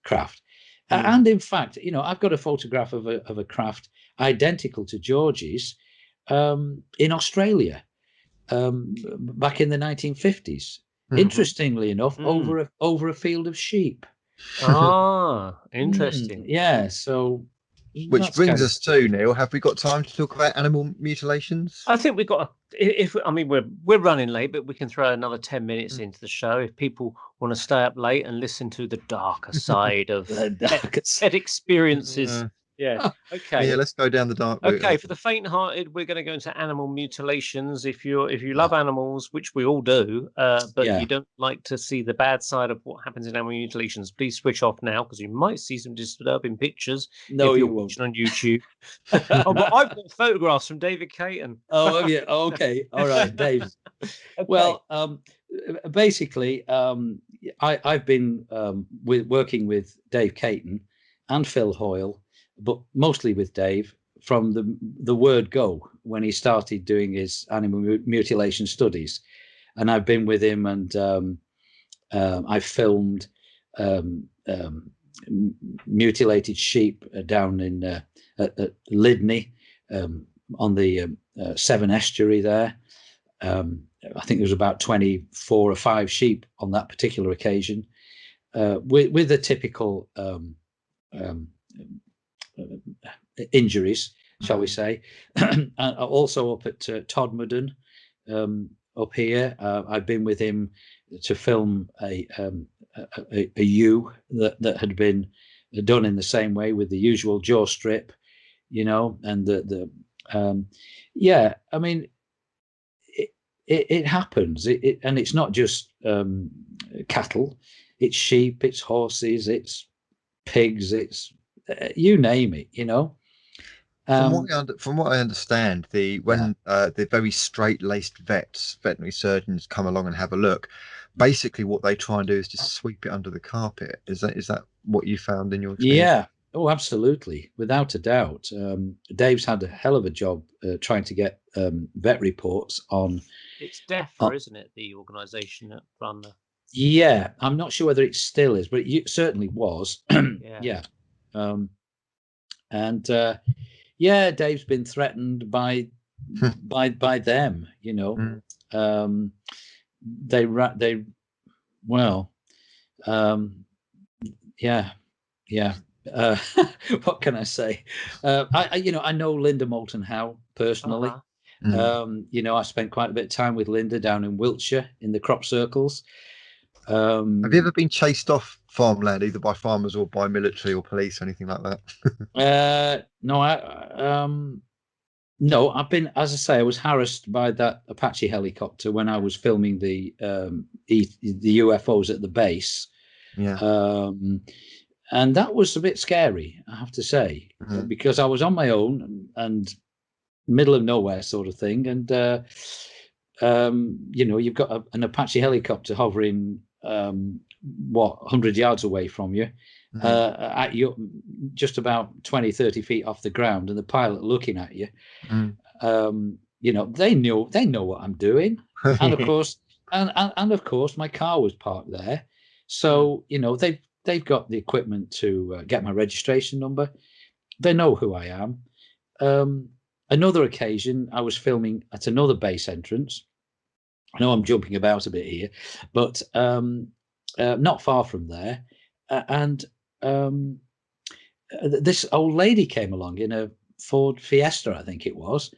craft. And in fact, I've got a photograph of a craft identical to George's in Australia back in the 1950s. Interestingly enough, over a field of sheep. Interesting. Yeah, so Which brings us to, Neil, have we got time to talk about animal mutilations? I think we've got we're running late, but we can throw another 10 minutes into the show if people want to stay up late and listen to the darker side of pet experiences. Yeah. Okay. Yeah, let's go down the dark route. Okay, for the faint-hearted, we're going to go into animal mutilations. If you love animals, which we all do, but you don't like to see the bad side of what happens in animal mutilations, please switch off now, because you might see some disturbing pictures. No, if you're you won't. watching on YouTube. But I've got photographs from David Caton. Oh, yeah. Okay. All right, Dave. Okay. Well, basically, I've been working with Dave Caton and Phil Hoyle, but mostly with Dave from the word go, when he started doing his animal mutilation studies. And I've been with him, and I filmed mutilated sheep down in at Lydney on the Severn Estuary there. I think there was about 24 or 5 sheep on that particular occasion, with the typical injuries, shall we say. And also up at Todmorden up here, I've been with him to film a ewe that had been done in the same way, with the usual jaw strip, and I mean, it happens, and it's not just cattle, it's sheep, it's horses, it's pigs, it's you name it, From what I understand, when the very straight-laced veterinary surgeons come along and have a look, basically what they try and do is just sweep it under the carpet. Is that what you found in your experience? Yeah. Oh, absolutely, without a doubt. Dave's had a hell of a job trying to get vet reports on. It's DEFRA, isn't it? The organisation that run the. Yeah, I'm not sure whether it still is, but it certainly was. Yeah. Dave's been threatened by them. What can I say? I know Linda Moulton Howe personally. I spent quite a bit of time with Linda down in Wiltshire in the crop circles. Have you ever been chased off farmland, either by farmers or by military or police or anything like that? No, I've been, as I say, I was harassed by that Apache helicopter when I was filming the UFOs at the base. Yeah. And that was a bit scary, I have to say, Mhm. because I was on my own and middle of nowhere sort of thing. And, you've got an Apache helicopter hovering, 100 yards away from you, at you, just about 20, 30 feet off the ground, and the pilot looking at you. They know what I'm doing. And of course, and of course, my car was parked there. So, they've got the equipment to get my registration number. They know who I am. Another occasion, I was filming at another base entrance. I know I'm jumping about a bit here, but not far from there. And this old lady came along in a Ford Fiesta, I think it was,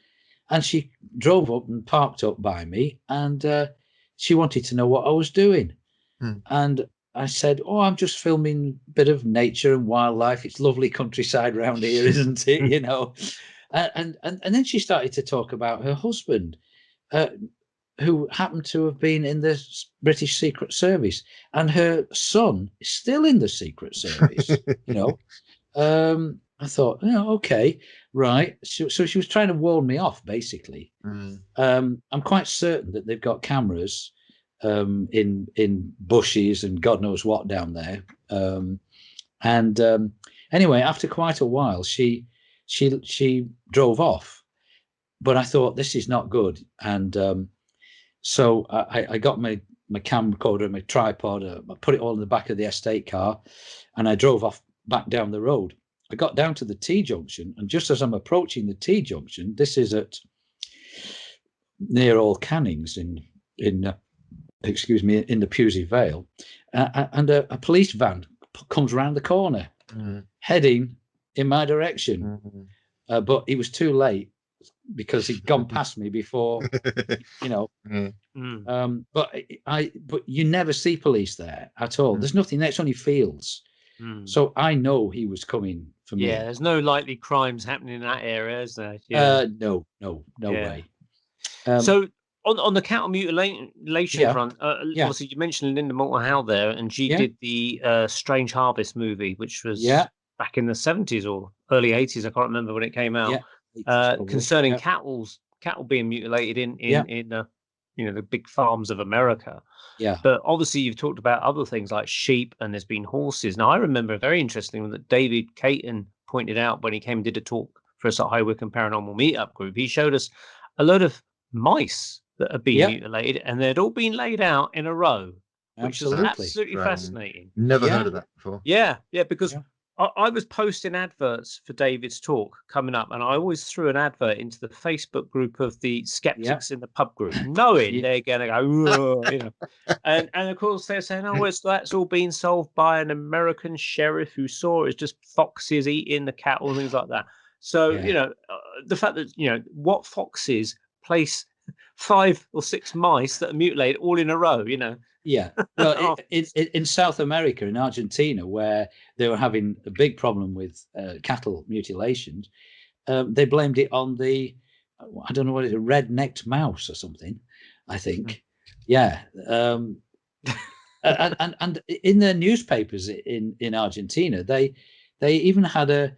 and she drove up and parked up by me, and she wanted to know what I was doing. And I said, "Oh, I'm just filming a bit of nature and wildlife. It's lovely countryside round here, isn't it?" And then she started to talk about her husband, who happened to have been in the British Secret Service, and her son is still in the Secret Service. I thought, okay, right. So she was trying to warn me off, basically. I'm quite certain that they've got cameras in bushes and God knows what down there. Anyway, after quite a while, she drove off, but I thought this is not good, and so I got my camcorder, my tripod, I put it all in the back of the estate car, and I drove off back down the road. I got down to the T-junction, and just as I'm approaching the T-junction, this is at near All Cannings in the Pewsey Vale, and a police van comes around the corner, heading in my direction. But he was too late because he'd gone past me before, But you never see police there at all. There's nothing there. It's only fields. So I know he was coming for me. Yeah, there's no likely crimes happening in that area, is there? No way. So on the cattle mutilation front, obviously you mentioned Linda Moulton Howe there, and she did the Strange Harvest movie, which was back in the 70s or early 80s. I can't remember when it came out. Concerning cattle being mutilated in the big farms of America. Yeah. But obviously you've talked about other things like sheep, and there's been horses. Now I remember very interesting that David Caton pointed out when he came and did a talk for us at High Wycombe Paranormal Meetup Group. He showed us a load of mice that had been mutilated, and they'd all been laid out in a row, which was absolutely fascinating. Never heard of that before. Yeah, because I was posting adverts for David's talk coming up, and I always threw an advert into the Facebook group of the skeptics in the pub group, knowing they're going to go, and of course they're saying, "Oh, that's all been solved by an American sheriff who saw it as just foxes eating the cattle and things like that." So the fact that what foxes place 5 or 6 mice that are mutilated all in a row, Yeah, well, in South America, in Argentina, where they were having a big problem with cattle mutilations, they blamed it on I don't know what it is, a red-necked mouse or something, I think. Yeah. And in their newspapers in Argentina, they even had a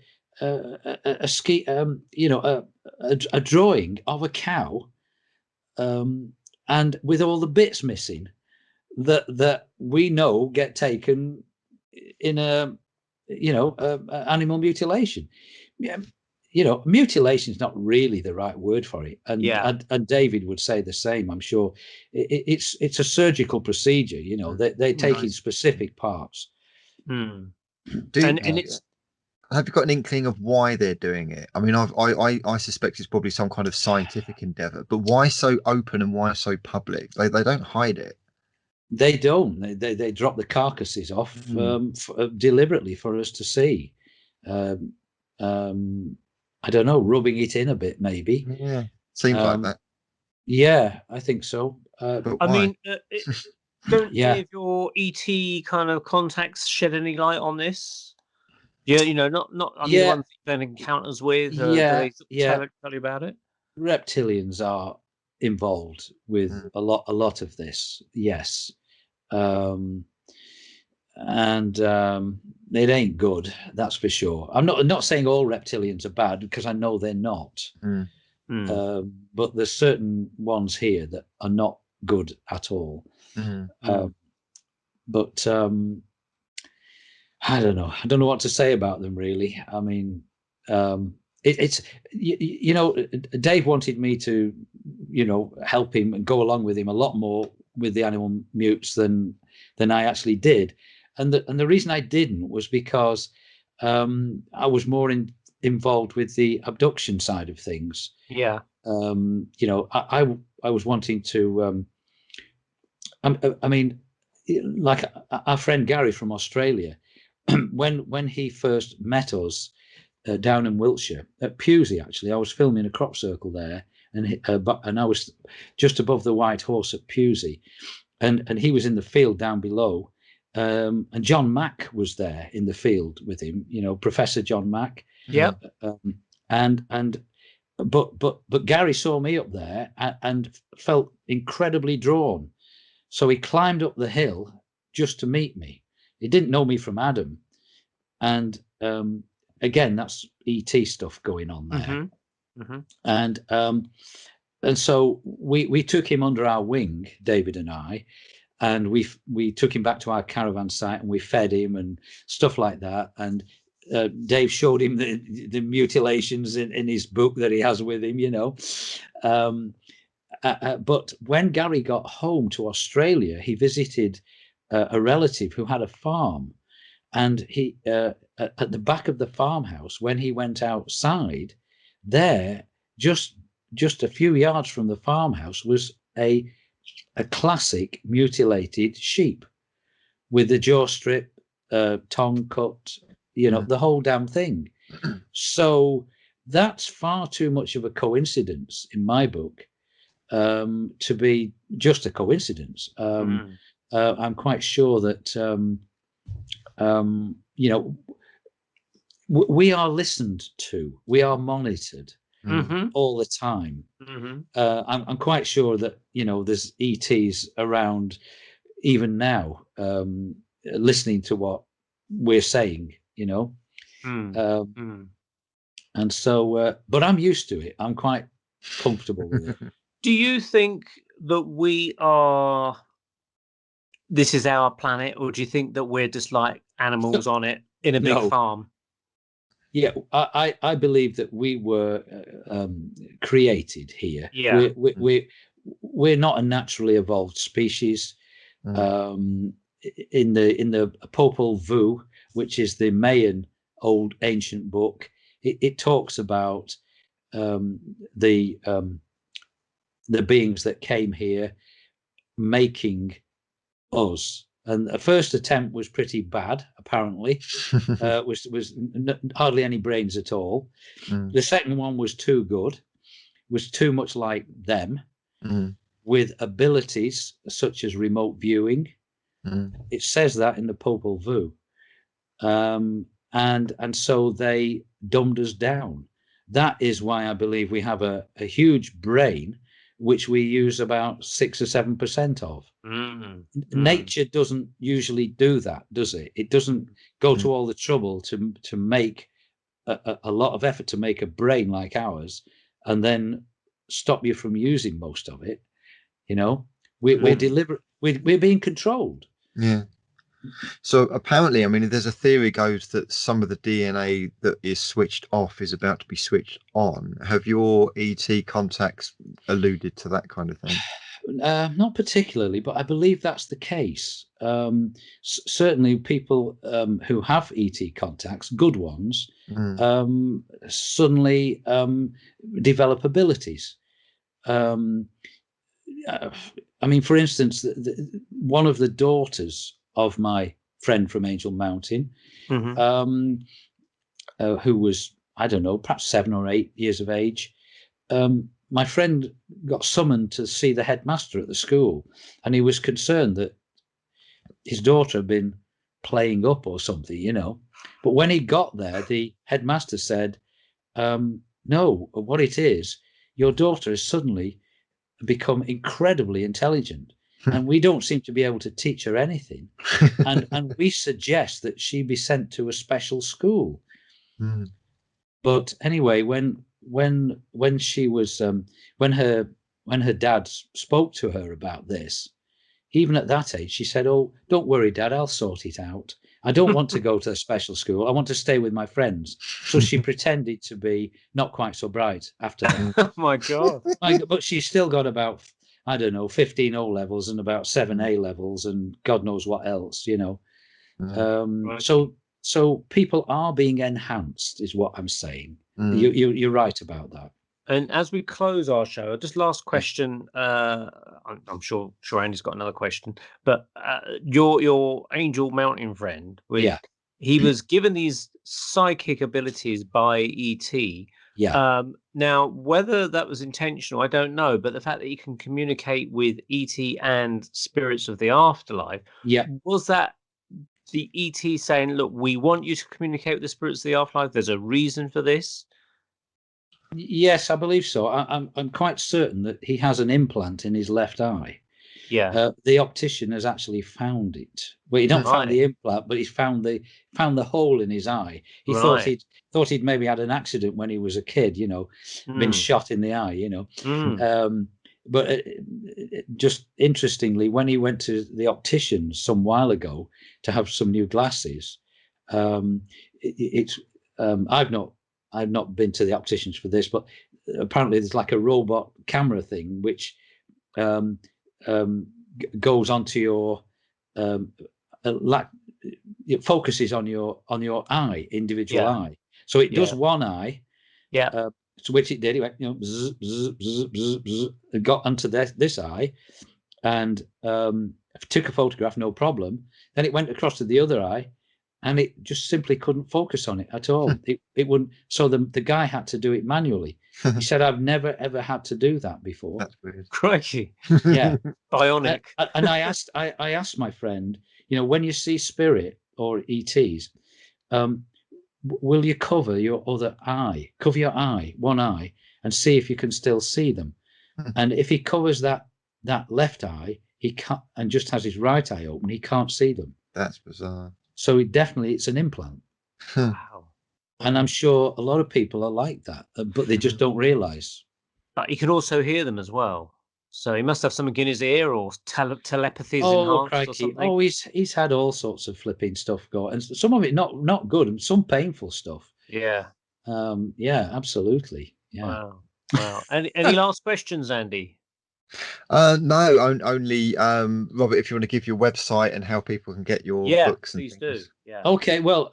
drawing of a cow, and with all the bits missing that we know get taken in animal mutilation. Mutilation is not really the right word for it, and David would say the same, I'm sure. It's a surgical procedure. They're taking specific parts. Have you got an inkling of why they're doing it? I mean, I suspect it's probably some kind of scientific endeavor, but why so open and why so public? They don't hide it. They don't. They drop the carcasses off deliberately for us to see. I don't know, rubbing it in a bit, maybe. Yeah, seems like that. Yeah, I think so. I mean, don't any of your ET kind of contacts shed any light on this? Yeah, not the ones you've had encounters with. Do they tell you about it? reptilians are involved with a lot of this, yes. And it ain't good, that's for sure. I'm not saying all reptilians are bad, because I know they're not. But there's certain ones here that are not good at all. But I don't know what to say about them, really. I mean, it's you know, Dave wanted me to, you know, help him and go along with him a lot more with the animal mutes than I actually did. And the reason I didn't was because I was more involved with the abduction side of things. Yeah. You know, I was wanting to. I mean, like our friend Gary from Australia, when he first met us down in Wiltshire at Pewsey, actually, I was filming a crop circle there, and I was just above the White Horse at Pewsey, and he was in the field down below. And John Mack was there in the field with him, you know, Professor John Mack. Yeah. But Gary saw me up there and felt incredibly drawn. So he climbed up the hill just to meet me. He didn't know me from Adam. And again, that's ET stuff going on there. And so we took him under our wing, David and I, and we took him back to our caravan site, and we fed him and stuff like that. And Dave showed him the mutilations in his book that he has with him, you know. But when Gary got home to Australia, he visited a relative who had a farm, and he at the back of the farmhouse, when he went outside, there just a few yards from the farmhouse was a classic mutilated sheep with the jaw strip, tongue cut, you know, the whole damn thing. So that's far too much of a coincidence in my book to be just a coincidence. I'm quite sure that you know, we are listened to, we are monitored all the time. I'm quite sure that, you know, there's ETs around even now, listening to what we're saying, you know. And so, but I'm used to it. I'm quite comfortable with it. Do you think that this is our planet, or do you think that we're just like animals on it in a big farm? Yeah, I believe that we were created here. Yeah. We're not a naturally evolved species. In the Popol Vuh, which is the Mayan old ancient book, it talks about the beings that came here making us. And the first attempt was pretty bad, apparently. Was hardly any brains at all. The second one was too good, was too much like them, with abilities such as remote viewing. It says that in the Popol Vuh. And so they dumbed us down. That is why I believe we have a huge brain, which we use about 6 or 7% of. Nature doesn't usually do that, does it? It doesn't go to all the trouble to make a lot of effort to make a brain like ours, and then stop you from using most of it. You know, we're deliberate. We're being controlled. Yeah. So apparently, I mean, there's a theory goes that some of the DNA that is switched off is about to be switched on. Have your ET contacts alluded to that kind of thing? Not particularly, but I believe that's the case. Certainly people who have ET contacts, good ones, suddenly develop abilities. I mean, for instance, one of the daughters of my friend from Angel Mountain, who was, I don't know, perhaps 7 or 8 years of age, my friend got summoned to see the headmaster at the school, and he was concerned that his daughter had been playing up or something, you know. But when he got there, the headmaster said, no, what it is, your daughter has suddenly become incredibly intelligent, and we don't seem to be able to teach her anything. And we suggest that she be sent to a special school. Mm. But anyway, when she was when her dad spoke to her about this, even at that age, she said, "Oh, don't worry, Dad, I'll sort it out. I don't want to go to a special school. I want to stay with my friends." So she pretended to be not quite so bright after that. Oh my God. But she's still got about, I don't know, 15 O levels and about 7 A levels and God knows what else, you know. Mm. So people are being enhanced, is what I'm saying. Mm. You're right about that. And as we close our show, just last question. I'm sure Andy's got another question, but your Angel Mountain friend, he was given these psychic abilities by ET. Yeah. Now, whether that was intentional, I don't know. But the fact that he can communicate with ET and spirits of the afterlife, was that the ET saying, "Look, we want you to communicate with the spirits of the afterlife. There's a reason for this." Yes, I believe so. I'm quite certain that he has an implant in his left eye. Yeah. The optician has actually found it. Well, he not found the implant, but he's found the hole in his eye. He thought he'd maybe had an accident when he was a kid, you know, been shot in the eye, you know. But just interestingly, when he went to the optician some while ago to have some new glasses, I've not been to the opticians for this, but apparently there's like a robot camera thing which goes onto your it focuses on your eye, individual eye. So it does one eye. Yeah. So which it did. It went, you know, bzz, bzz, bzz, bzz, bzz, it got onto this eye, and took a photograph, no problem. Then it went across to the other eye, and it just simply couldn't focus on it at all. It wouldn't. So the guy had to do it manually. He said, "I've never ever had to do that before." That's weird. Crikey. Yeah. Bionic. And I asked my friend, you know, when you see spirit or ETs, will you cover your other eye, one eye, and see if you can still see them? And if he covers that left eye, he can't, and just has his right eye open, he can't see them. That's bizarre. So it's an implant. Wow. And I'm sure a lot of people are like that, but they just don't realize. But he can also hear them as well. So he must have something in his ear, or telepathy is Oh, enhanced crikey. or something. Oh, he's had all sorts of flipping stuff go, and some of it not good, and some painful stuff. Yeah. Yeah, absolutely. Yeah. Wow. Any last questions, Andy? No, only Robert, if you want to give your website and how people can get your books and please things. do. Yeah. Okay, well,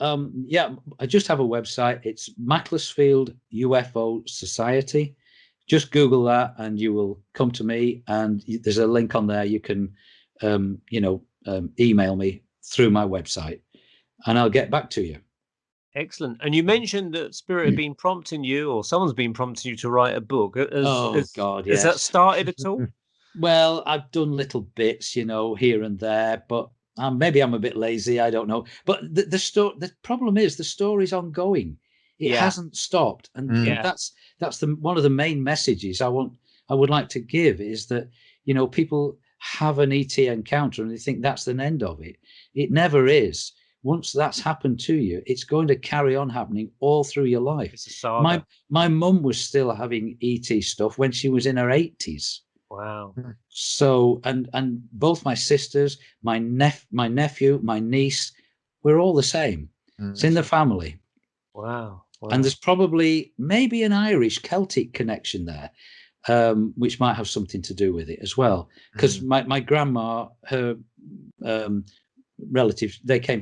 I just have a website. It's Macclesfield UFO Society. Just Google that and you will come to me, and there's a link on there. You can email me through my website and I'll get back to you. Excellent. And you mentioned that Spirit had been prompting you, or someone's been prompting you to write a book. God, yes. Has that started at all? Well, I've done little bits, you know, here and there, but maybe I'm a bit lazy. I don't know. But the problem is the story's ongoing. It hasn't stopped, and that's one of the main messages I would like to give is that, you know, people have an ET encounter and they think that's the end of it. It never is. Once that's happened to you, it's going to carry on happening all through your life. It's a saga. My mum was still having ET stuff when she was in her 80s. Wow. So, and both my sisters, my nephew, my niece, we're all the same. It's in the family. Wow. And there's probably maybe an Irish Celtic connection there, which might have something to do with it as well. Because my grandma, her relatives,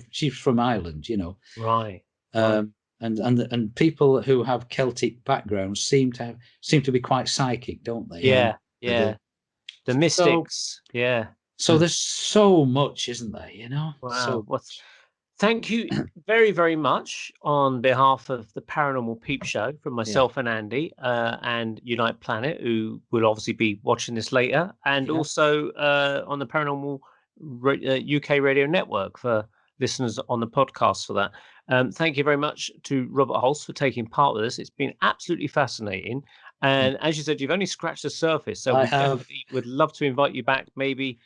she's from Ireland, you know. Right. And people who have Celtic backgrounds seem to be quite psychic, don't they? Yeah. The mystics. So there's so much, isn't there? You know. Wow. Thank you very, very much on behalf of the Paranormal Peep Show from myself and Andy and Unite Planet, who will obviously be watching this later, and also on the Paranormal UK Radio Network for listeners on the podcast for that. Thank you very much to Robert Holst for taking part with us. It's been absolutely fascinating. And as you said, you've only scratched the surface. So I we have. definitely would love to invite you back maybe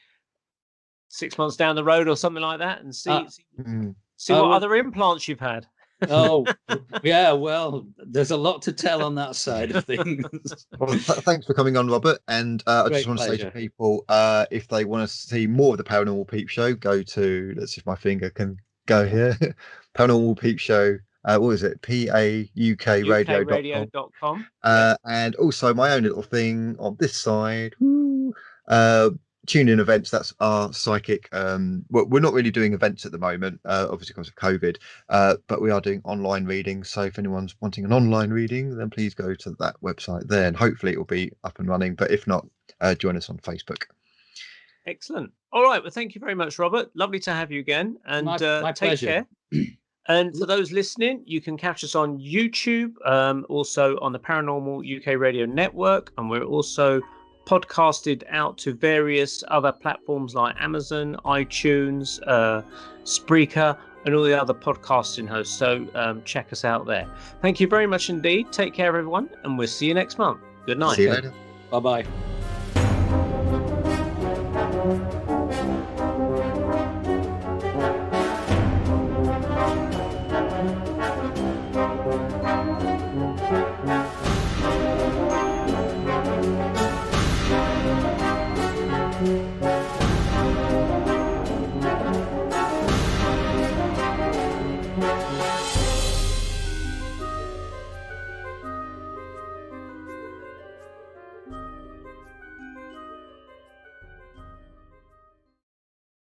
6 months down the road or something like that and see what other implants you've had. Oh, yeah, well, there's a lot to tell on that side of things. Well, thanks for coming on, Robert. And I Great just want to say pleasure. to people, if they want to see more of the Paranormal Peep Show, go to, let's see if my finger can go here, Paranormal Peep Show. What is it? PAUKradio.com. UKradio.com. And also my own little thing on this side. Tune in events. That's our psychic. We're not really doing events at the moment, obviously because of COVID, but we are doing online readings. So if anyone's wanting an online reading, then please go to that website there, and hopefully it will be up and running. But if not, join us on Facebook. Excellent. All right. Well, thank you very much, Robert. Lovely to have you again. And My take pleasure. care. And for those listening, you can catch us on YouTube, also on the Paranormal UK Radio Network, and we're also podcasted out to various other platforms like Amazon, iTunes, Spreaker, and all the other podcasting hosts. So check us out there. Thank you very much indeed. Take care, everyone, and we'll see you next month. Good night. See you later. Bye-bye.